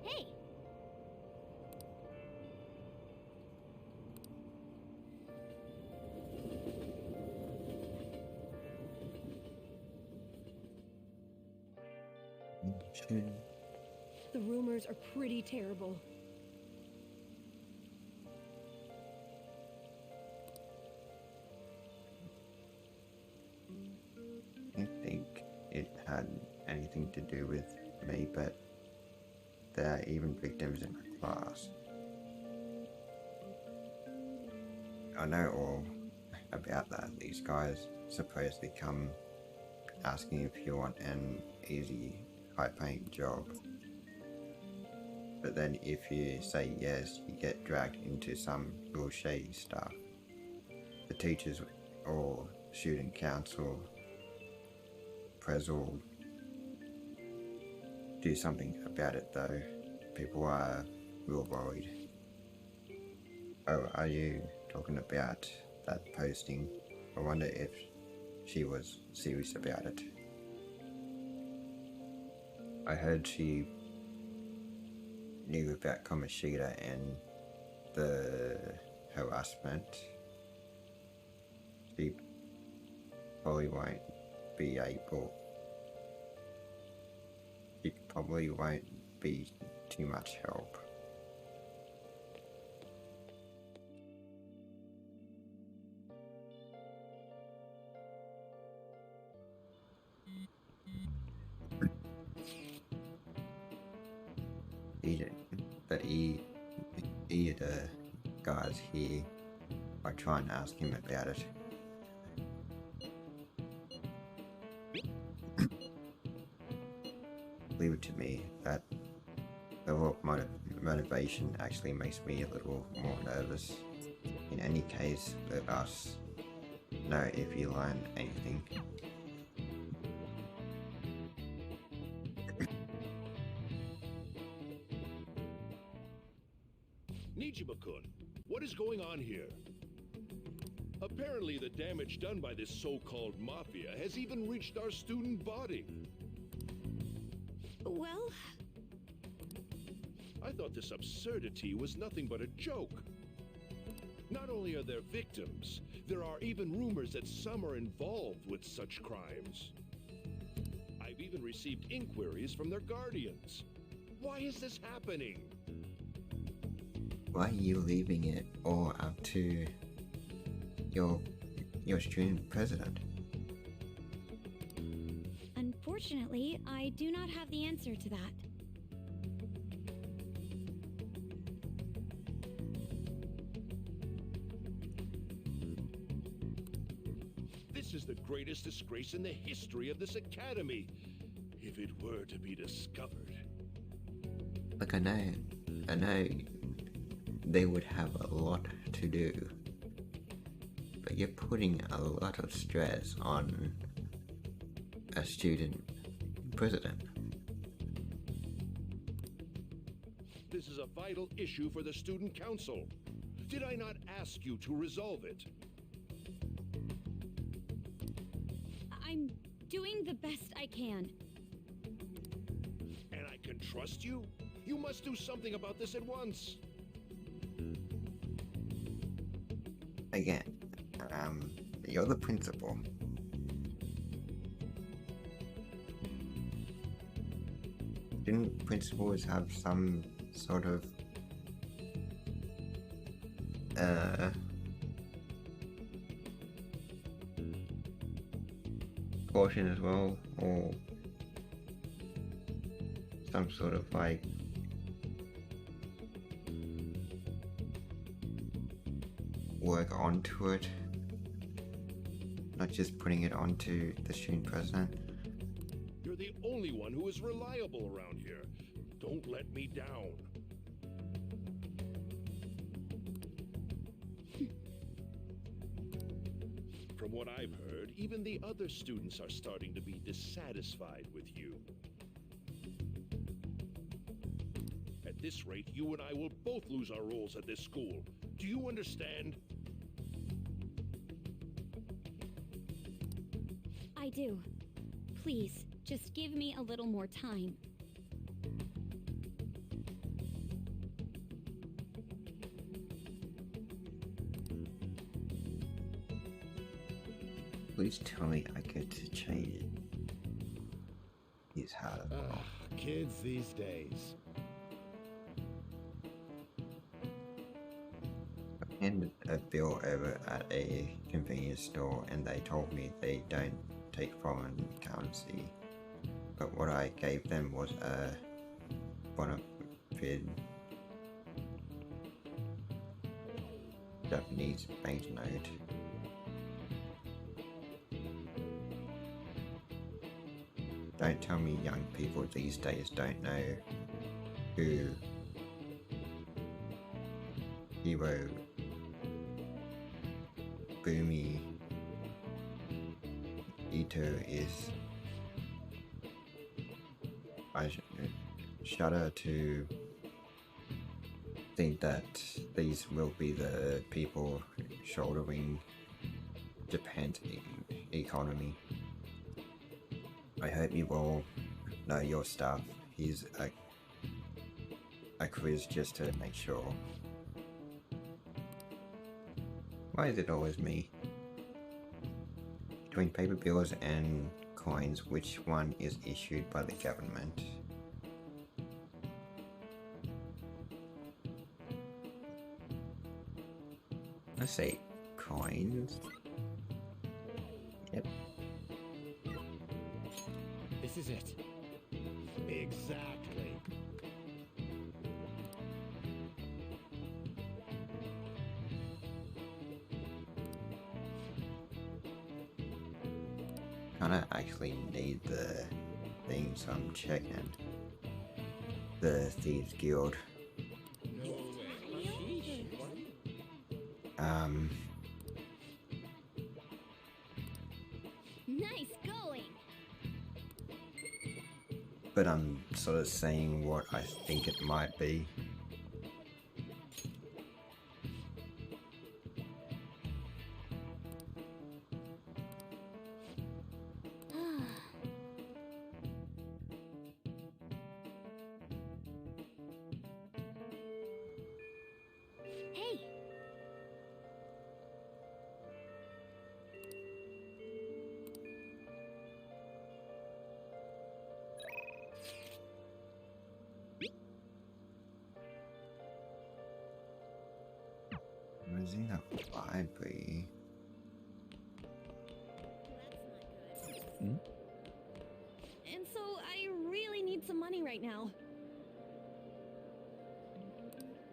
[SPEAKER 8] Hey!
[SPEAKER 2] The rumors are pretty terrible.
[SPEAKER 1] I don't think it had anything to do with me, but there are even victims in my class. I know all about that. These guys supposedly come asking if you want an easy, high-paying job. But then if you say yes, you get dragged into some real shady stuff. The teachers or student council, Prez will do something about it though. People are real worried. Oh, are you talking about that posting? I wonder if she was serious about it. I heard she knew about Kamoshida and the harassment. She probably won't be able. She probably won't be too much help. The guys here are trying to ask him about it. Leave it to me that the work motivation actually makes me a little more nervous. In any case, let us know if you learn anything.
[SPEAKER 17] Nijima-kun, what is going on here? Apparently the damage done by this so-called mafia has even reached our student body.
[SPEAKER 8] Well...
[SPEAKER 17] I thought this absurdity was nothing but a joke. Not only are there victims, there are even rumors that some are involved with such crimes. I've even received inquiries from their guardians. Why is this happening?
[SPEAKER 1] Why are you leaving it all up to your student president?
[SPEAKER 8] Unfortunately, I do not have the answer to that.
[SPEAKER 17] This is the greatest disgrace in the history of this academy, if it were to be discovered.
[SPEAKER 1] Look, I know they would have a lot to do, but you're putting a lot of stress on a student president.
[SPEAKER 17] This is a vital issue for the student council. Did I not ask you to resolve it?
[SPEAKER 8] I'm doing the best I can.
[SPEAKER 17] And I can trust you? You must do something about this at once.
[SPEAKER 1] Again, you're the principal. Didn't principals have some sort of portion as well, or some sort of like work onto it, not just putting it onto the student president?
[SPEAKER 17] You're the only one who is reliable around here. Don't let me down. From what I've heard, even the other students are starting to be dissatisfied with you. At this rate, you and I will both lose our roles at this school. Do you understand?
[SPEAKER 8] I do. Please, just give me a little more time.
[SPEAKER 1] Please tell me I get to change it. He's hard.
[SPEAKER 11] Kids these days.
[SPEAKER 1] I handed a bill over at a convenience store and they told me they don't take foreign currency. But what I gave them was a bona fide Japanese banknote. Don't tell me young people these days don't know who hero Boomy Ito is. I shudder to think that these will be the people shouldering Japan's economy. I hope you all know your stuff. Here's a quiz just to make sure. Why is it always me? Between paper bills and coins, which one is issued by the government? I say coins. Yep.
[SPEAKER 7] This is it.
[SPEAKER 17] Exactly.
[SPEAKER 1] Kinda actually need the thing, so I'm checking. The Thieves Guild.
[SPEAKER 8] Nice going.
[SPEAKER 1] But I'm sort of saying what I think it might be.
[SPEAKER 8] Hey.
[SPEAKER 1] Was in a library.
[SPEAKER 2] And so I really need some money right now.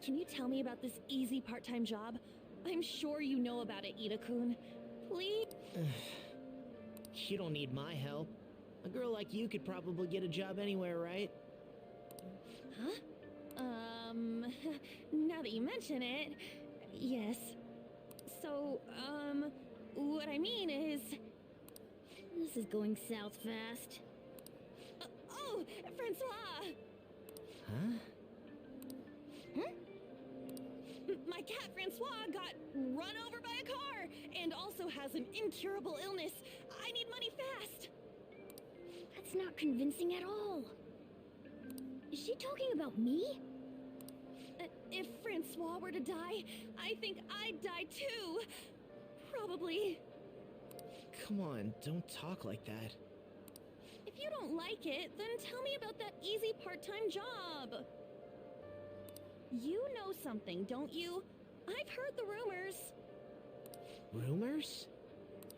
[SPEAKER 2] Can you tell me about this easy part-time job? I'm sure you know about it, Ida-kun. Please?
[SPEAKER 7] You don't need my help. A girl like you could probably get a job anywhere, right?
[SPEAKER 2] Huh? Now that you mention it, yes. So, what I mean is...
[SPEAKER 8] This is going south fast.
[SPEAKER 2] Oh, Francois!
[SPEAKER 7] Huh?
[SPEAKER 2] My cat Francois got run over by a car and also has an incurable illness. I need money fast.
[SPEAKER 8] That's not convincing at all. Is she talking about me?
[SPEAKER 2] If Francois were to die, I think I'd die too. Probably.
[SPEAKER 7] Come on, don't talk like that.
[SPEAKER 2] If you don't like it, then tell me about that easy part-time job. You know something, don't you? I've heard the rumors.
[SPEAKER 7] Rumors?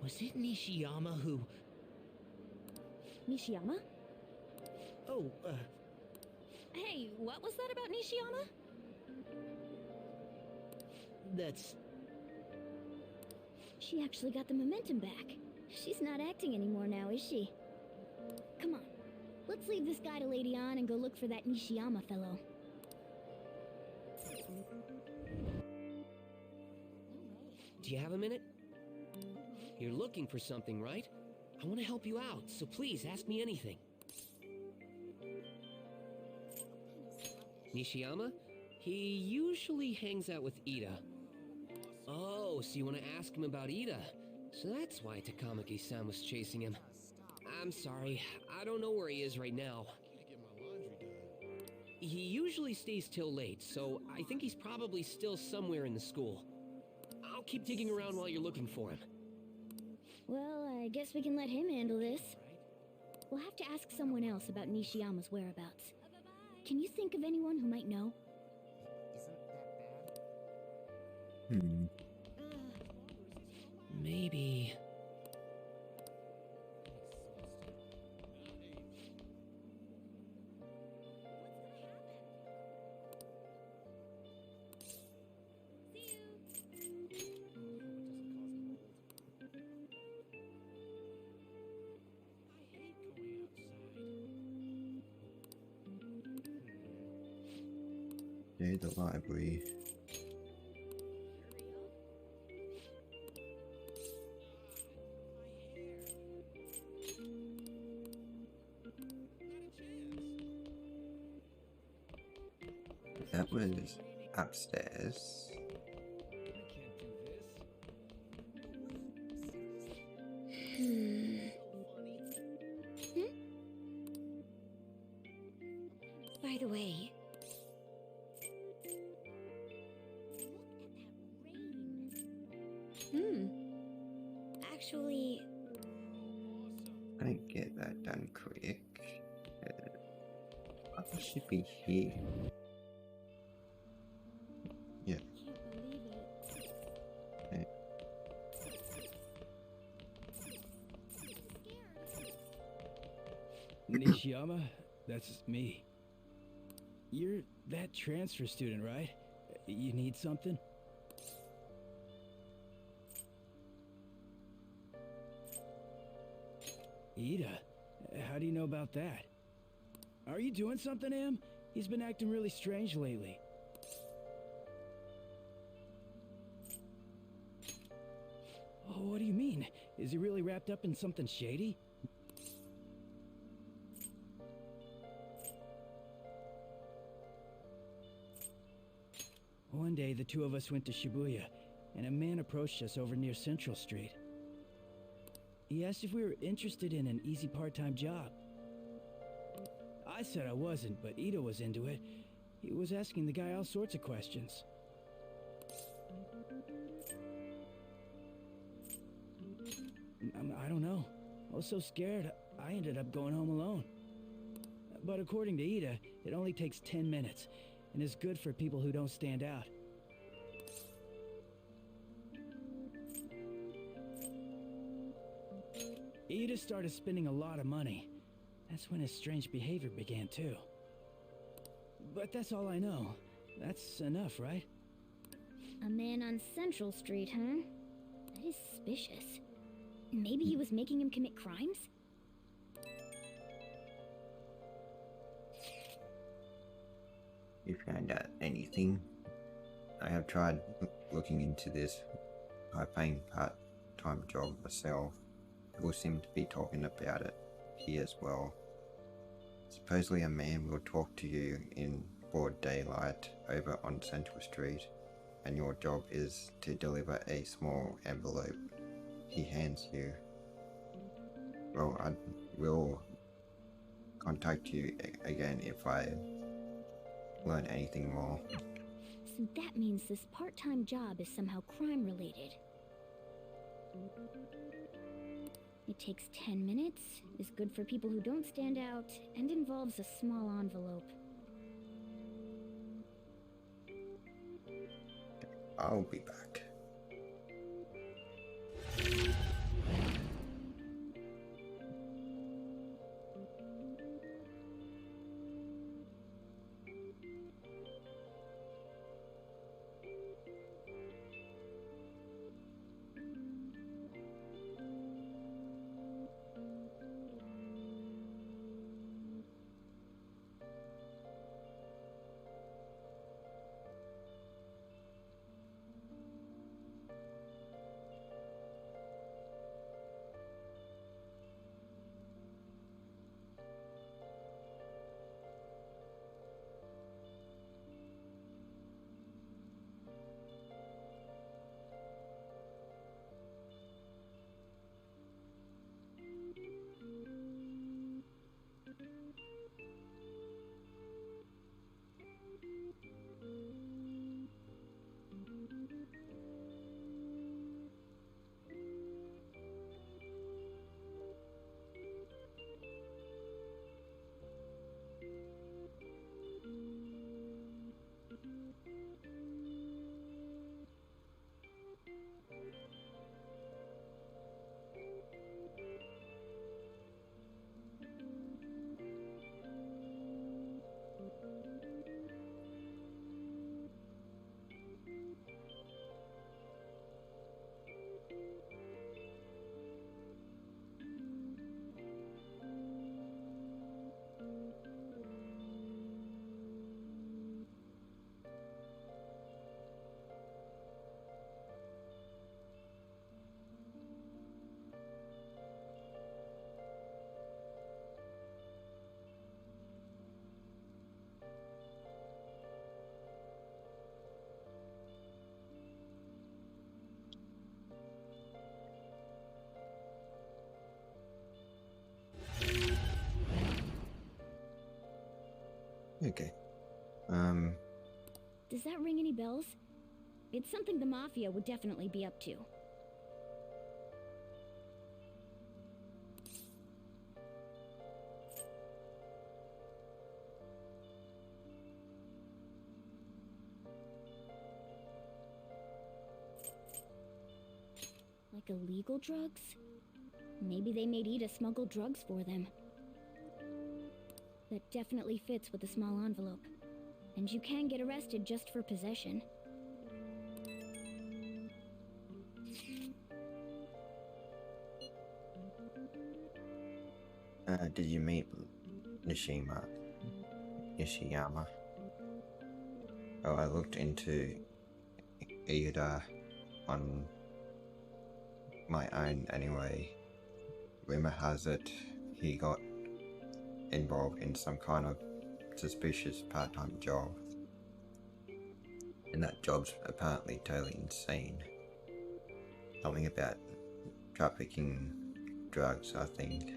[SPEAKER 7] Was it Nishiyama who...
[SPEAKER 2] Nishiyama?
[SPEAKER 7] Oh,
[SPEAKER 2] Hey, what was that about Nishiyama?
[SPEAKER 7] That's...
[SPEAKER 8] She actually got the momentum back. She's not acting anymore now, is she? Come on. Let's leave this guy to Lady An and go look for that Nishiyama fellow.
[SPEAKER 7] Do you have a minute? You're looking for something, right? I want to help you out, so please ask me anything. Nishiyama? He usually hangs out with Ida. Oh, so you want to ask him about Ida? So that's why Takamaki-san was chasing him. I'm sorry, I don't know where he is right now. He usually stays till late, so I think he's probably still somewhere in the school. I'll keep digging around while you're looking for him.
[SPEAKER 8] Well, I guess we can let him handle this. We'll have to ask someone else about Nishiyama's whereabouts. Can you think of anyone who might know?
[SPEAKER 7] Maybe...
[SPEAKER 1] Near the library. That was upstairs.
[SPEAKER 8] By the way, actually,
[SPEAKER 1] I get that done quick. I should be here. Yeah. Okay.
[SPEAKER 18] Nishiyama, that's me. You're that transfer student, right? You need something? Ida, how do you know about that? Are you doing something, Am? He's been acting really strange lately. Oh, what do you mean? Is he really wrapped up in something shady? One day, the two of us went to Shibuya, and a man approached us over near Central Street. He asked if we were interested in an easy part-time job. I said I wasn't, but Ito was into it. He was asking the guy all sorts of questions. I don't know. I was so scared, I ended up going home alone. But according to Ida, it only takes 10 minutes, and is good for people who don't stand out. Ida started spending a lot of money. That's when his strange behavior began too. But that's all I know. That's enough, right?
[SPEAKER 8] a man on Central Street, huh? That is suspicious. Maybe he was making him commit crimes?
[SPEAKER 1] You found out anything? I have tried looking into this high-paying part-time job myself. People seem to be talking about it here as well. Supposedly a man will talk to you in broad daylight over on Central Street, and your job is to deliver a small envelope he hands you. Well, I will contact you again if I learn anything more.
[SPEAKER 8] So that means this part-time job is somehow crime-related. It takes 10 minutes, is good for people who don't stand out, and involves a small envelope.
[SPEAKER 1] I'll be back. Okay.
[SPEAKER 8] Does that ring any bells? It's something the Mafia would definitely be up to. Like illegal drugs? Maybe they made Ida smuggle drugs for them. That definitely fits with the small envelope. And you can get arrested just for possession.
[SPEAKER 1] Did you meet Nishiyama? Oh, I looked into Ida on my own anyway. Rumor has it he got involved in some kind of suspicious part-time job. And that job's apparently totally insane. Something about trafficking drugs, I think.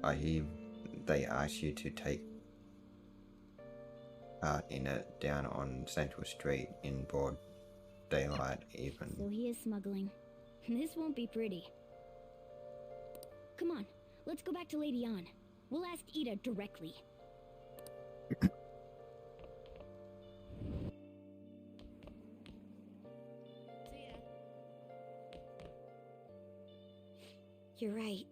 [SPEAKER 1] I hear they ask you to take part in it down on Central Street in broad daylight even.
[SPEAKER 8] So he is smuggling. This won't be pretty. Come on, let's go back to Lady Ann. We'll ask Ida directly. You're right.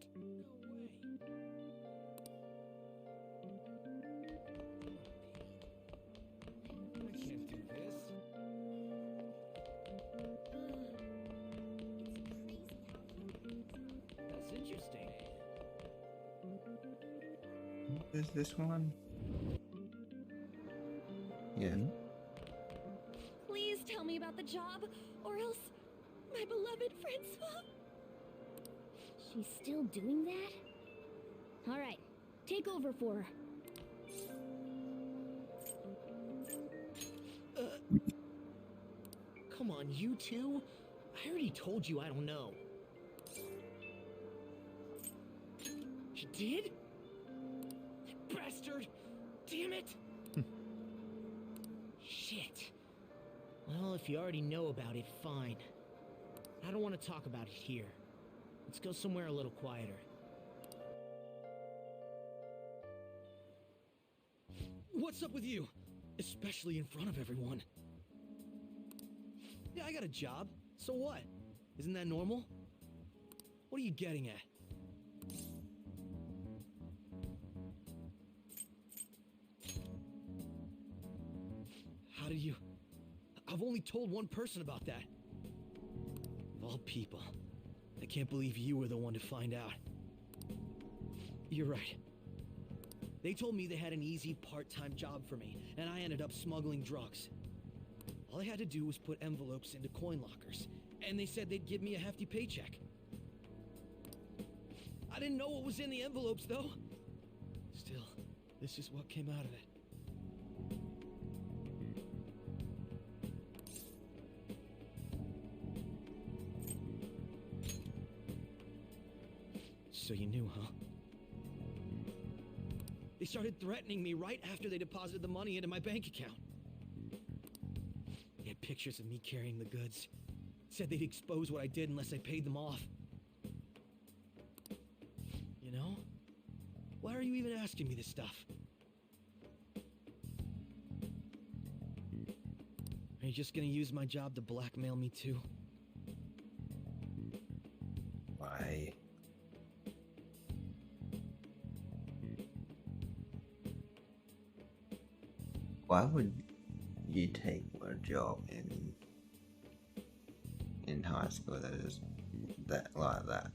[SPEAKER 1] Is this one? Yeah.
[SPEAKER 2] Please tell me about the job, or else my beloved Francois.
[SPEAKER 8] She's still doing that? Alright, take over for her.
[SPEAKER 7] Come on, you two? I already told you I don't know. You did? That bastard! Damn it! Shit. Well, if you already know about it, fine. I don't want to talk about it here. Let's go somewhere a little quieter. What's up with you? Especially in front of everyone. Yeah, I got a job. So what? Isn't that normal? What are you getting at? How did you... I've only told one person about that. Of all people. I can't believe you were the one to find out. You're right. They told me they had an easy part-time job for me, and I ended up smuggling drugs. All I had to do was put envelopes into coin lockers, and they said they'd give me a hefty paycheck. I didn't know what was in the envelopes, though. Still, this is what came out of it. So you knew, huh? They started threatening me right after they deposited the money into my bank account. They had pictures of me carrying the goods. Said they'd expose what I did unless I paid them off. You know? Why are you even asking me this stuff? Are you just gonna use my job to blackmail me too?
[SPEAKER 1] Why? Why would you take a job in high school that is that like that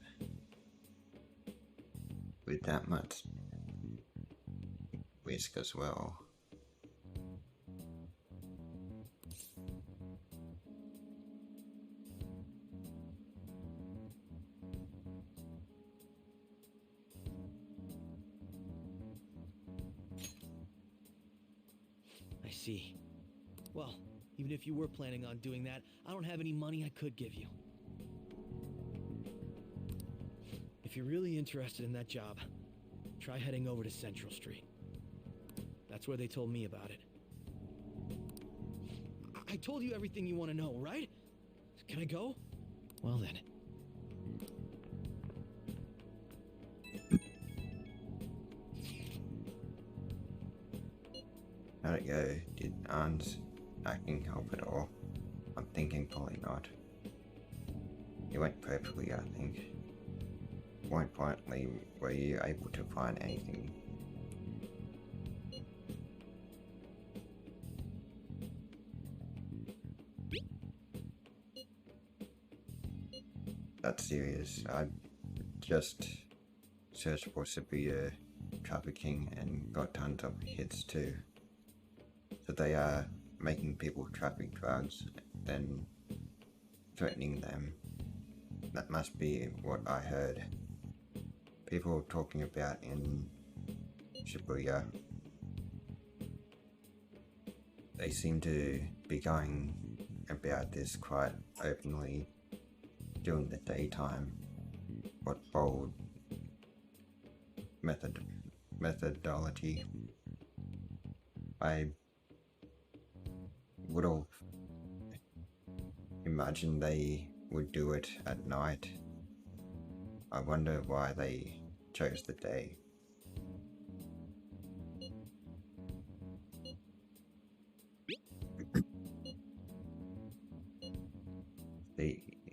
[SPEAKER 1] with that much risk as well?
[SPEAKER 7] I see. Well, even if you were planning on doing that, I don't have any money I could give you. If you're really interested in that job, try heading over to Central Street.
[SPEAKER 10] That's where they told me about it. I told you everything you want to know, right? Can I go? Well then.
[SPEAKER 1] How'd it go? Did Arn's acting help at all? I'm thinking probably not. It went perfectly, I think. More importantly, were you able to find anything? That's serious. I just searched for severe trafficking and got tons of hits too. So they are making people traffic drugs, then threatening them. That must be what I heard. People talking about in Shibuya. They seem to be going about this quite openly during the daytime. What bold methodology. I would have imagined they would do it at night. I wonder why they chose the day.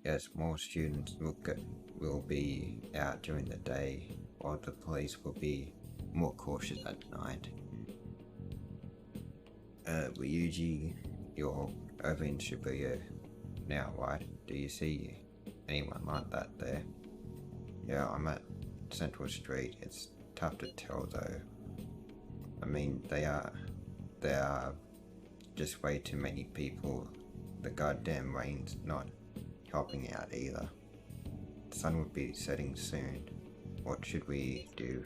[SPEAKER 1] Yes, more students will be out during the day, while the police will be more cautious at night. Ryuji, you're over in Shibuya now, right? Do you see anyone like that there? Yeah, I'm at Central Street. It's tough to tell though. I mean, there are just way too many people. The goddamn rain's not helping out either. The sun will be setting soon. What should we do?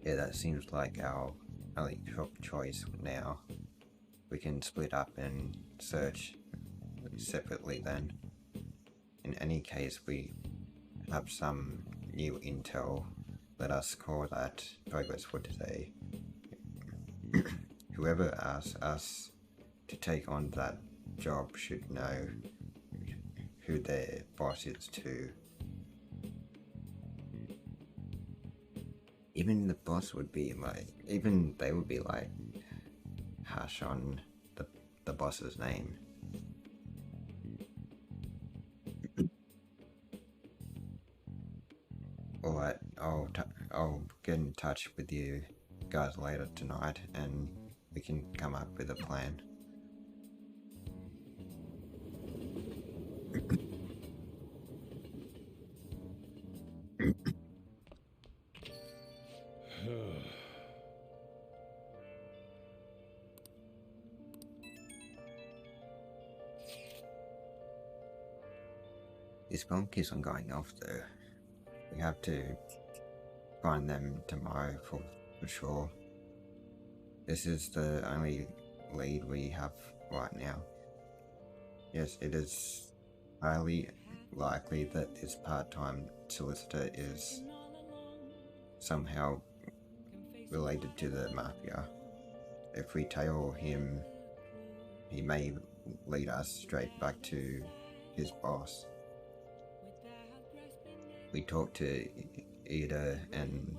[SPEAKER 1] Yeah, that seems like our only choice now. We can split up and search separately then. In any case, we have some new intel. Let us call that progress for today. Whoever asks us to take on that job should know who their boss is too. Even the boss would be like, even they would be like, hash on the boss's name. Alright, I'll get in touch with you guys later tonight and we can come up with a plan. This phone keeps on going off though. We have to find them tomorrow for sure. This is the only lead we have right now. Yes, it is highly likely that this part-time solicitor is somehow related to the mafia. If we tail him, he may lead us straight back to his boss. We talked to Ida and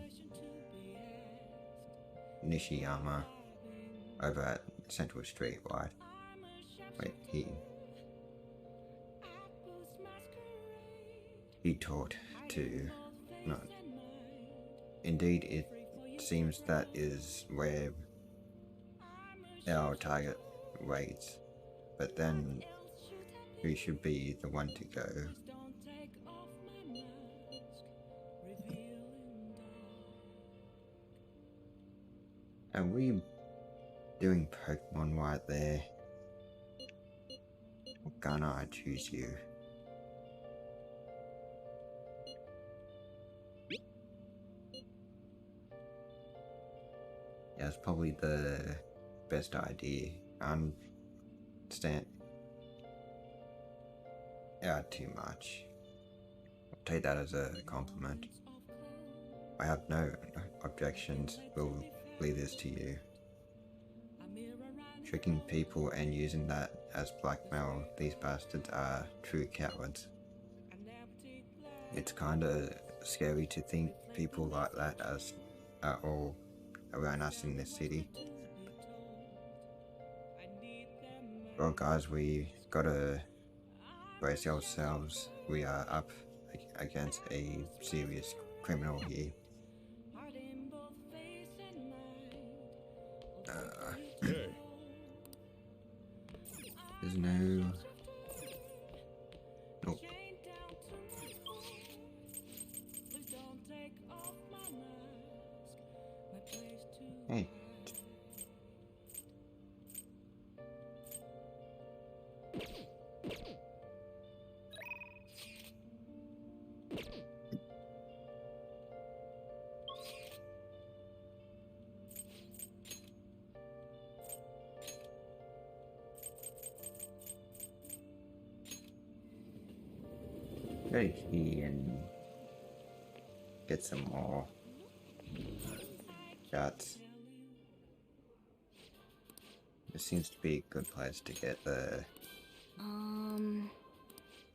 [SPEAKER 1] Nishiyama over at Central Street, right? Wait, he talked to, no, indeed it seems that is where our target waits, but then who should be the one to go? Are we doing Pokemon right there? Or gonna I choose you? Yeah, it's probably the best idea. Stand out too much. I'll take that as a compliment. I have no objections. We'll leave this to you. Tricking people and using that as blackmail, these bastards are true cowards. It's kinda scary to think people like that are all around us in this city. Well guys, we gotta brace ourselves. We are up against a serious criminal here.
[SPEAKER 15] Hey.
[SPEAKER 1] There's no... Nope. Hey. Go here and get some more guts. This seems to be a good place to get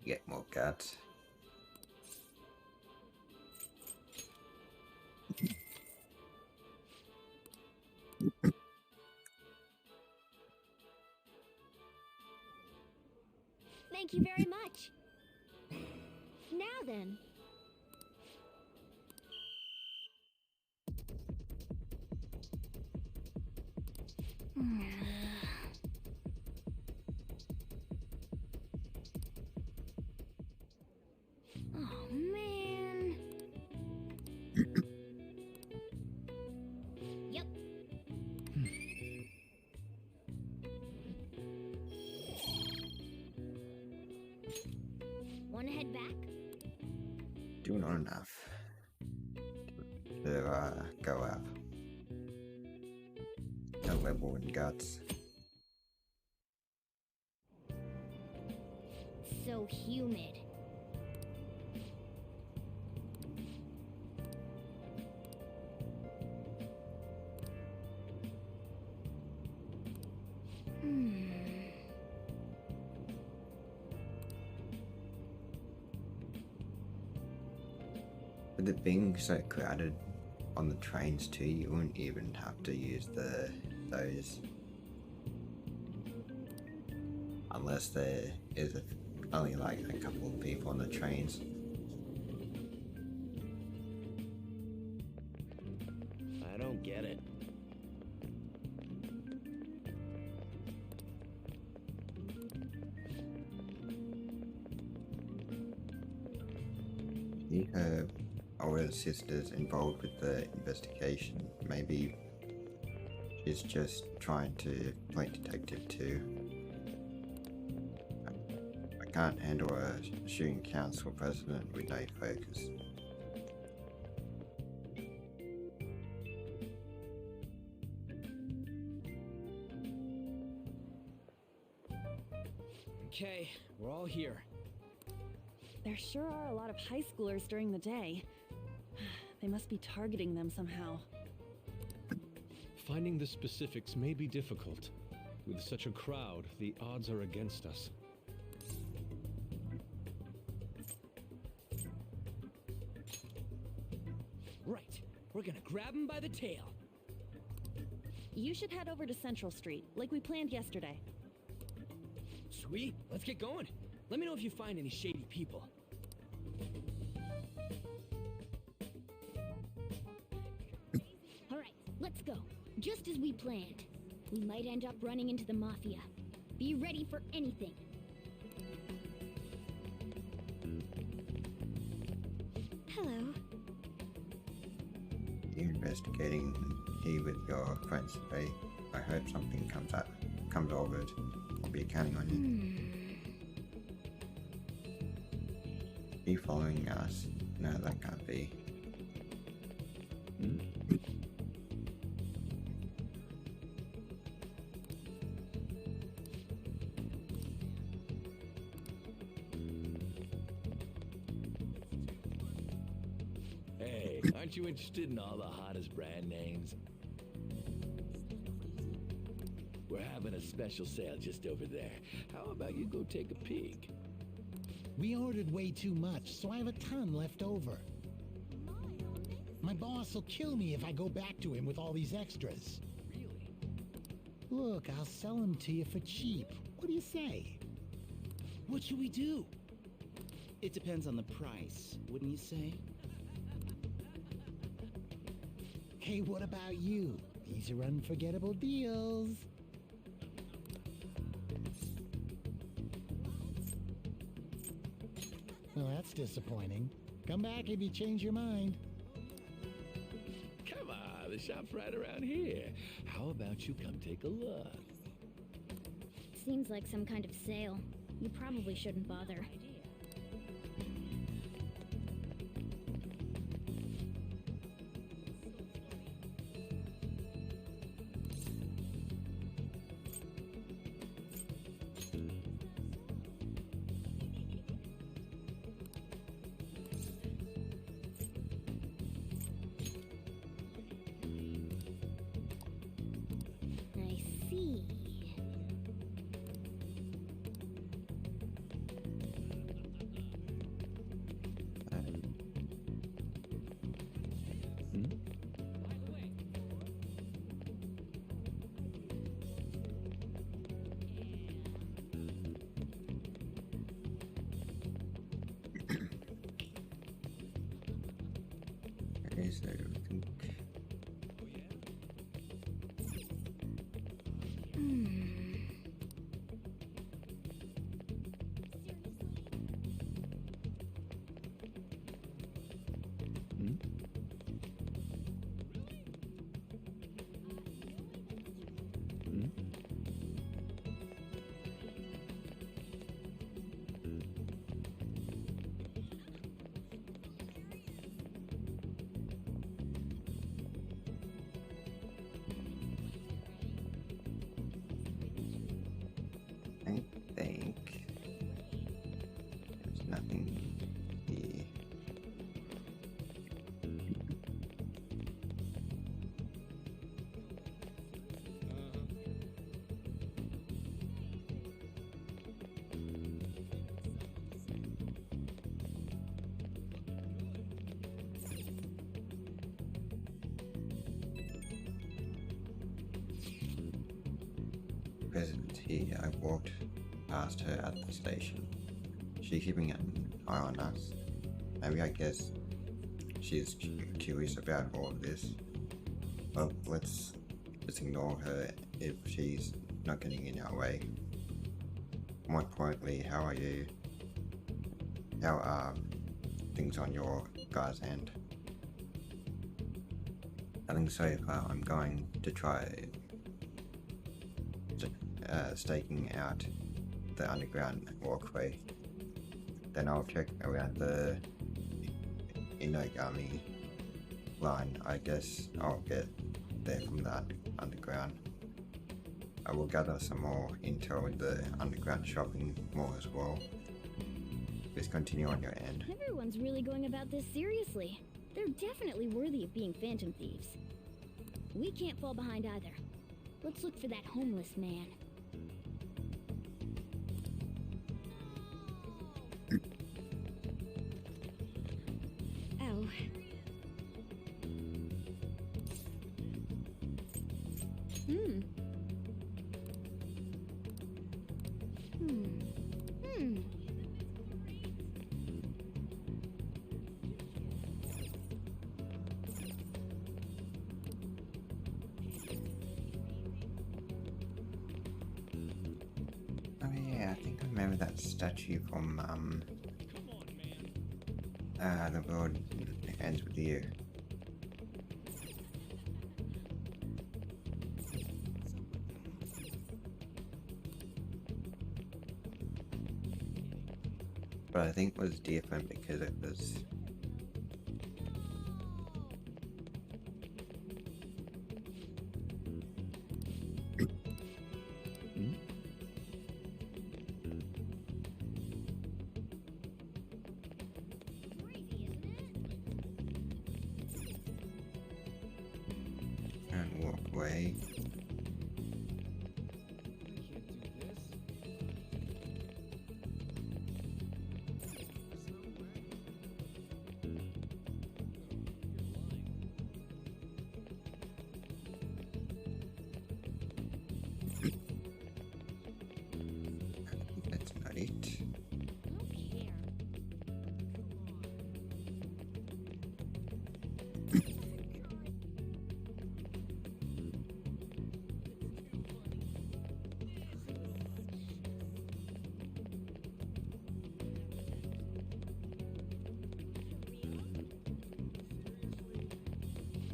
[SPEAKER 1] get more guts.
[SPEAKER 8] Thank you very much. Now then. Oh man. Yep. Wanna head back?
[SPEAKER 1] Do not enough to go up. No level and guts.
[SPEAKER 8] So humid.
[SPEAKER 1] With it being so crowded on the trains too, you wouldn't even have to use those unless there is only like a couple of people on the trains.
[SPEAKER 4] I don't get it.
[SPEAKER 1] You have our sisters involved with the investigation. Maybe she's just trying to play detective too. I can't handle a shooting council president with no focus.
[SPEAKER 7] Okay, we're all here.
[SPEAKER 9] There sure are a lot of high schoolers during the day. They must be targeting them somehow.
[SPEAKER 14] Finding the specifics may be difficult. With such a crowd, the odds are against us.
[SPEAKER 7] Right, we're gonna grab him by the tail.
[SPEAKER 9] You should head over to Central Street, like we planned yesterday.
[SPEAKER 7] Sweet, let's get going. Let me know if you find any shady people.
[SPEAKER 8] Alright, let's go. Just as we planned. We might end up running into the Mafia. Be ready for anything.
[SPEAKER 2] Hello.
[SPEAKER 1] You're investigating here with your friends today. I hope something comes of it. I'll be counting on you. Are you following us? No, that can't be.
[SPEAKER 16] Hey, Aren't you interested in all the hottest brand names? We're having a special sale just over there. How about you go take a peek?
[SPEAKER 19] We ordered way too much, so I have a ton left over. My boss will kill me if I go back to him with all these extras.
[SPEAKER 16] Really?
[SPEAKER 19] Look, I'll sell them to you for cheap. What do you say?
[SPEAKER 18] What should we do? It depends on the price, wouldn't you say?
[SPEAKER 19] Hey, what about you? These are unforgettable deals. Well, that's disappointing. Come back if you change your mind.
[SPEAKER 16] Come on, the shop's right around here. How about you come take a look?
[SPEAKER 8] Seems like some kind of sale. You probably shouldn't bother. I see.
[SPEAKER 1] Okay, so I think there's nothing here. Present here, I walked past her at the station. She's keeping an eye on us. Maybe I guess she's curious about all of this. Well, let's just ignore her if she's not getting in our way. More importantly, how are you? How are things on your guys' end? I think so far I'm going to try staking out the underground walkway. Then I'll check around the Inogami line. I guess I'll get there from that underground. I will gather some more intel in the underground shopping mall as well. Please continue on your end.
[SPEAKER 8] Everyone's really going about this seriously. They're definitely worthy of being phantom thieves. We can't fall behind either. Let's look for that homeless man. Ow. Hmm.
[SPEAKER 1] Oh yeah, I think I remember that statue from The World Ends With You. But I think it was different because it was way. That's not it.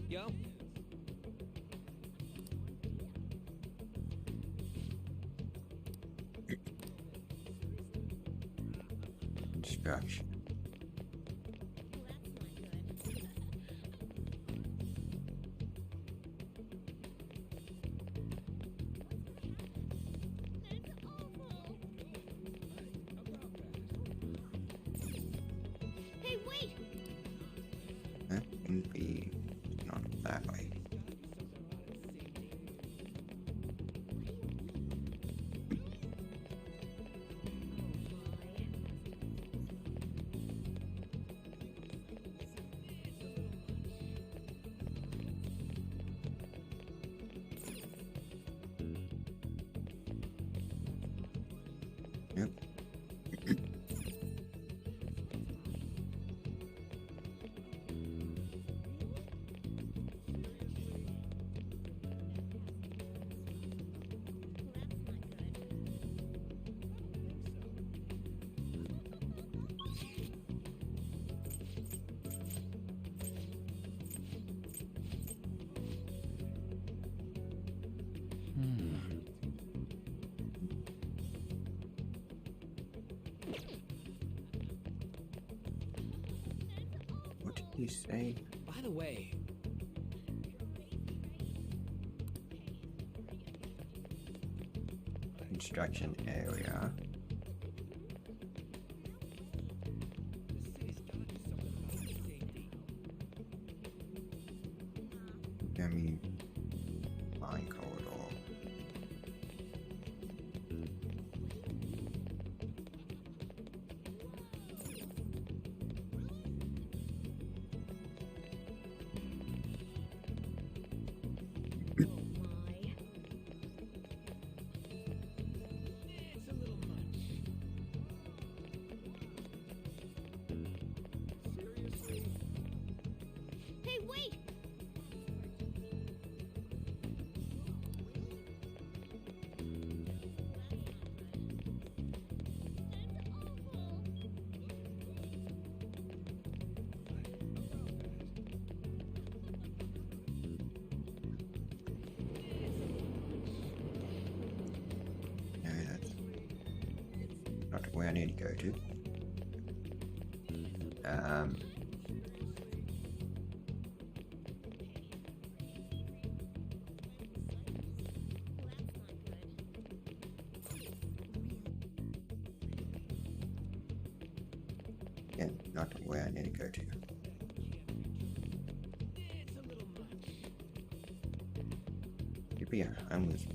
[SPEAKER 7] Yo.
[SPEAKER 1] Distraction.
[SPEAKER 8] Hey, wait!
[SPEAKER 1] That can be not that way. Yep. What did you say?
[SPEAKER 7] By the way,
[SPEAKER 1] Construction area. I mean, line corridor.
[SPEAKER 8] Hey, wait!
[SPEAKER 1] No, that's not where I need to go to. Yeah, not where I need to go to. You'd be a homeless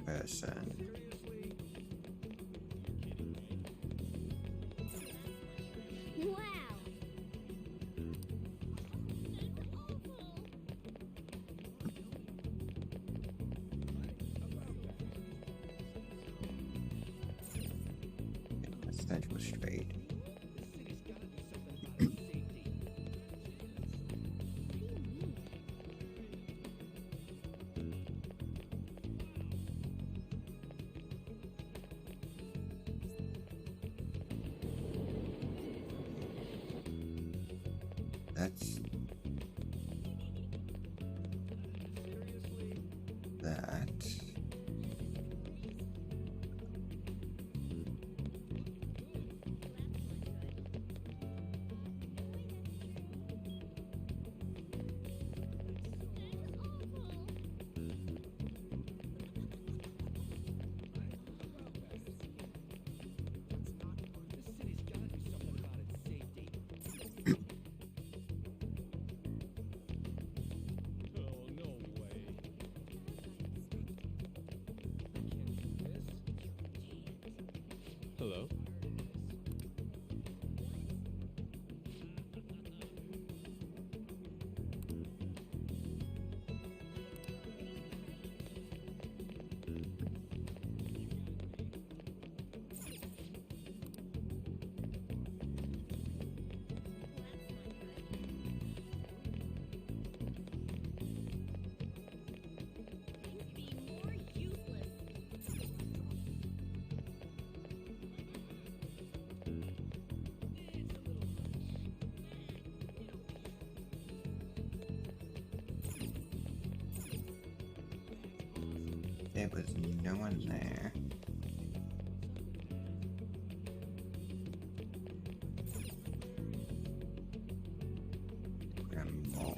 [SPEAKER 1] person.
[SPEAKER 8] Wow!
[SPEAKER 1] Central Street. That's that.
[SPEAKER 14] Hello?
[SPEAKER 1] There was no one there. Grandma.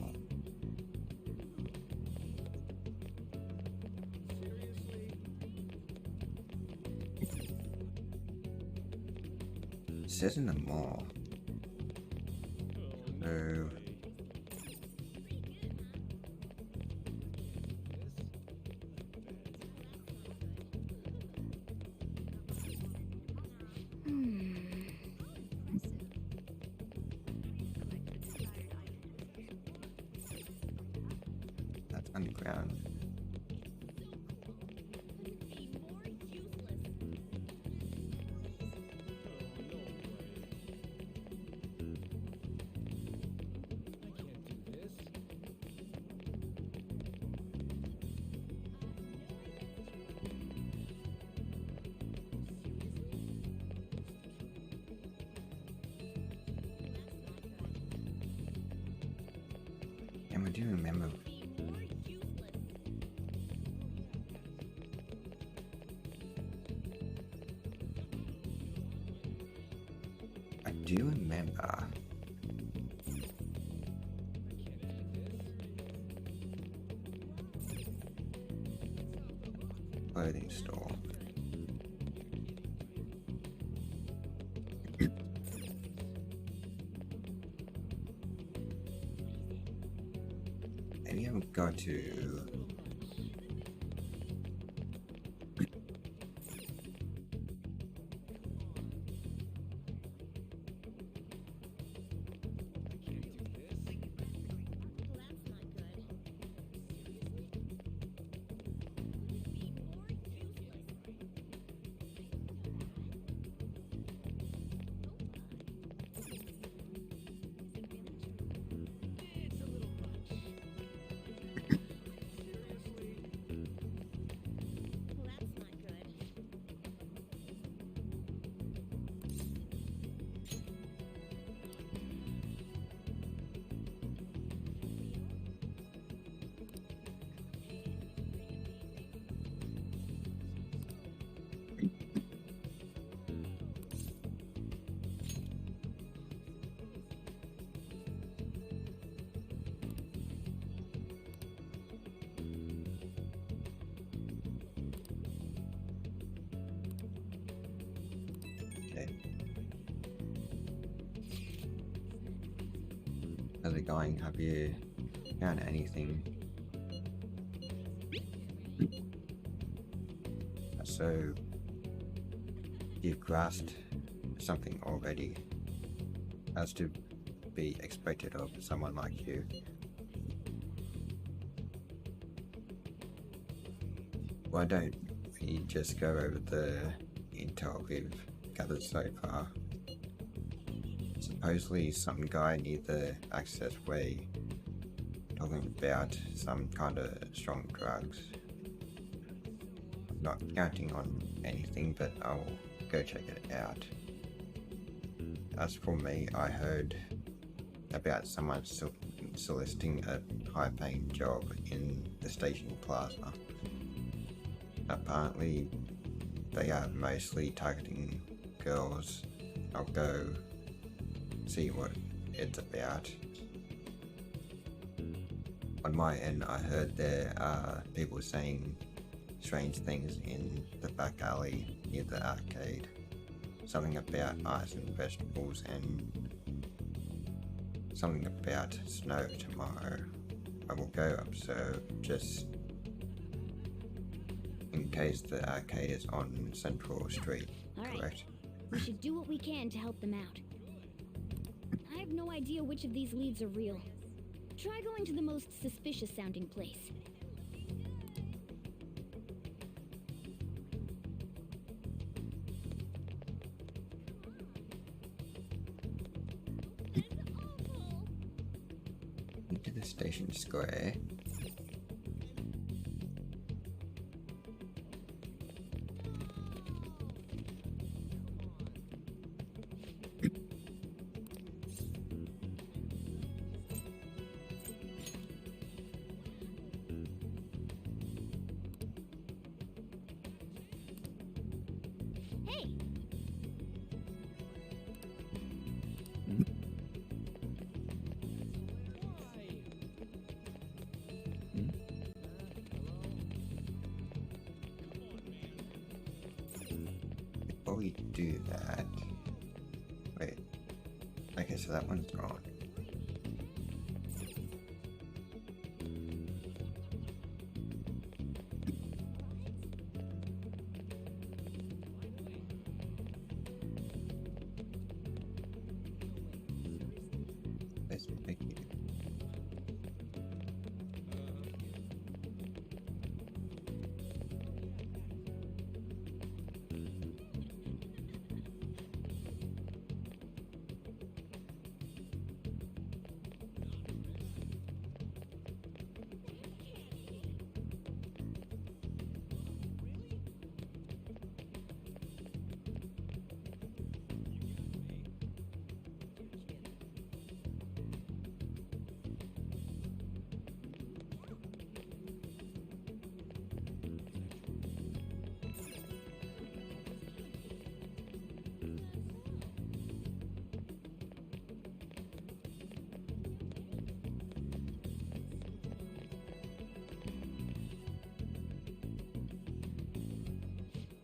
[SPEAKER 1] It says in the mall. So that's underground. And I do remember clothing store. Maybe I would go to how's it going? Have you found anything? So you've grasped something already, as to be expected of someone like you. Why don't we just go over the intel we've gathered so far? Supposedly some guy near the access way talking about some kind of strong drugs. I'm not counting on anything, but I'll go check it out. As for me, I heard about someone soliciting a high-paying job in the station plaza. Apparently, they are mostly targeting girls. I'll go see what it's about. On my end, I heard there are people saying strange things in the back alley near the arcade. Something about ice and vegetables and something about snow tomorrow. I will go observe just in case the arcade is on Central Street, correct?
[SPEAKER 8] We should do what we can to help them out. I have no idea which of these leads are real. Try going to the most suspicious sounding place.
[SPEAKER 1] Into the station square. Before we do that, wait, okay, so that one's gone. Let's make it.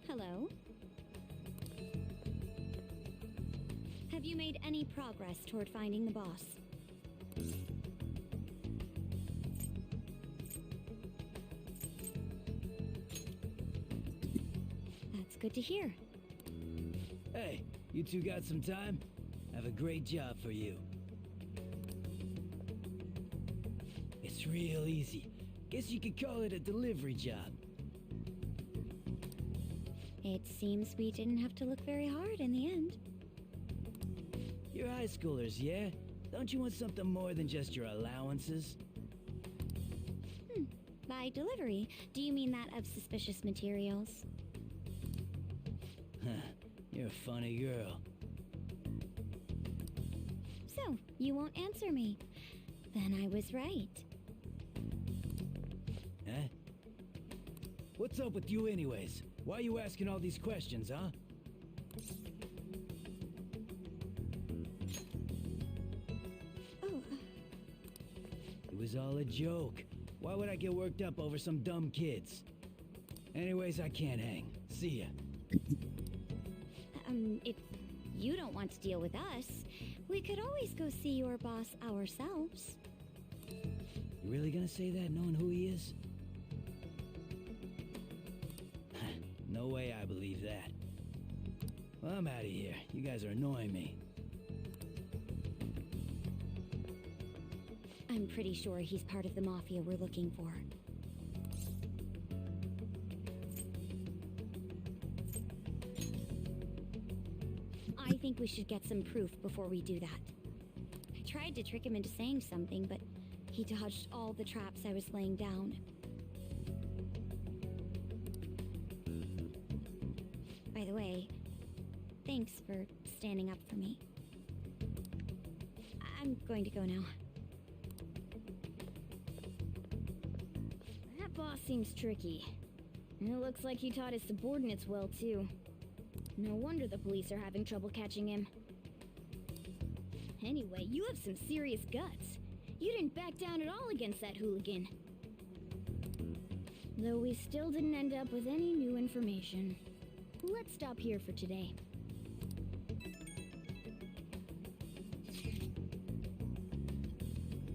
[SPEAKER 8] Hello? Have you made any progress toward finding the boss? That's good to hear.
[SPEAKER 18] Hey, you two got some time? I have a great job for you. It's real easy. Guess you could call it a delivery job.
[SPEAKER 8] It seems we didn't have to look very hard in the end.
[SPEAKER 18] You're high schoolers, yeah? Don't you want something more than just your allowances?
[SPEAKER 8] By delivery, do you mean that of suspicious materials?
[SPEAKER 18] Huh, you're a funny girl.
[SPEAKER 8] So, you won't answer me. Then I was right.
[SPEAKER 18] Huh? What's up with you anyways? Why are you asking all these questions, huh?
[SPEAKER 8] Oh.
[SPEAKER 18] It was all a joke. Why would I get worked up over some dumb kids? Anyways, I can't hang. See ya.
[SPEAKER 8] If you don't want to deal with us, we could always go see your boss ourselves.
[SPEAKER 18] You really gonna say that knowing who he is? No way I believe that. Well, I'm out of here. You guys are annoying me.
[SPEAKER 8] I'm pretty sure he's part of the mafia we're looking for. I think we should get some proof before we do that. I tried to trick him into saying something, but he dodged all the traps I was laying down. By the way, thanks for standing up for me. I'm going to go now. That boss seems tricky. And it looks like he taught his subordinates well, too. No wonder the police are having trouble catching him. Anyway, you have some serious guts. You didn't back down at all against that hooligan. Though we still didn't end up with any new information. Let's stop here for today.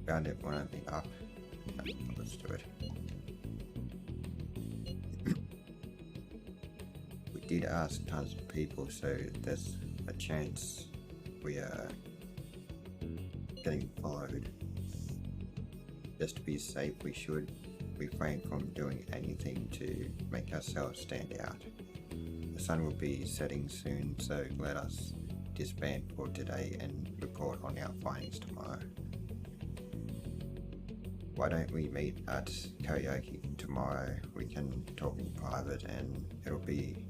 [SPEAKER 1] Found it when I've been up. Let's do it. We did ask tons of people, so there's chance we are getting followed. Just to be safe, we should refrain from doing anything to make ourselves stand out. The sun will be setting soon, so let us disband for today and report on our findings tomorrow. Why don't we meet at karaoke tomorrow? We can talk in private and it'll be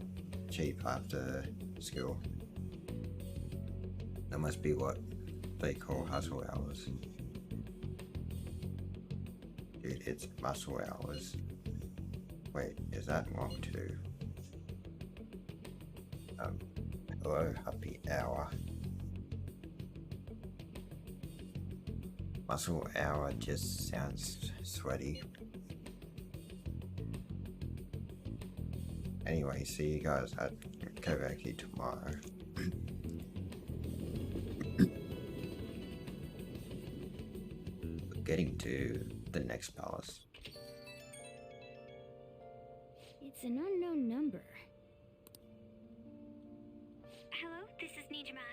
[SPEAKER 1] cheap after school. That must be what they call hustle hours. Dude, it's muscle hours. Wait, is that wrong too? Hello, happy hour. Muscle hour just sounds sweaty. Anyway, see you guys at karaoke tomorrow. Getting to the next palace.
[SPEAKER 8] It's an unknown number.
[SPEAKER 20] Hello, this is Nijima.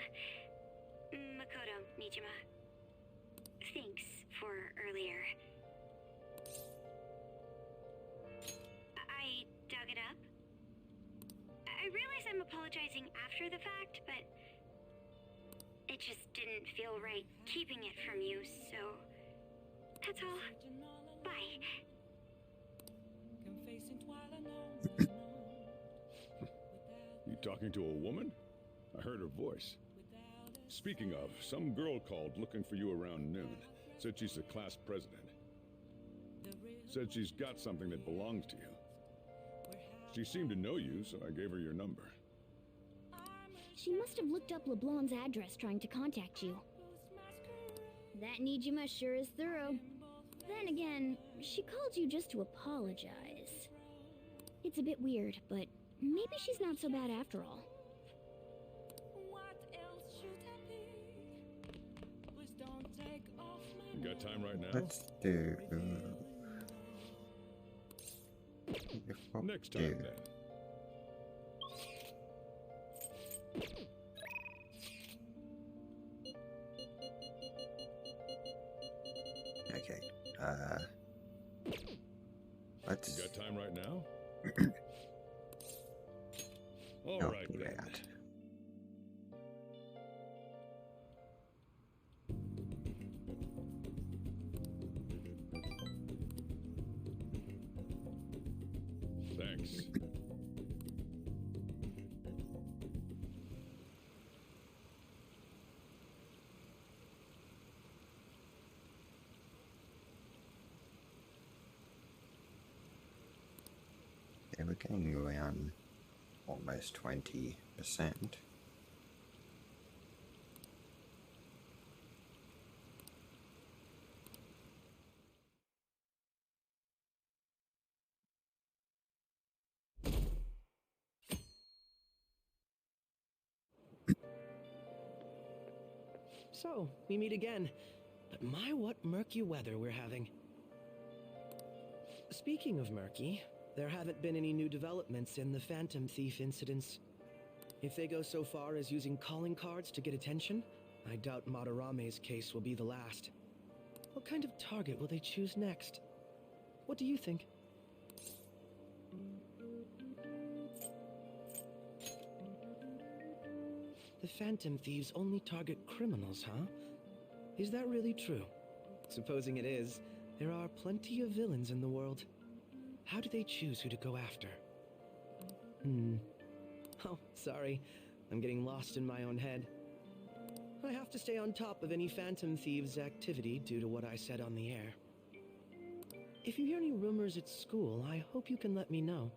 [SPEAKER 20] Makoto Nijima. Thanks for earlier. I dug it up. I realize I'm apologizing after the fact, but it just didn't feel right keeping it from you, so that's all. Bye.
[SPEAKER 15] You talking to a woman? I heard her voice. Speaking of, some girl called looking for you around noon. Said she's the class president. Said she's got something that belongs to you. She seemed to know you, so I gave her your number.
[SPEAKER 8] She must have looked up LeBlanc's address trying to contact you. That Nijima sure is thorough. Then again, she called you just to apologize. It's a bit weird, but maybe she's not so bad after all.
[SPEAKER 15] You got time right now?
[SPEAKER 1] Let's do...
[SPEAKER 15] Next time, then.
[SPEAKER 1] Okay, let's...
[SPEAKER 15] You got time right now? All
[SPEAKER 1] Oh,
[SPEAKER 15] right, then.
[SPEAKER 1] that.
[SPEAKER 15] Thanks.
[SPEAKER 1] Yeah, we're getting around almost 20%.
[SPEAKER 10] So, we meet again. But my, what murky weather we're having. Speaking of murky, there haven't been any new developments in the Phantom Thief incidents. If they go so far as using calling cards to get attention, I doubt Madarame's case will be the last. What kind of target will they choose next? What do you think? The Phantom Thieves only target criminals, huh? Is that really true? Supposing it is, there are plenty of villains in the world. How do they choose who to go after? Oh, sorry. I'm getting lost in my own head. I have to stay on top of any Phantom Thieves activity due to what I said on the air. If you hear any rumors at school, I hope you can let me know.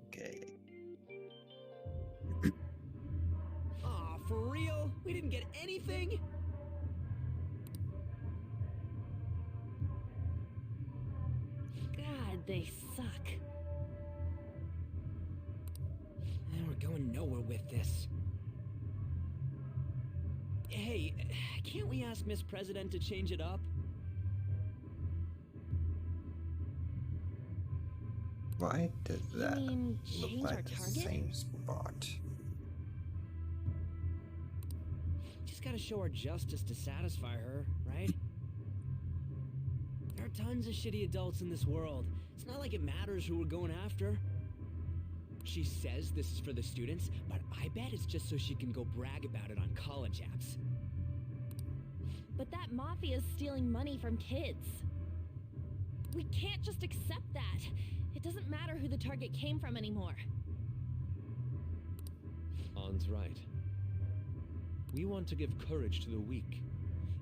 [SPEAKER 1] Okay.
[SPEAKER 7] Aw, for real? We didn't get anything?
[SPEAKER 2] God, they suck.
[SPEAKER 7] And we're going nowhere with this.
[SPEAKER 6] Hey, can't we ask Miss President to change it up?
[SPEAKER 1] Why does that
[SPEAKER 9] mean
[SPEAKER 1] look
[SPEAKER 9] change our
[SPEAKER 1] like the
[SPEAKER 9] target?
[SPEAKER 1] same spot?
[SPEAKER 7] Just gotta show her justice to satisfy her, right? There are tons of shitty adults in this world. It's not like it matters who we're going after. She says this is for the students, but I bet it's just so she can go brag about it on college apps.
[SPEAKER 9] But that mafia's stealing money from kids. We can't just accept that. It doesn't matter who the target came from anymore.
[SPEAKER 14] An's right. We want to give courage to the weak.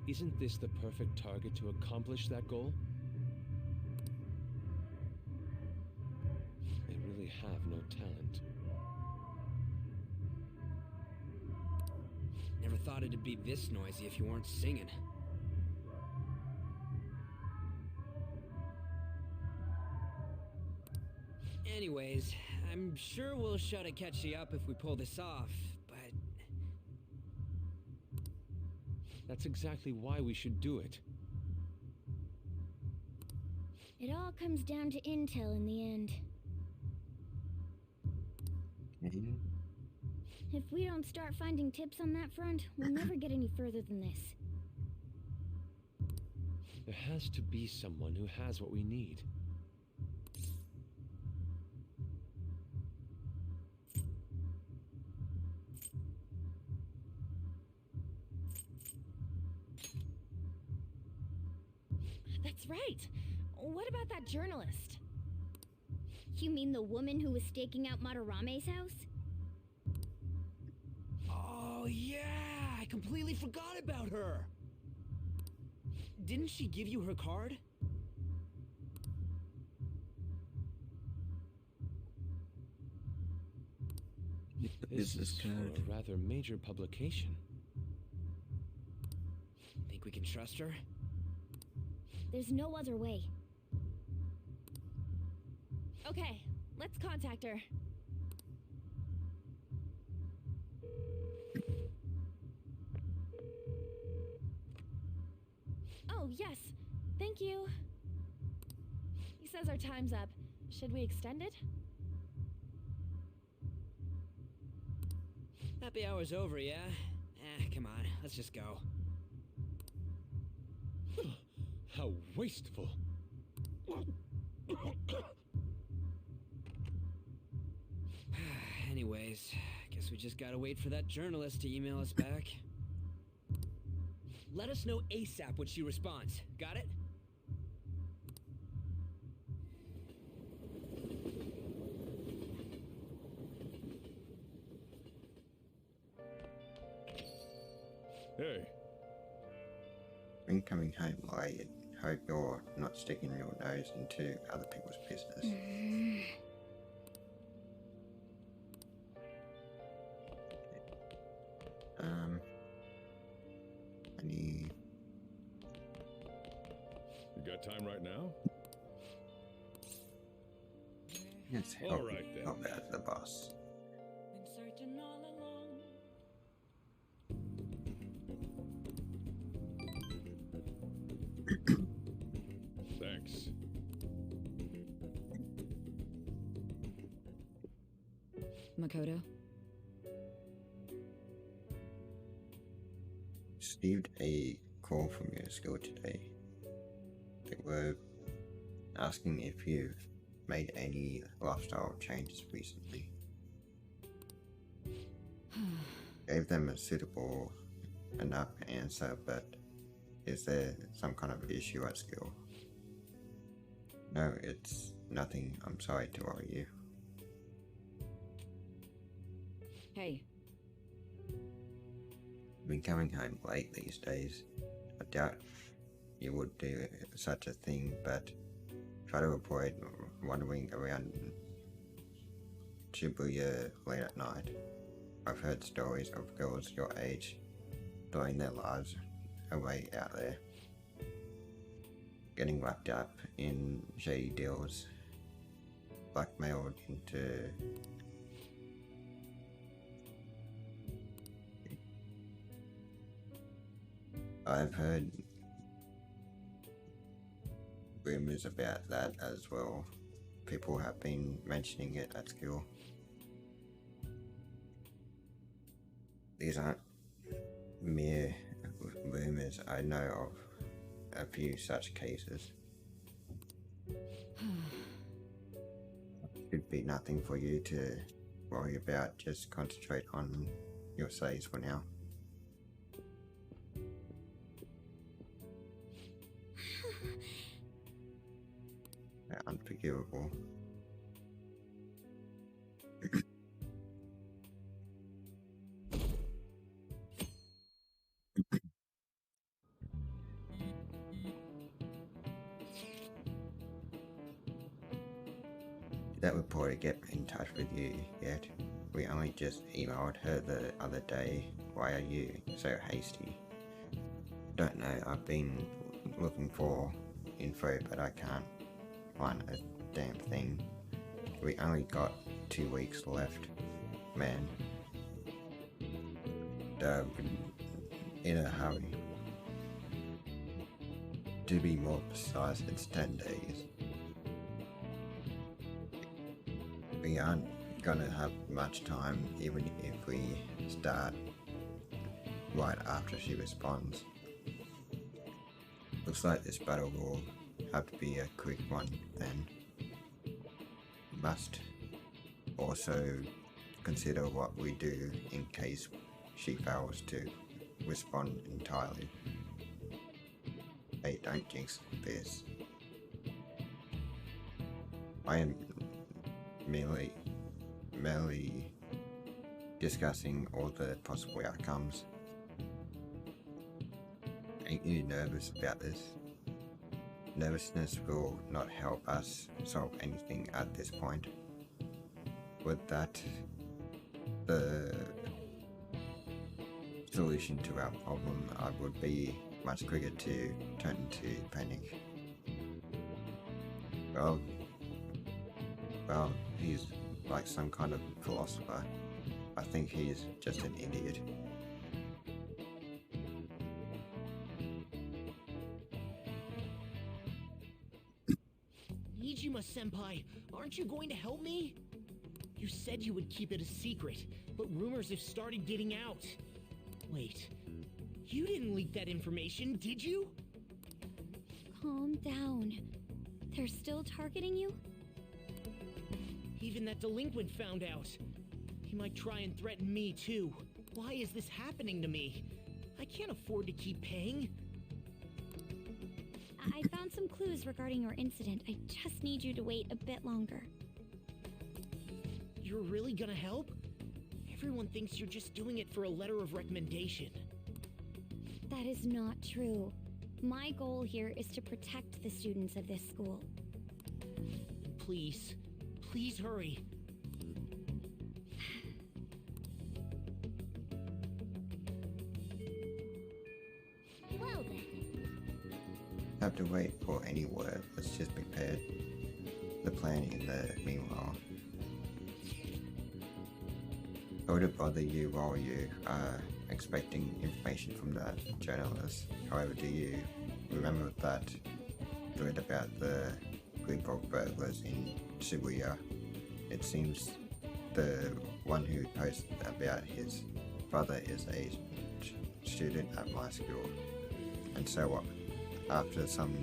[SPEAKER 14] Isn't this the perfect target to accomplish that goal? They really have no talent.
[SPEAKER 7] Never thought it'd be this noisy if you weren't singing. Anyways, I'm sure we'll shut Akechi up if we pull this off, but...
[SPEAKER 14] That's exactly why we should do it.
[SPEAKER 8] It all comes down to intel in the end. If we don't start finding tips on that front, we'll never get any further than this.
[SPEAKER 14] There has to be someone who has what we need.
[SPEAKER 9] That's right. What about that journalist?
[SPEAKER 8] You mean the woman who was staking out Matarame's house?
[SPEAKER 7] Oh yeah, I completely forgot about her. Didn't she give you her card?
[SPEAKER 14] This is for a rather major publication.
[SPEAKER 7] Think we can trust her?
[SPEAKER 8] There's no other way.
[SPEAKER 9] Okay, let's contact her. Oh, yes. Thank you. He says our time's up. Should we extend it?
[SPEAKER 7] Happy hour's over, yeah? Come on, let's just go.
[SPEAKER 3] How wasteful.
[SPEAKER 7] Anyways, guess we just gotta wait for that journalist to email us back. Let us know ASAP when she responds. Got it?
[SPEAKER 15] Hey.
[SPEAKER 1] When coming home late, hope you're not sticking your nose into other people's business. Any...
[SPEAKER 15] You got time right now?
[SPEAKER 1] Yes,
[SPEAKER 15] All
[SPEAKER 1] help,
[SPEAKER 15] right, then.
[SPEAKER 1] help out the boss.
[SPEAKER 15] Thanks.
[SPEAKER 12] Makoto?
[SPEAKER 1] Received a call from your school today. They were asking if you've made any lifestyle changes recently. Gave them a suitable enough answer, but is there some kind of issue at school? No, it's nothing. I'm sorry to worry you.
[SPEAKER 12] Hey.
[SPEAKER 1] Been coming home late these days. I doubt you would do such a thing, but try to avoid wandering around Shibuya late at night. I've heard stories of girls your age throwing their lives away out there, getting wrapped up in shady deals, blackmailed into I've heard rumors about that as well, people have been mentioning it at school. These aren't mere rumors. I know of a few such cases. Should be nothing for you to worry about. Just concentrate on your studies for now. They're unforgivable. Did that reporter get in touch with you yet? We only just emailed her the other day. Why are you so hasty? Don't know, I've been looking for info but I can't find a damn thing. We only got 2 weeks left, man. In a hurry. To be more precise, it's 10 days. We aren't gonna have much time even if we start right after she responds. Looks like this battle will have to be a quick one then. Must also consider what we do in case she fails to respond entirely. Hey, don't jinx this. I am merely discussing all the possible outcomes. Ain't you nervous about this? Nervousness will not help us solve anything at this point. With that, the solution to our problem would be much quicker to turn into panic. Well, he's like some kind of philosopher. I think he's just an idiot.
[SPEAKER 7] Nijima-senpai, aren't you going to help me? You said you would keep it a secret, but rumors have started getting out. Wait, you didn't leak that information, did you?
[SPEAKER 8] Calm down. They're still targeting you?
[SPEAKER 7] Even that delinquent found out. He might try and threaten me too. Why is this happening to me? I can't afford to keep paying.
[SPEAKER 8] I found some clues regarding your incident. I just need you to wait a bit longer.
[SPEAKER 7] You're really gonna help? Everyone thinks you're just doing it for a letter of recommendation.
[SPEAKER 8] That is not true. My goal here is to protect the students of this school.
[SPEAKER 7] Please, please hurry.
[SPEAKER 8] Well then.
[SPEAKER 1] Have to wait for any word. Let's just prepare the plan in the meanwhile. Sorry to bother you while you are expecting information from that journalist. However, do you remember that thread about the group of burglars in Shibuya? It seems the one who posted about his brother is a student at my school. And so after some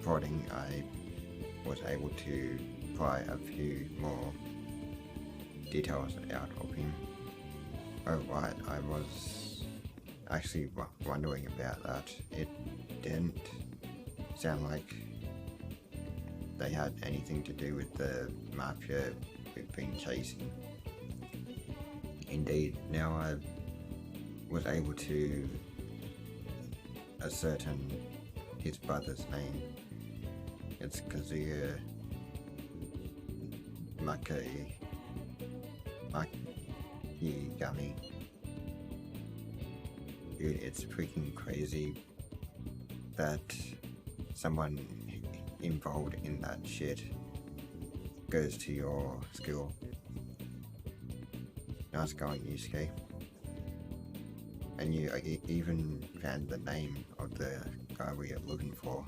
[SPEAKER 1] prodding, I was able to pry a few more details out of him. Oh right, I was actually wondering about that. It didn't sound like they had anything to do with the mafia we've been chasing. Indeed, now I was able to ascertain his brother's name. It's Kazuya Makigami. Dude, it's freaking crazy that someone involved in that shit goes to your school. Nice going, Yusuke. And you even found the name of the guy we are looking for.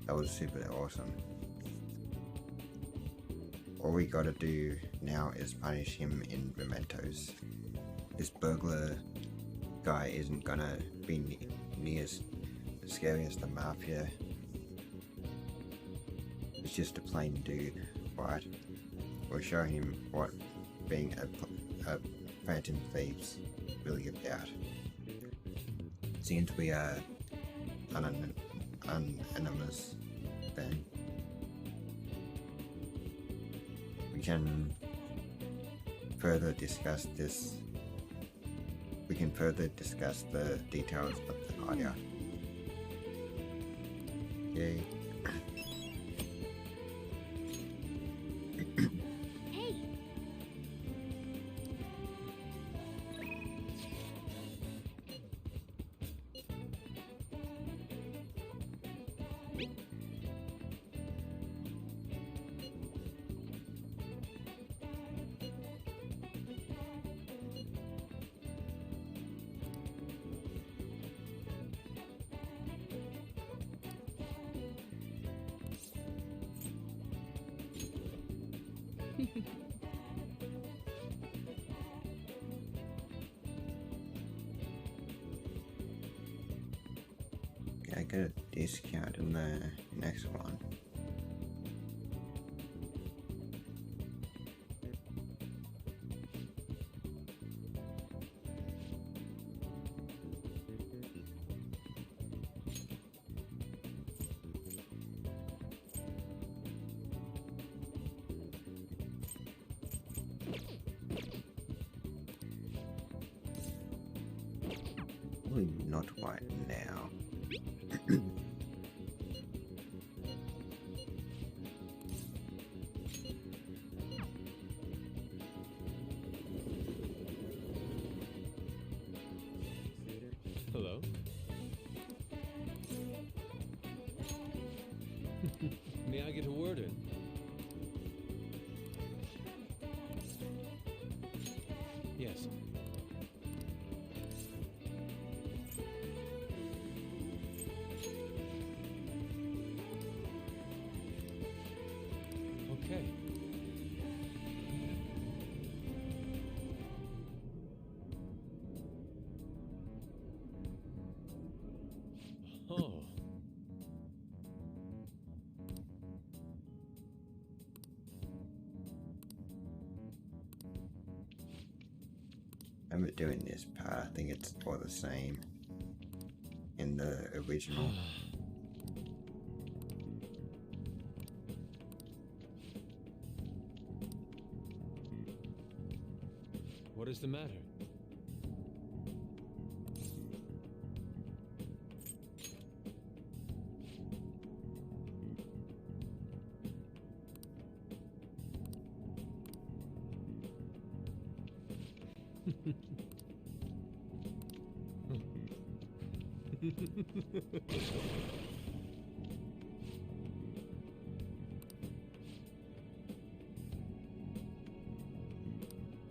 [SPEAKER 1] That was super awesome. all we gotta do now is punish him in mementos. This burglar guy isn't gonna be near as scary as the Mafia. It's just a plain dude, right? We'll show him what being a Phantom Thief's really about. Since we are unanimous, then we can further discuss this. We can further discuss the details of the hideout. Yay. I get a discount in the next one. Probably not right now.
[SPEAKER 14] Hello? May I get a word in? Yes. Okay. Oh.
[SPEAKER 1] I'm doing this part. I think it's all the same in the original.
[SPEAKER 14] What is the matter?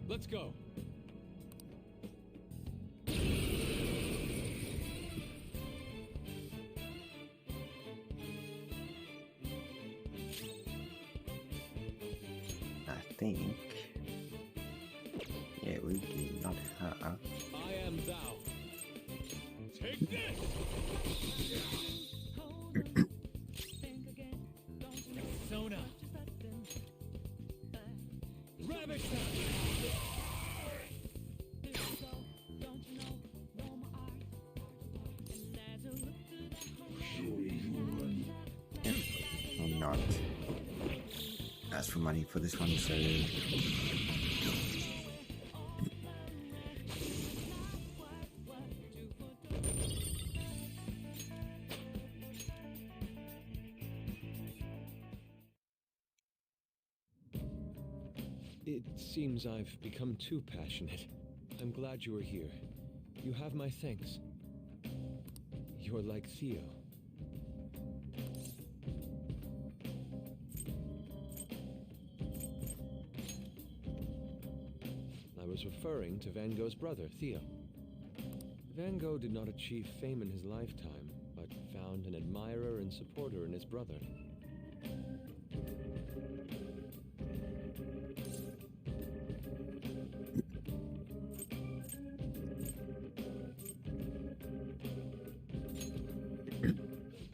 [SPEAKER 14] Let's go.
[SPEAKER 1] I think. Yeah, we do not have.
[SPEAKER 14] I am thou. Take this! Sona. Ravish
[SPEAKER 1] I'm not asked for money for this one, so
[SPEAKER 14] It seems I've become too passionate. I'm glad you are here. You have my thanks. You're like Theo. I was referring to Van Gogh's brother, Theo. Van Gogh did not achieve fame in his lifetime, but found an admirer and supporter in his brother.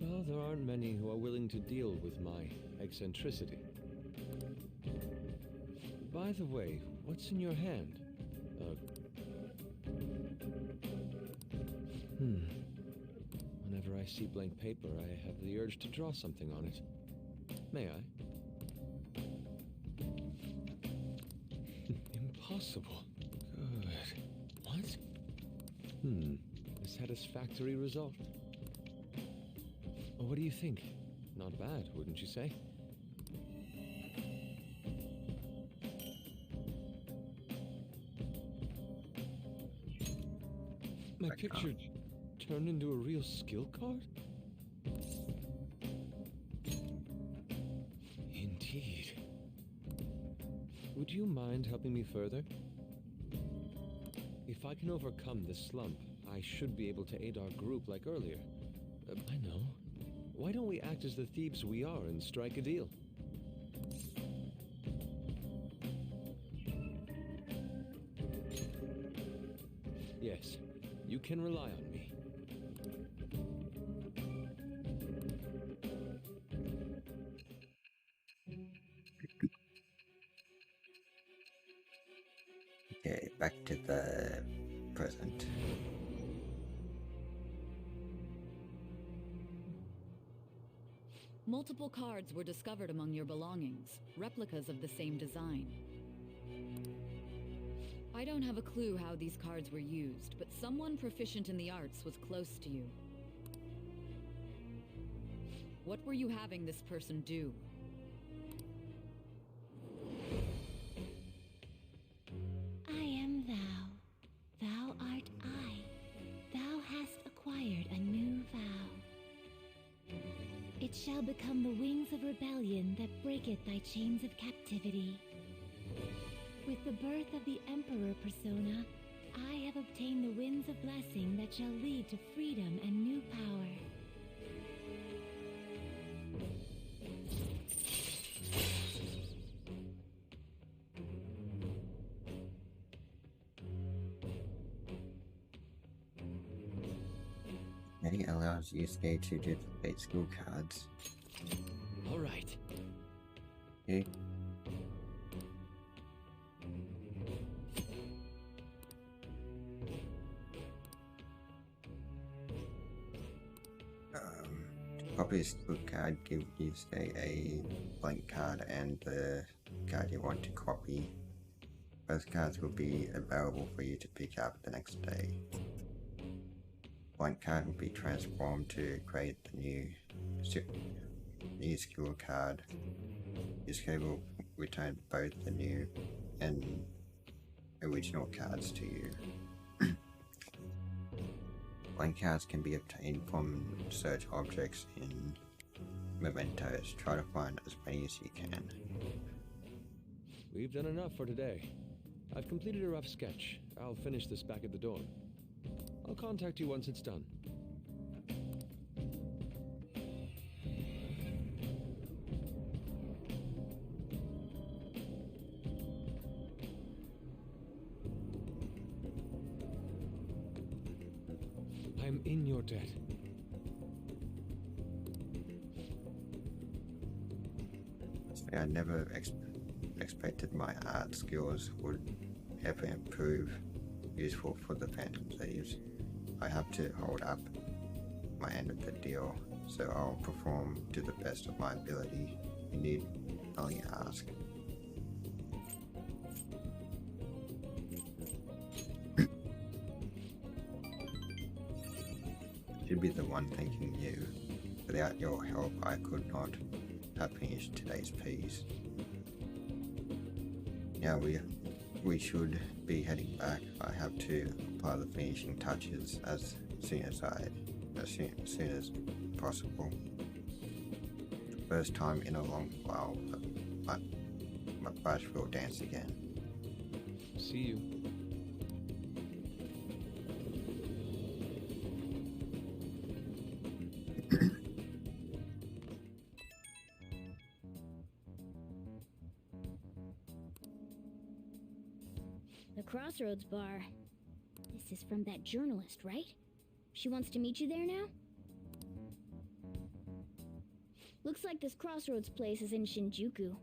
[SPEAKER 14] Well, there aren't many who are willing to deal with my eccentricity. By the way, what's in your hand? Whenever I see blank paper, I have the urge to draw something on it. May I? Impossible. Good. What? A satisfactory result. What do you think? Not bad, wouldn't you say? My picture turned into a real skill card? Indeed. Would you mind helping me further? If I can overcome this slump, I should be able to aid our group like earlier. I know. Why don't we act as the thieves we are and strike a deal? Yes, you can rely on me.
[SPEAKER 1] Okay, back to the present.
[SPEAKER 12] Multiple cards were discovered among your belongings, replicas of the same design. I don't have a clue how these cards were used, but someone proficient in the arts was close to you. What were you having this person do?
[SPEAKER 21] I am thou. Thou art I. Thou hast acquired a new vow. It shall become the wings of rebellion that breaketh thy chains of captivity. With the birth of the Emperor persona, I have obtained the winds of blessing that shall lead to freedom and new power.
[SPEAKER 1] It allows Yusuke to duplicate school cards.
[SPEAKER 14] All right.
[SPEAKER 1] Okay. To copy a school card, give Yusuke a blank card and the card you want to copy. Both cards will be available for you to pick up the next day. Blank card will be transformed to create the new skill card. Yusuke will return both the new and original cards to you. Blank cards can be obtained from search objects in mementos. Try to find as many as you can.
[SPEAKER 14] We've done enough for today. I've completed a rough sketch. I'll finish this back at the dorm. I'll contact you once it's done. I'm in your debt.
[SPEAKER 1] I never expected my art skills would ever improve, useful for the Phantom Thieves. I have to hold up my end of the deal, so I'll perform to the best of my ability. You need only ask. Should be the one thanking you. Without your help, I could not have finished today's piece. Now we should be heading back. I have to apply the finishing touches as soon as possible. First time in a long while, my brush will dance again.
[SPEAKER 14] See you.
[SPEAKER 8] The Crossroads Bar. This is from that journalist, right? She wants to meet you there now? Looks like this Crossroads place is in Shinjuku.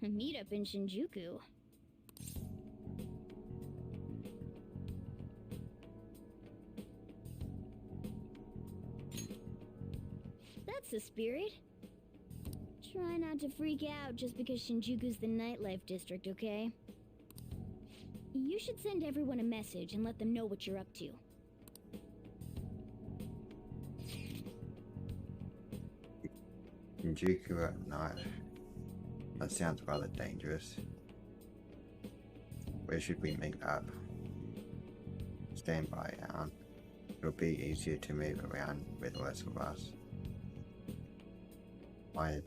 [SPEAKER 8] A meetup in Shinjuku. That's the spirit. Try not to freak out just because Shinjuku's the nightlife district, okay? You should send everyone a message and let them know what you're up to.
[SPEAKER 1] Shinjuku at night. That sounds rather dangerous. Where should we meet up? Stand by, Alan. It'll be easier to move around with less of us. My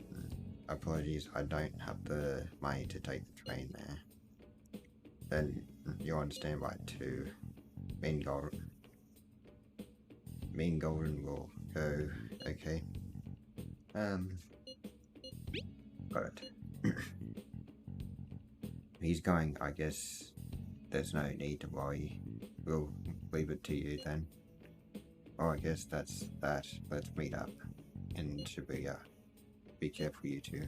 [SPEAKER 1] apologies, I don't have the money to take the train there. Then you're on standby too. Mean Golden will go, okay? Got it. He's going, I guess there's no need to worry. We'll leave it to you then. Oh, I guess that's that. Let's meet up in Shibuya. Be careful, you two.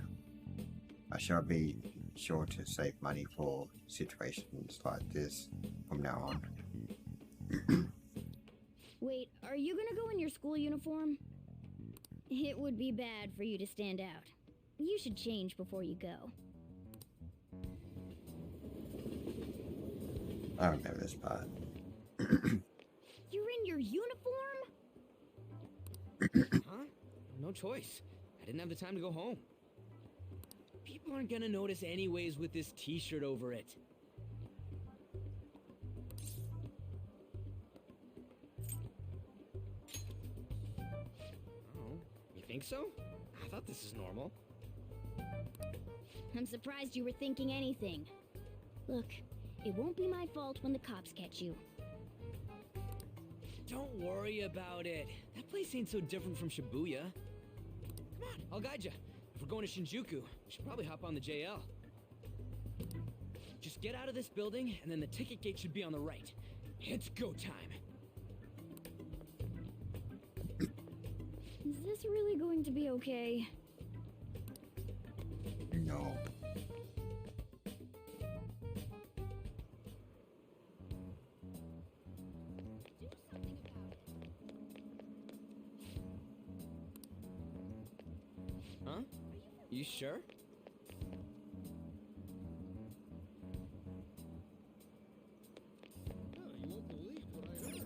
[SPEAKER 1] I shall be sure to save money for situations like this from now on.
[SPEAKER 8] Wait, are you gonna go in your school uniform? It would be bad for you to stand out. You should change before you go.
[SPEAKER 1] I remember this part.
[SPEAKER 8] You're in your uniform?
[SPEAKER 7] Huh? No choice. I didn't have the time to go home. People aren't gonna notice anyways with this t-shirt over it. Oh, you think so? I thought this is normal.
[SPEAKER 8] I'm surprised you were thinking anything. Look, it won't be my fault when the cops catch you.
[SPEAKER 7] Don't worry about it. That place ain't so different from Shibuya. Come on, I'll guide you. If we're going to Shinjuku, we should probably hop on the JL. Just get out of this building, and then the ticket gate should be on the right. It's go time.
[SPEAKER 8] Is this really going to be okay?
[SPEAKER 1] No.
[SPEAKER 7] Huh? You sure?
[SPEAKER 17] You won't believe what I heard.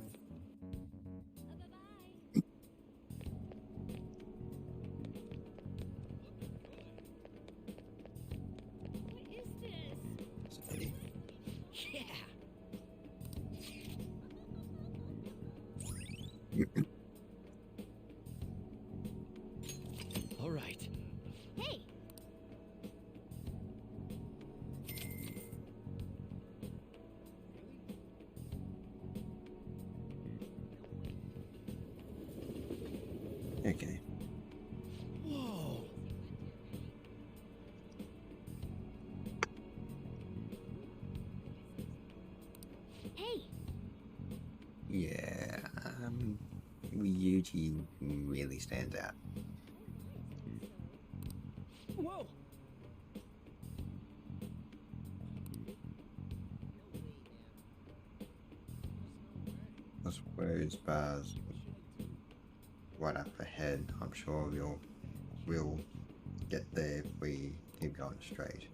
[SPEAKER 2] What is this?
[SPEAKER 7] Yeah. All right.
[SPEAKER 8] Hey!
[SPEAKER 1] Okay.
[SPEAKER 7] Whoa.
[SPEAKER 8] Hey!
[SPEAKER 1] Yeah, Ryuji really stands out.
[SPEAKER 7] Whoa.
[SPEAKER 1] I suppose bars right up ahead. I'm sure we'll get there if we keep going straight.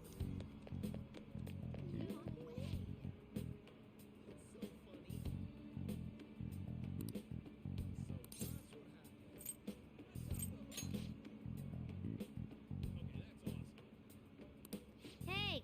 [SPEAKER 8] Hey!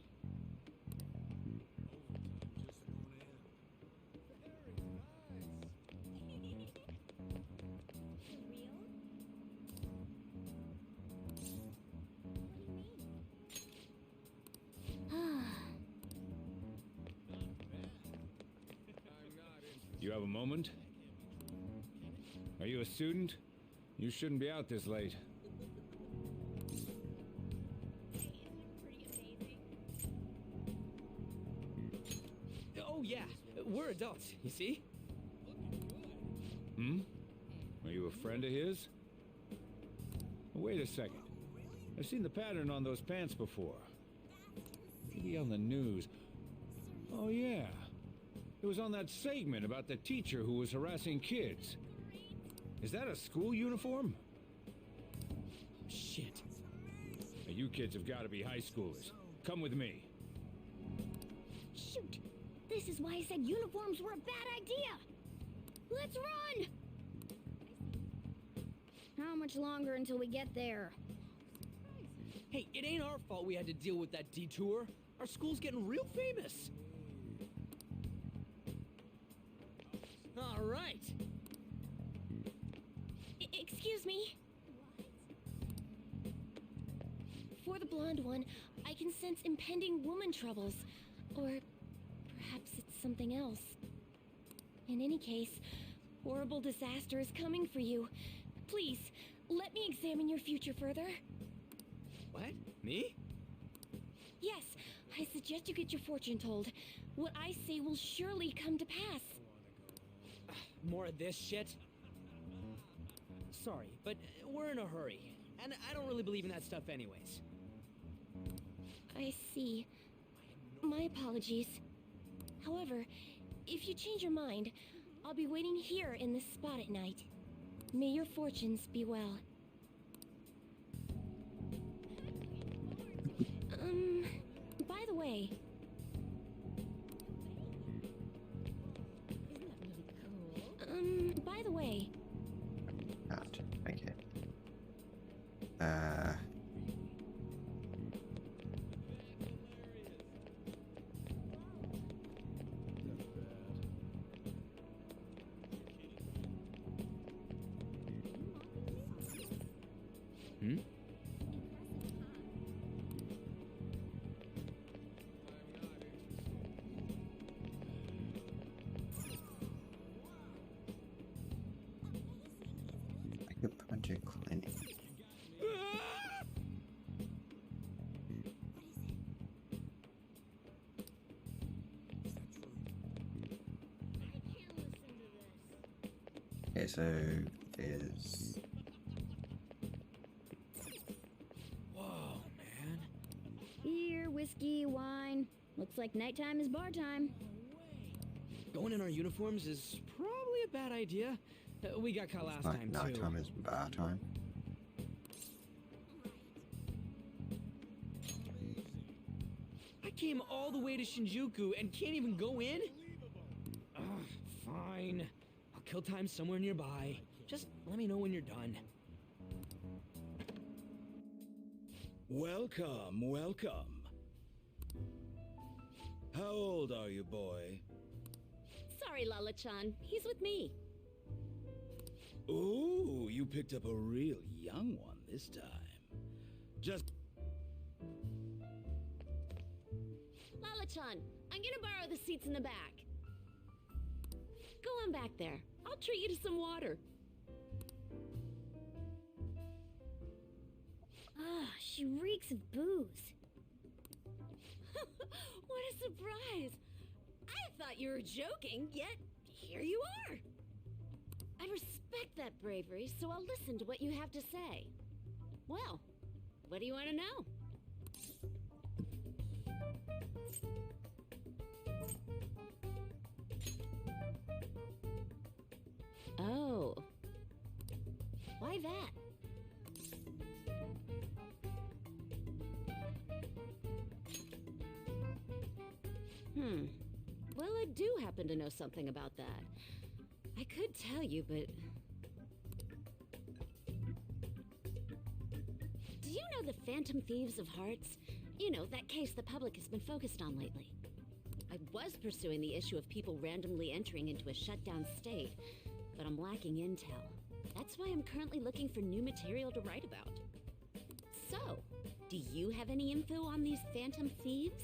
[SPEAKER 16] You have a moment? Are you a student? You shouldn't be out this late.
[SPEAKER 7] Oh yeah, we're adults, you see?
[SPEAKER 16] Hmm? Are you a friend of his? Wait a second. I've seen the pattern on those pants before. Maybe on the news. Oh yeah. It was on that segment about the teacher who was harassing kids. Is that a school uniform?
[SPEAKER 7] Shit.
[SPEAKER 16] Now, you kids have got to be high schoolers. Come with me.
[SPEAKER 8] Shoot! This is why I said uniforms were a bad idea! Let's run! How much longer until we get there?
[SPEAKER 7] Hey, it ain't our fault we had to deal with that detour. Our school's getting real famous. All right.
[SPEAKER 2] Excuse me? For the blonde one, I can sense impending woman troubles. Or perhaps it's something else. In any case, horrible disaster is coming for you. Please, let me examine your future further.
[SPEAKER 7] What? Me?
[SPEAKER 2] Yes, I suggest you get your fortune told. What I say will surely come to pass.
[SPEAKER 7] More of this shit? Sorry, but we're in a hurry. And I don't really believe in that stuff anyways.
[SPEAKER 2] I see. My apologies. However, if you change your mind, I'll be waiting here in this spot at night. May your fortunes be well. By the way... by the way...
[SPEAKER 1] Out. Okay.
[SPEAKER 7] Hmm?
[SPEAKER 1] Acupuncture clinic. Okay, so there's...
[SPEAKER 7] Whoa, man.
[SPEAKER 8] Beer, whiskey, wine. Looks like nighttime is bar time.
[SPEAKER 7] Going in our uniforms is probably a bad idea. We got caught last time, too.
[SPEAKER 1] Nighttime is bar time.
[SPEAKER 7] I came all the way to Shinjuku and can't even go in? Ugh, fine. I'll kill time somewhere nearby. Just let me know when you're done.
[SPEAKER 16] Welcome, welcome. How old are you, boy?
[SPEAKER 2] Sorry, Lala-chan. He's with me.
[SPEAKER 16] Ooh, you picked up a real young one this time. Just...
[SPEAKER 2] Lala-chan, I'm gonna borrow the seats in the back. Go on back there. I'll treat you to some water.
[SPEAKER 8] Ah, she reeks of booze.
[SPEAKER 2] What a surprise! I thought you were joking, yet here you are. I respect that bravery, so I'll listen to what you have to say. Well, what do you want to know? Oh. Why that? Well, I do happen to know something about that. I could tell you, but... Do you know the Phantom Thieves of Hearts? You know, that case the public has been focused on lately. I was pursuing the issue of people randomly entering into a shutdown state, but I'm lacking intel. That's why I'm currently looking for new material to write about. So, do you have any info on these Phantom Thieves?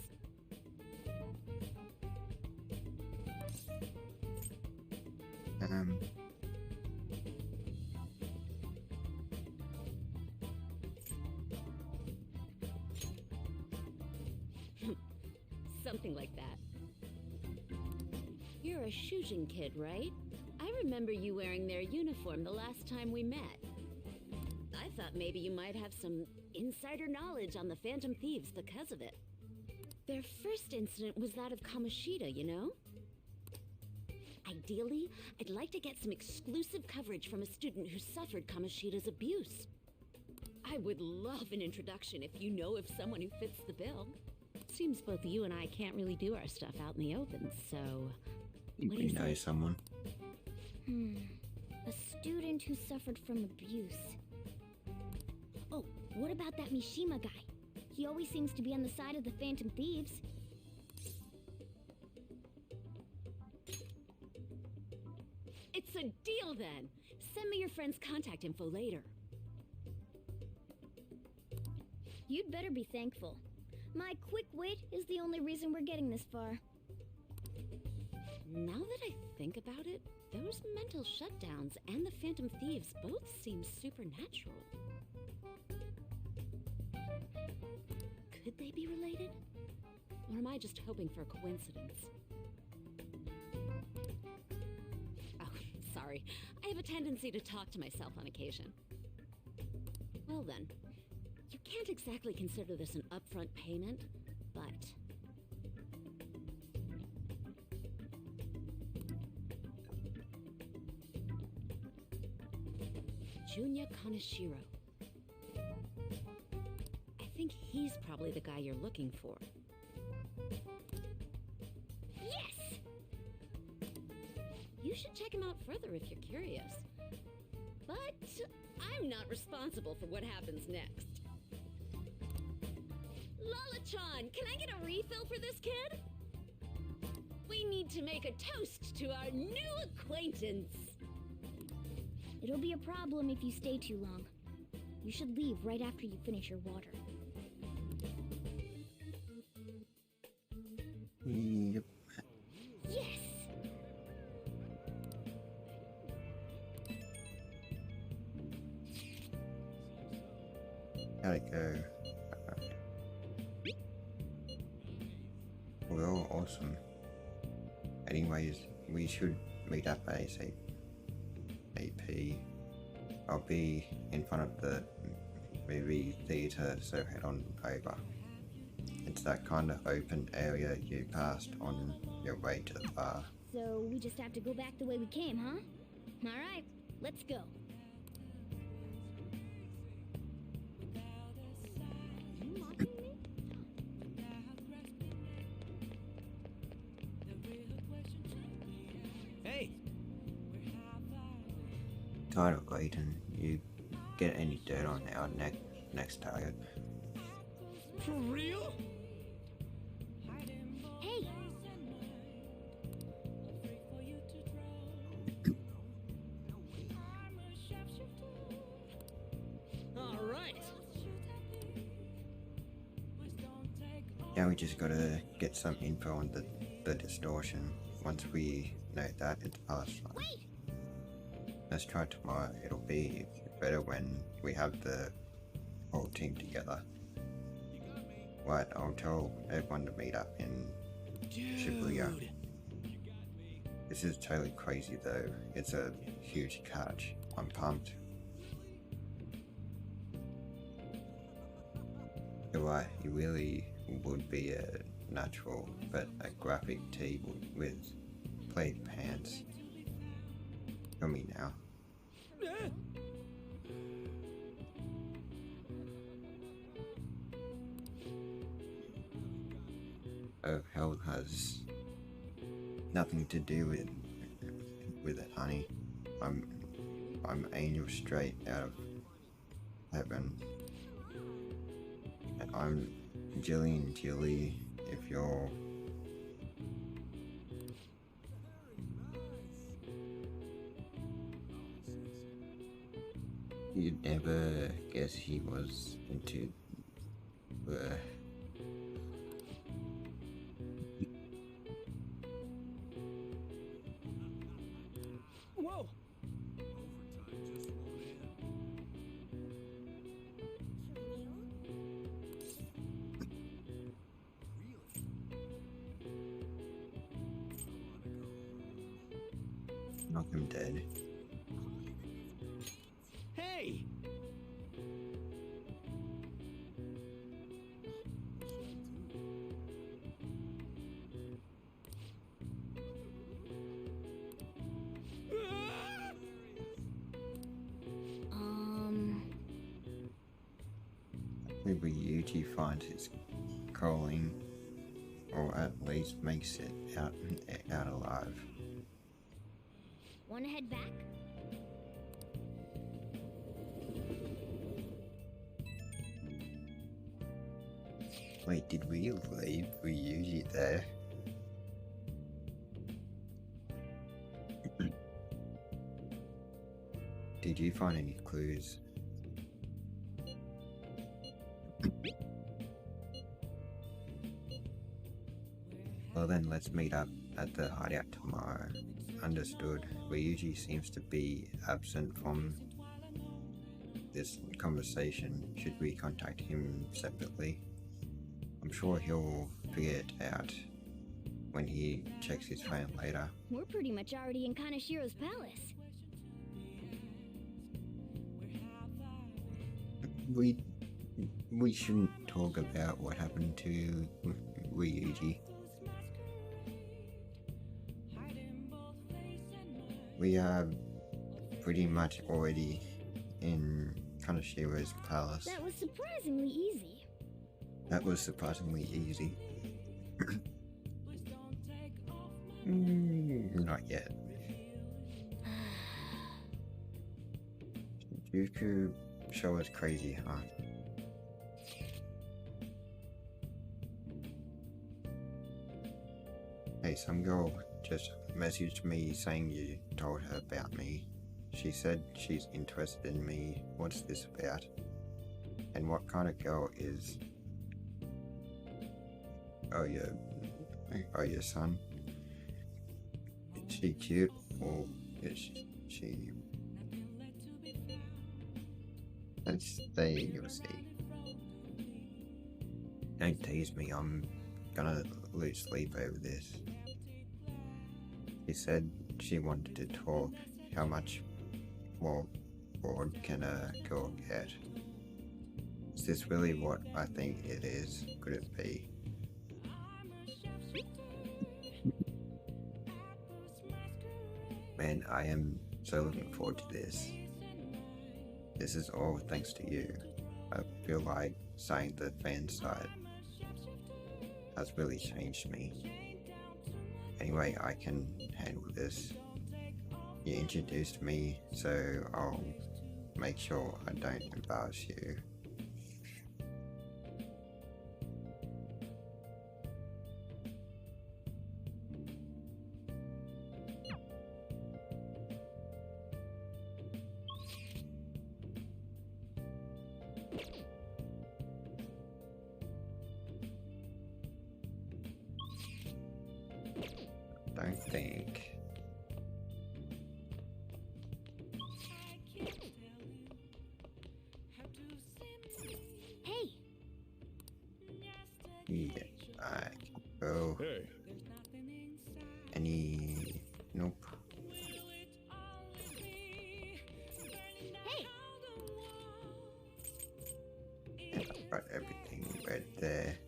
[SPEAKER 2] Something like that. You're a Shujin kid, right? I remember you wearing their uniform the last time we met. I
[SPEAKER 13] thought maybe you might have some insider knowledge on the Phantom Thieves because of it. Their first incident was that of Kamoshida, you know? Ideally, I'd like to get some exclusive coverage from a student who suffered Kamoshida's abuse. I would love an introduction if you know of someone who fits the bill. Seems both you and I can't really do our stuff out in the open, so... What do you
[SPEAKER 1] know
[SPEAKER 13] say?
[SPEAKER 1] someone.
[SPEAKER 8] A student who suffered from abuse. Oh, what about that Mishima guy? He always seems to be on the side of the Phantom Thieves.
[SPEAKER 13] It's a deal then! Send me your friend's contact info later.
[SPEAKER 8] You'd better be thankful. My quick wit is the only reason we're getting this far.
[SPEAKER 13] Now that I think about it, those mental shutdowns and the Phantom Thieves both seem supernatural. Could they be related? Or am I just hoping for a coincidence? Oh, sorry. I have a tendency to talk to myself on occasion. Well then, you can't exactly consider this an upfront payment, but... Junya Kaneshiro. I think he's probably the guy you're looking for. Yes! You should check him out further if you're curious. But I'm not responsible for what happens next. Lala-chan, can I get a refill for this kid? We need to make a toast to our new acquaintance.
[SPEAKER 8] It'll be a problem if you stay too long. You should leave right after you finish your water.
[SPEAKER 1] Yep.
[SPEAKER 8] Yes!
[SPEAKER 1] How'd it go? Well, awesome. Anyways, we should meet up ASAP. I'll be in front of the movie theatre, so head on over. It's that kind of open area you passed on your way to the bar.
[SPEAKER 8] So we just have to go back the way we came, huh? Alright, let's go.
[SPEAKER 10] Hey!
[SPEAKER 1] Tired of waiting. You get any dirt on our next target.
[SPEAKER 10] For real?
[SPEAKER 8] Hey!
[SPEAKER 7] All right.
[SPEAKER 1] Now we just gotta get some info on the distortion. Once we know that, it's past. Let's try tomorrow. It'll be better when we have the whole team together. Right, I'll tell everyone to meet up in Shibuya. This is totally crazy though. It's a huge catch. I'm pumped. You're right, he really would be a natural, but a graphic tee with plaid pants. Tell me now. Oh, hell has nothing to do with it, honey. I'm angel straight out of heaven. And I'm Jillian Tilly if you're... You'd never guess he was into the...
[SPEAKER 10] Whoa!
[SPEAKER 1] Knock him dead.
[SPEAKER 10] Hey!
[SPEAKER 1] Ryuji finds his calling, or at least makes it out alive.
[SPEAKER 8] Wanna head back?
[SPEAKER 1] Wait, did we leave Ryuji there? Did you find any clues? Well then, let's meet up at the hideout tomorrow. Understood. Ryuji seems to be absent from this conversation. Should we contact him separately? I'm sure he'll figure it out when he checks his phone later.
[SPEAKER 8] We're pretty much already in Kanashiro's palace.
[SPEAKER 1] We shouldn't talk about what happened to Ryuji. We are pretty much already in Kanashiro's palace.
[SPEAKER 8] That was surprisingly easy.
[SPEAKER 1] That was surprisingly easy. Not yet. Dooku show us crazy, huh? Hey, some girl just messaged me saying you told her about me. She said she's interested in me. What's this about? And what kind of girl is... Oh, your son? Is she cute, or is she... Let's stay, you'll see. Don't tease me, I'm gonna lose sleep over this. She said she wanted to talk. How much more bored can a girl get? Is this really what I think it is? Could it be? Man, I am so looking forward to this. This is all thanks to you. I feel like saying the fan side has really changed me. Anyway, I can handle this. You introduced me, so I'll make sure I don't embarrass you. Don't think.
[SPEAKER 8] Hey!
[SPEAKER 1] Yeah, I can go.
[SPEAKER 15] Hey.
[SPEAKER 1] Any... Nope.
[SPEAKER 8] Hey!
[SPEAKER 1] And I've got everything right there.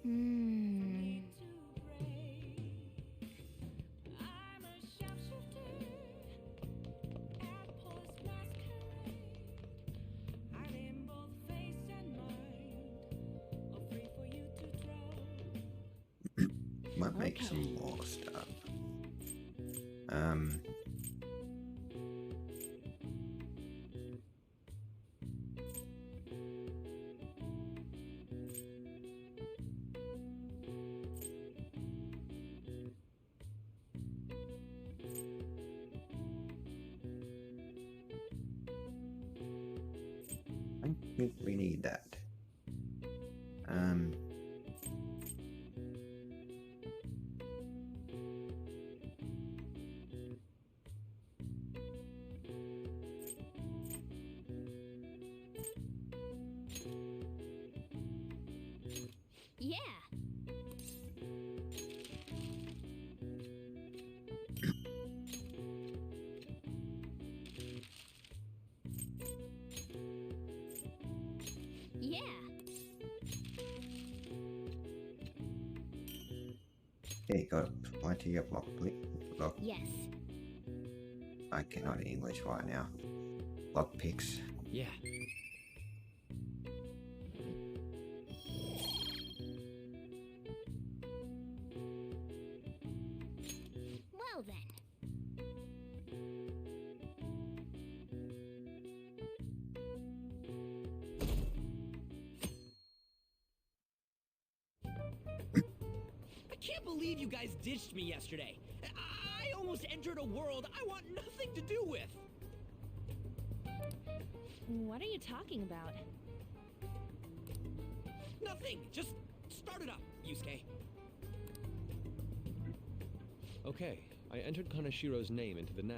[SPEAKER 1] Might make some more stuff. I think we need that.
[SPEAKER 8] Yeah! Yeah!
[SPEAKER 1] Okay, got plenty of lock.
[SPEAKER 8] Yes.
[SPEAKER 1] I cannot English right now. Lock picks.
[SPEAKER 4] Yeah.
[SPEAKER 7] believe you guys ditched me yesterday. I almost entered a world I want nothing to do with.
[SPEAKER 9] What are you talking about?
[SPEAKER 7] Nothing. Just start it up, Yusuke.
[SPEAKER 14] Okay, I entered Kanashiro's name into the nav.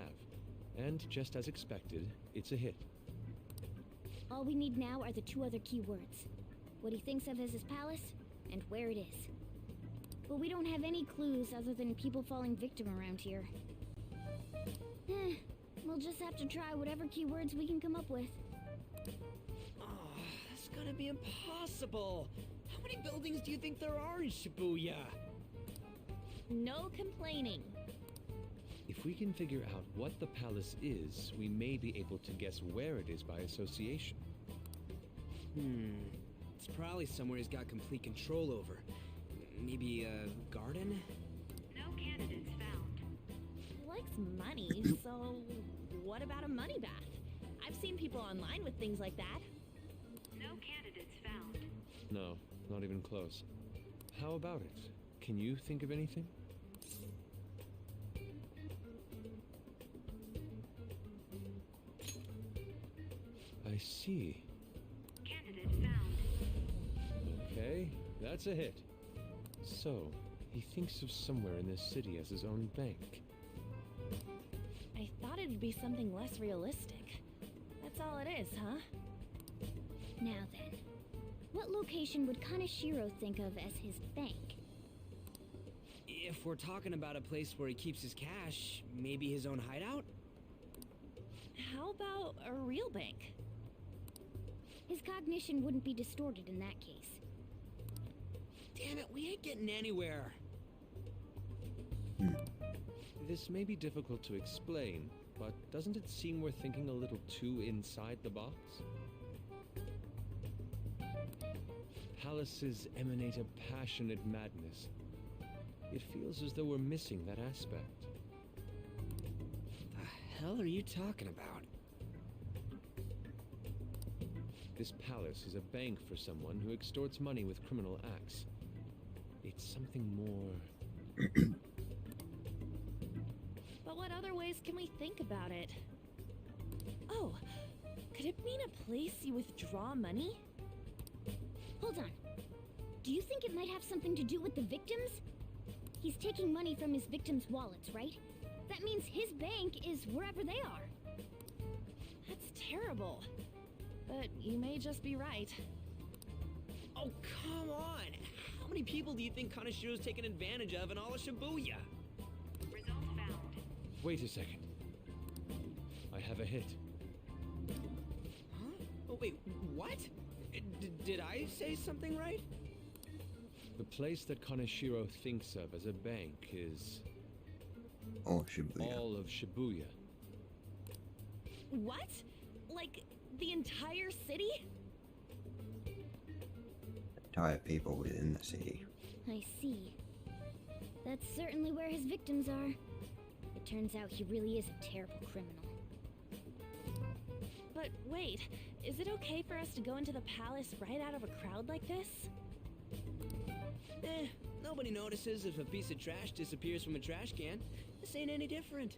[SPEAKER 14] And just as expected, it's a hit.
[SPEAKER 8] All we need now are the 2 other keywords. What he thinks of as his palace, and where it is. But we don't have any clues other than people falling victim around here. We'll just have to try whatever keywords we can come up with.
[SPEAKER 7] Oh, that's gonna be impossible. How many buildings do you think there are in Shibuya?
[SPEAKER 9] No complaining.
[SPEAKER 14] If we can figure out what the palace is, we may be able to guess where it is by association.
[SPEAKER 7] It's probably somewhere he's got complete control over. Maybe a garden?
[SPEAKER 20] No candidates found.
[SPEAKER 9] He likes money, so what about a money bath? I've seen people online with things like that.
[SPEAKER 20] No candidates found.
[SPEAKER 14] No, not even close. How about it? Can you think of anything? I see.
[SPEAKER 20] Candidate found.
[SPEAKER 14] Okay, that's a hit. So, he thinks of somewhere in this city as his own bank.
[SPEAKER 9] I thought it'd be something less realistic. That's all it is, huh?
[SPEAKER 8] Now then, what location would Kaneshiro think of as his bank?
[SPEAKER 7] If we're talking about a place where he keeps his cash, maybe his own hideout?
[SPEAKER 9] How about a real bank?
[SPEAKER 8] His cognition wouldn't be distorted in that case.
[SPEAKER 7] Damn it, we ain't getting anywhere.
[SPEAKER 14] This may be difficult to explain, but doesn't it seem we're thinking a little too inside the box? Palaces emanate a passionate madness. It feels as though we're missing that aspect.
[SPEAKER 7] The hell are you talking about?
[SPEAKER 14] This palace is a bank for someone who extorts money with criminal acts. It's something more...
[SPEAKER 9] But what other ways can we think about it? Oh, could it mean a place you withdraw money?
[SPEAKER 8] Hold on. Do you think it might have something to do with the victims? He's taking money from his victims' wallets, right? That means his bank is wherever they are.
[SPEAKER 9] That's terrible. But you may just be right.
[SPEAKER 7] Oh, come on! How many people do you think Kanashiro's taken advantage of in all of Shibuya?
[SPEAKER 20] Result found.
[SPEAKER 14] Wait a second. I have a hit.
[SPEAKER 7] Huh? Oh, wait, what? Did I say something right?
[SPEAKER 14] The place that Kaneshiro thinks of as a bank is...
[SPEAKER 1] Oh, Shibuya.
[SPEAKER 14] all of Shibuya.
[SPEAKER 9] What? Like, the entire city?
[SPEAKER 1] Entire people within the city.
[SPEAKER 8] I see. That's certainly where his victims are. It turns out he really is a terrible criminal.
[SPEAKER 9] But wait, is it okay for us to go into the palace right out of a crowd like this?
[SPEAKER 7] Nobody notices if a piece of trash disappears from a trash can. This ain't any different.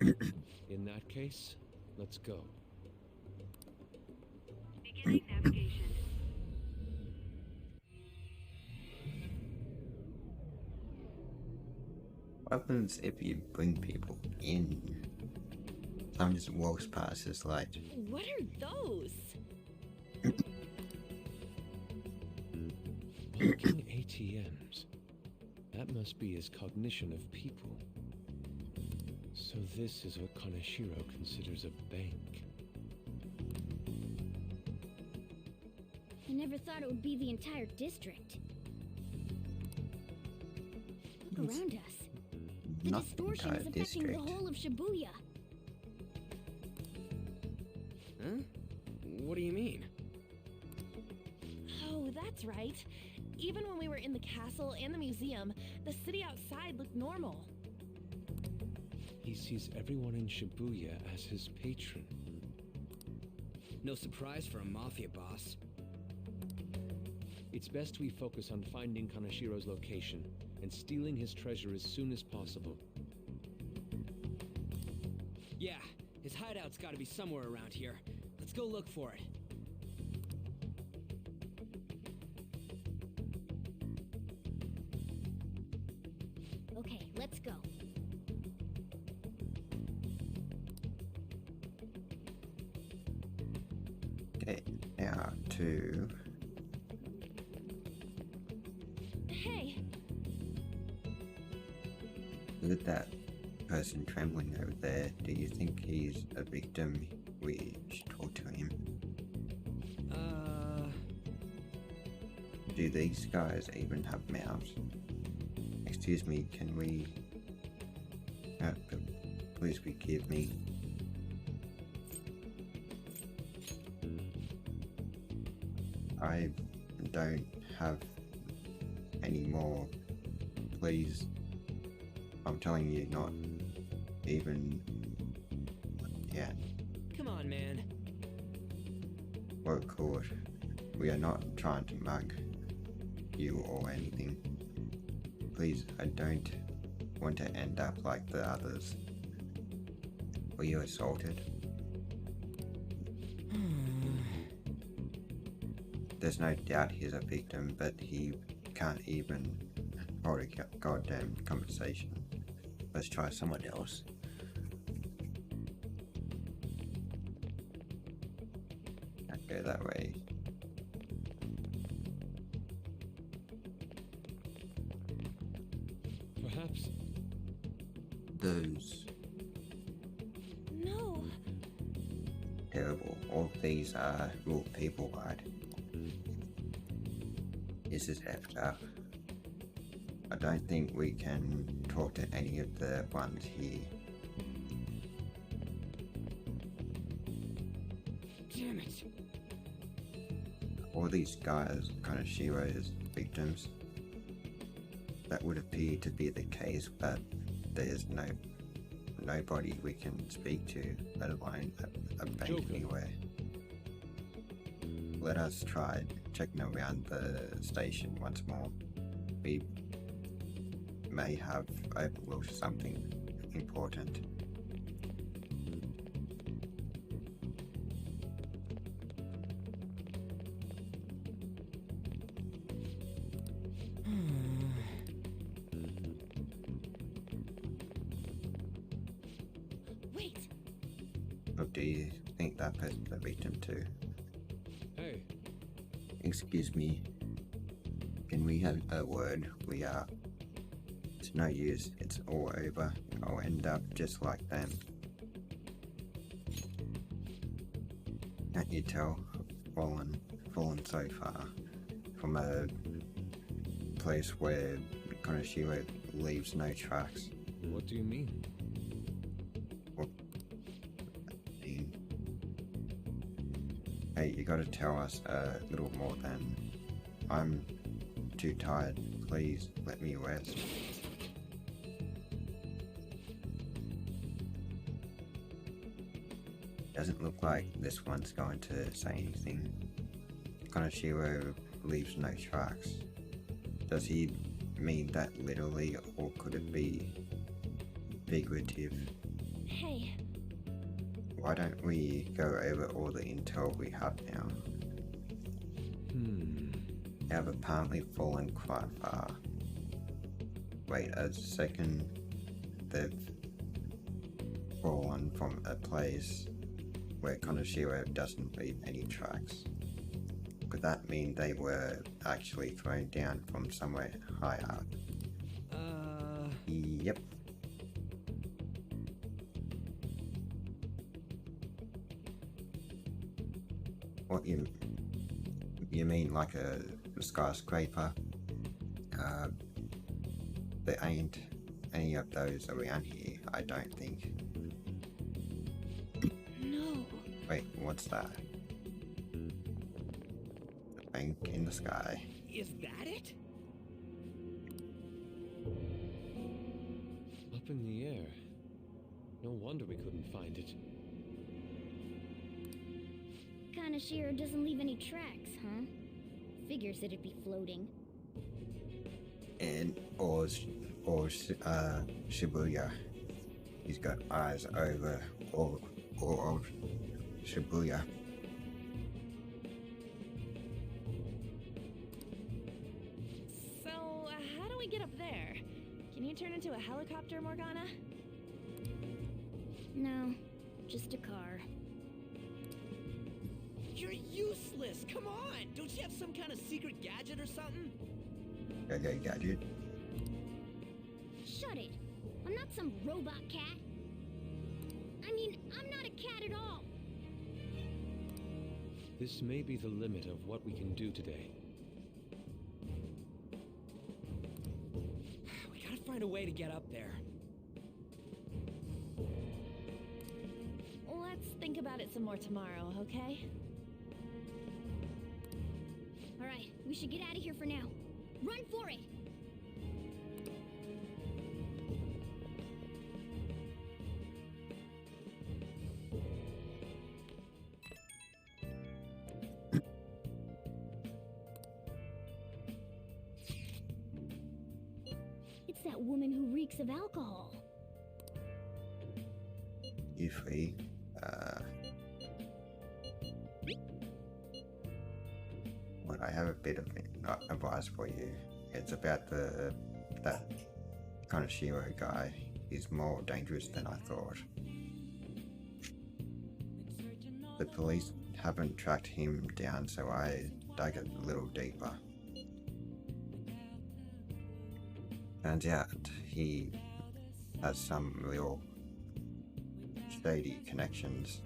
[SPEAKER 14] In that case, let's go.
[SPEAKER 20] Beginning navigation.
[SPEAKER 1] What happens if you bring people in? Time just walks past this light.
[SPEAKER 9] What are those?
[SPEAKER 14] Parking ATMs. That must be his cognition of people. So this is what Kaneshiro considers a bank.
[SPEAKER 8] I never thought it would be the entire district. Look around us. The
[SPEAKER 1] Not
[SPEAKER 8] distortion
[SPEAKER 1] entire
[SPEAKER 8] is affecting
[SPEAKER 1] district.
[SPEAKER 8] the whole of Shibuya.
[SPEAKER 7] Huh? What do you mean?
[SPEAKER 9] Oh, that's right. Even when we were in the castle and the museum, the city outside looked normal.
[SPEAKER 14] He sees everyone in Shibuya as his patron.
[SPEAKER 7] No surprise for a mafia boss.
[SPEAKER 14] It's best we focus on finding Kanashiro's location and stealing his treasure as soon as possible.
[SPEAKER 7] Yeah, his hideout's gotta be somewhere around here. Let's go look for it.
[SPEAKER 8] Okay, let's go.
[SPEAKER 1] Okay, now to...
[SPEAKER 9] Hey!
[SPEAKER 1] Look at that person trembling over there. Do you think he's a victim? We should talk to him. Do these guys even have mouths? Excuse me, can we... please forgive me. I don't have any more. Please. I'm telling you, not even... Yeah.
[SPEAKER 7] Come on, man.
[SPEAKER 1] We're caught. We are not trying to mug you or anything. Please, I don't want to end up like the others. Were you assaulted? There's no doubt he's a victim, but he can't even hold a goddamn conversation. Let's try someone else. Can't go that way.
[SPEAKER 14] Perhaps
[SPEAKER 1] Those
[SPEAKER 9] No.
[SPEAKER 1] terrible. All these are real people, right? This is effed up. I don't think we can talk to any of the ones here.
[SPEAKER 7] Damn it.
[SPEAKER 1] All these guys kind of Shiro's victims. That would appear to be the case, but there's nobody we can speak to, let alone a bank anywhere. Let us try checking around the station once more. We may have overlooked something important.
[SPEAKER 9] Wait.
[SPEAKER 1] Or do you think that person's a victim too?
[SPEAKER 14] Hey.
[SPEAKER 1] Excuse me. Can we have a word? We are... It's no use. It's all over. I'll end up just like them. Can't you tell? Fallen so far from a place where Konoshiro leaves no tracks.
[SPEAKER 14] What do you mean?
[SPEAKER 1] Hey, you gotta tell us a little more than... I'm too tired. Please let me rest. Doesn't look like this one's going to say anything. Konoshiro leaves no tracks. Does he mean that literally, or could it be figurative?
[SPEAKER 9] Hey.
[SPEAKER 1] Why don't we go over all the intel we have now? They have apparently fallen quite far. Wait a second. They've fallen from a place where Konoshiro doesn't leave any tracks. Could that mean they were actually thrown down from somewhere high up? Yep. What you mean, like a skyscraper? There ain't any of those around here, I don't think.
[SPEAKER 9] No.
[SPEAKER 1] Wait, what's that? A bank in the sky.
[SPEAKER 7] Is that it?
[SPEAKER 14] Up in the air. No wonder we couldn't find it.
[SPEAKER 8] Kanashiro doesn't leave any tracks, huh? Figures it'd be floating.
[SPEAKER 1] And Shibuya. He's got eyes over all of Shibuya.
[SPEAKER 9] So, how do we get up there? Can you turn into a helicopter, Morgana?
[SPEAKER 8] No, just a car.
[SPEAKER 7] You're useless! Come on! Don't you have some kind of secret gadget or something?
[SPEAKER 1] Okay, gadget.
[SPEAKER 8] Shut it! I'm not some robot cat. I mean, I'm not a cat at all.
[SPEAKER 14] This may be the limit of what we can do today.
[SPEAKER 7] We gotta find a way to get up there.
[SPEAKER 9] Let's think about it some more tomorrow, okay?
[SPEAKER 8] Alright, we should get out of here for now. Run for it! It's that woman who reeks of alcohol.
[SPEAKER 1] Ify. Well, I have a bit of advice for you. It's about that Kaneshiro guy. He's more dangerous than I thought. The police haven't tracked him down, so I dug a little deeper. Turns out he has some real shady connections.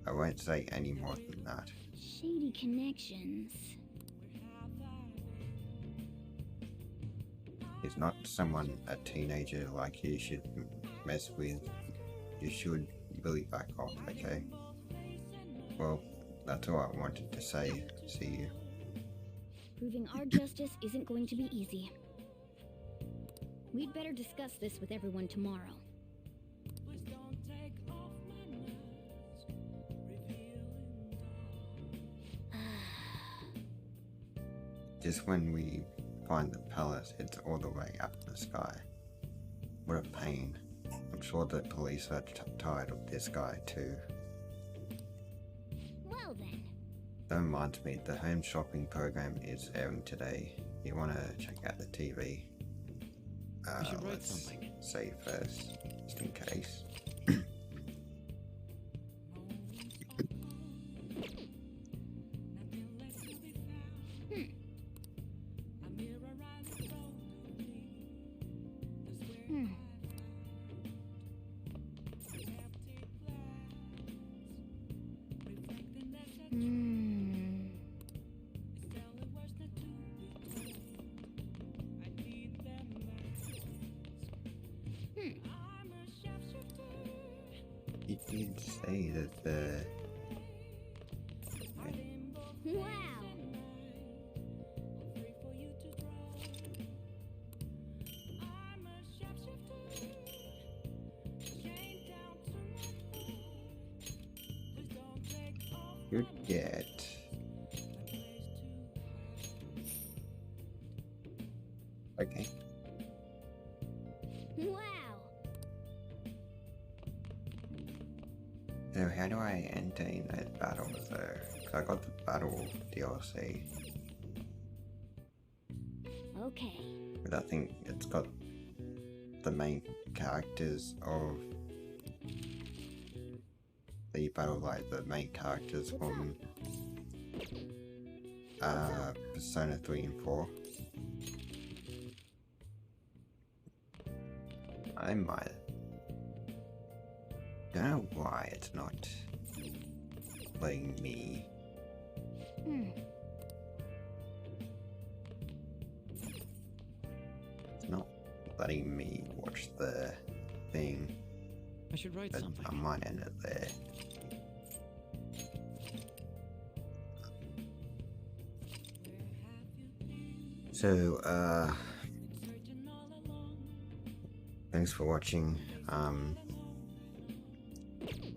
[SPEAKER 1] I won't say any more than that.
[SPEAKER 8] Shady connections.
[SPEAKER 1] He's not someone a teenager like you should mess with. You should really back off, okay? Well, that's all I wanted to say. See you.
[SPEAKER 8] Proving our justice isn't going to be easy. We'd better discuss this with everyone tomorrow.
[SPEAKER 1] Just when we find the palace, it's all the way up in the sky. What a pain. I'm sure the police are tired of this guy too.
[SPEAKER 8] Well then.
[SPEAKER 1] That reminds me, the home shopping program is airing today. You want to check out the TV?
[SPEAKER 6] I should write
[SPEAKER 1] Let's
[SPEAKER 6] something.
[SPEAKER 1] save first, just in case. It did say that the...
[SPEAKER 8] Wow!
[SPEAKER 1] You get... Okay.
[SPEAKER 8] Wow!
[SPEAKER 1] So how do I enter in those battles though? 'Cause I got the battle DLC.
[SPEAKER 8] Okay.
[SPEAKER 1] But I think it's got the main characters of the battle, like the main characters from Persona 3 and 4. I might. Don't know why it's not letting me. It's not letting me watch the thing.
[SPEAKER 6] I should write
[SPEAKER 1] But
[SPEAKER 6] something.
[SPEAKER 1] I might end it there. So, thanks for watching.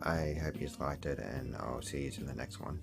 [SPEAKER 1] I hope you liked it, and I'll see you in the next one.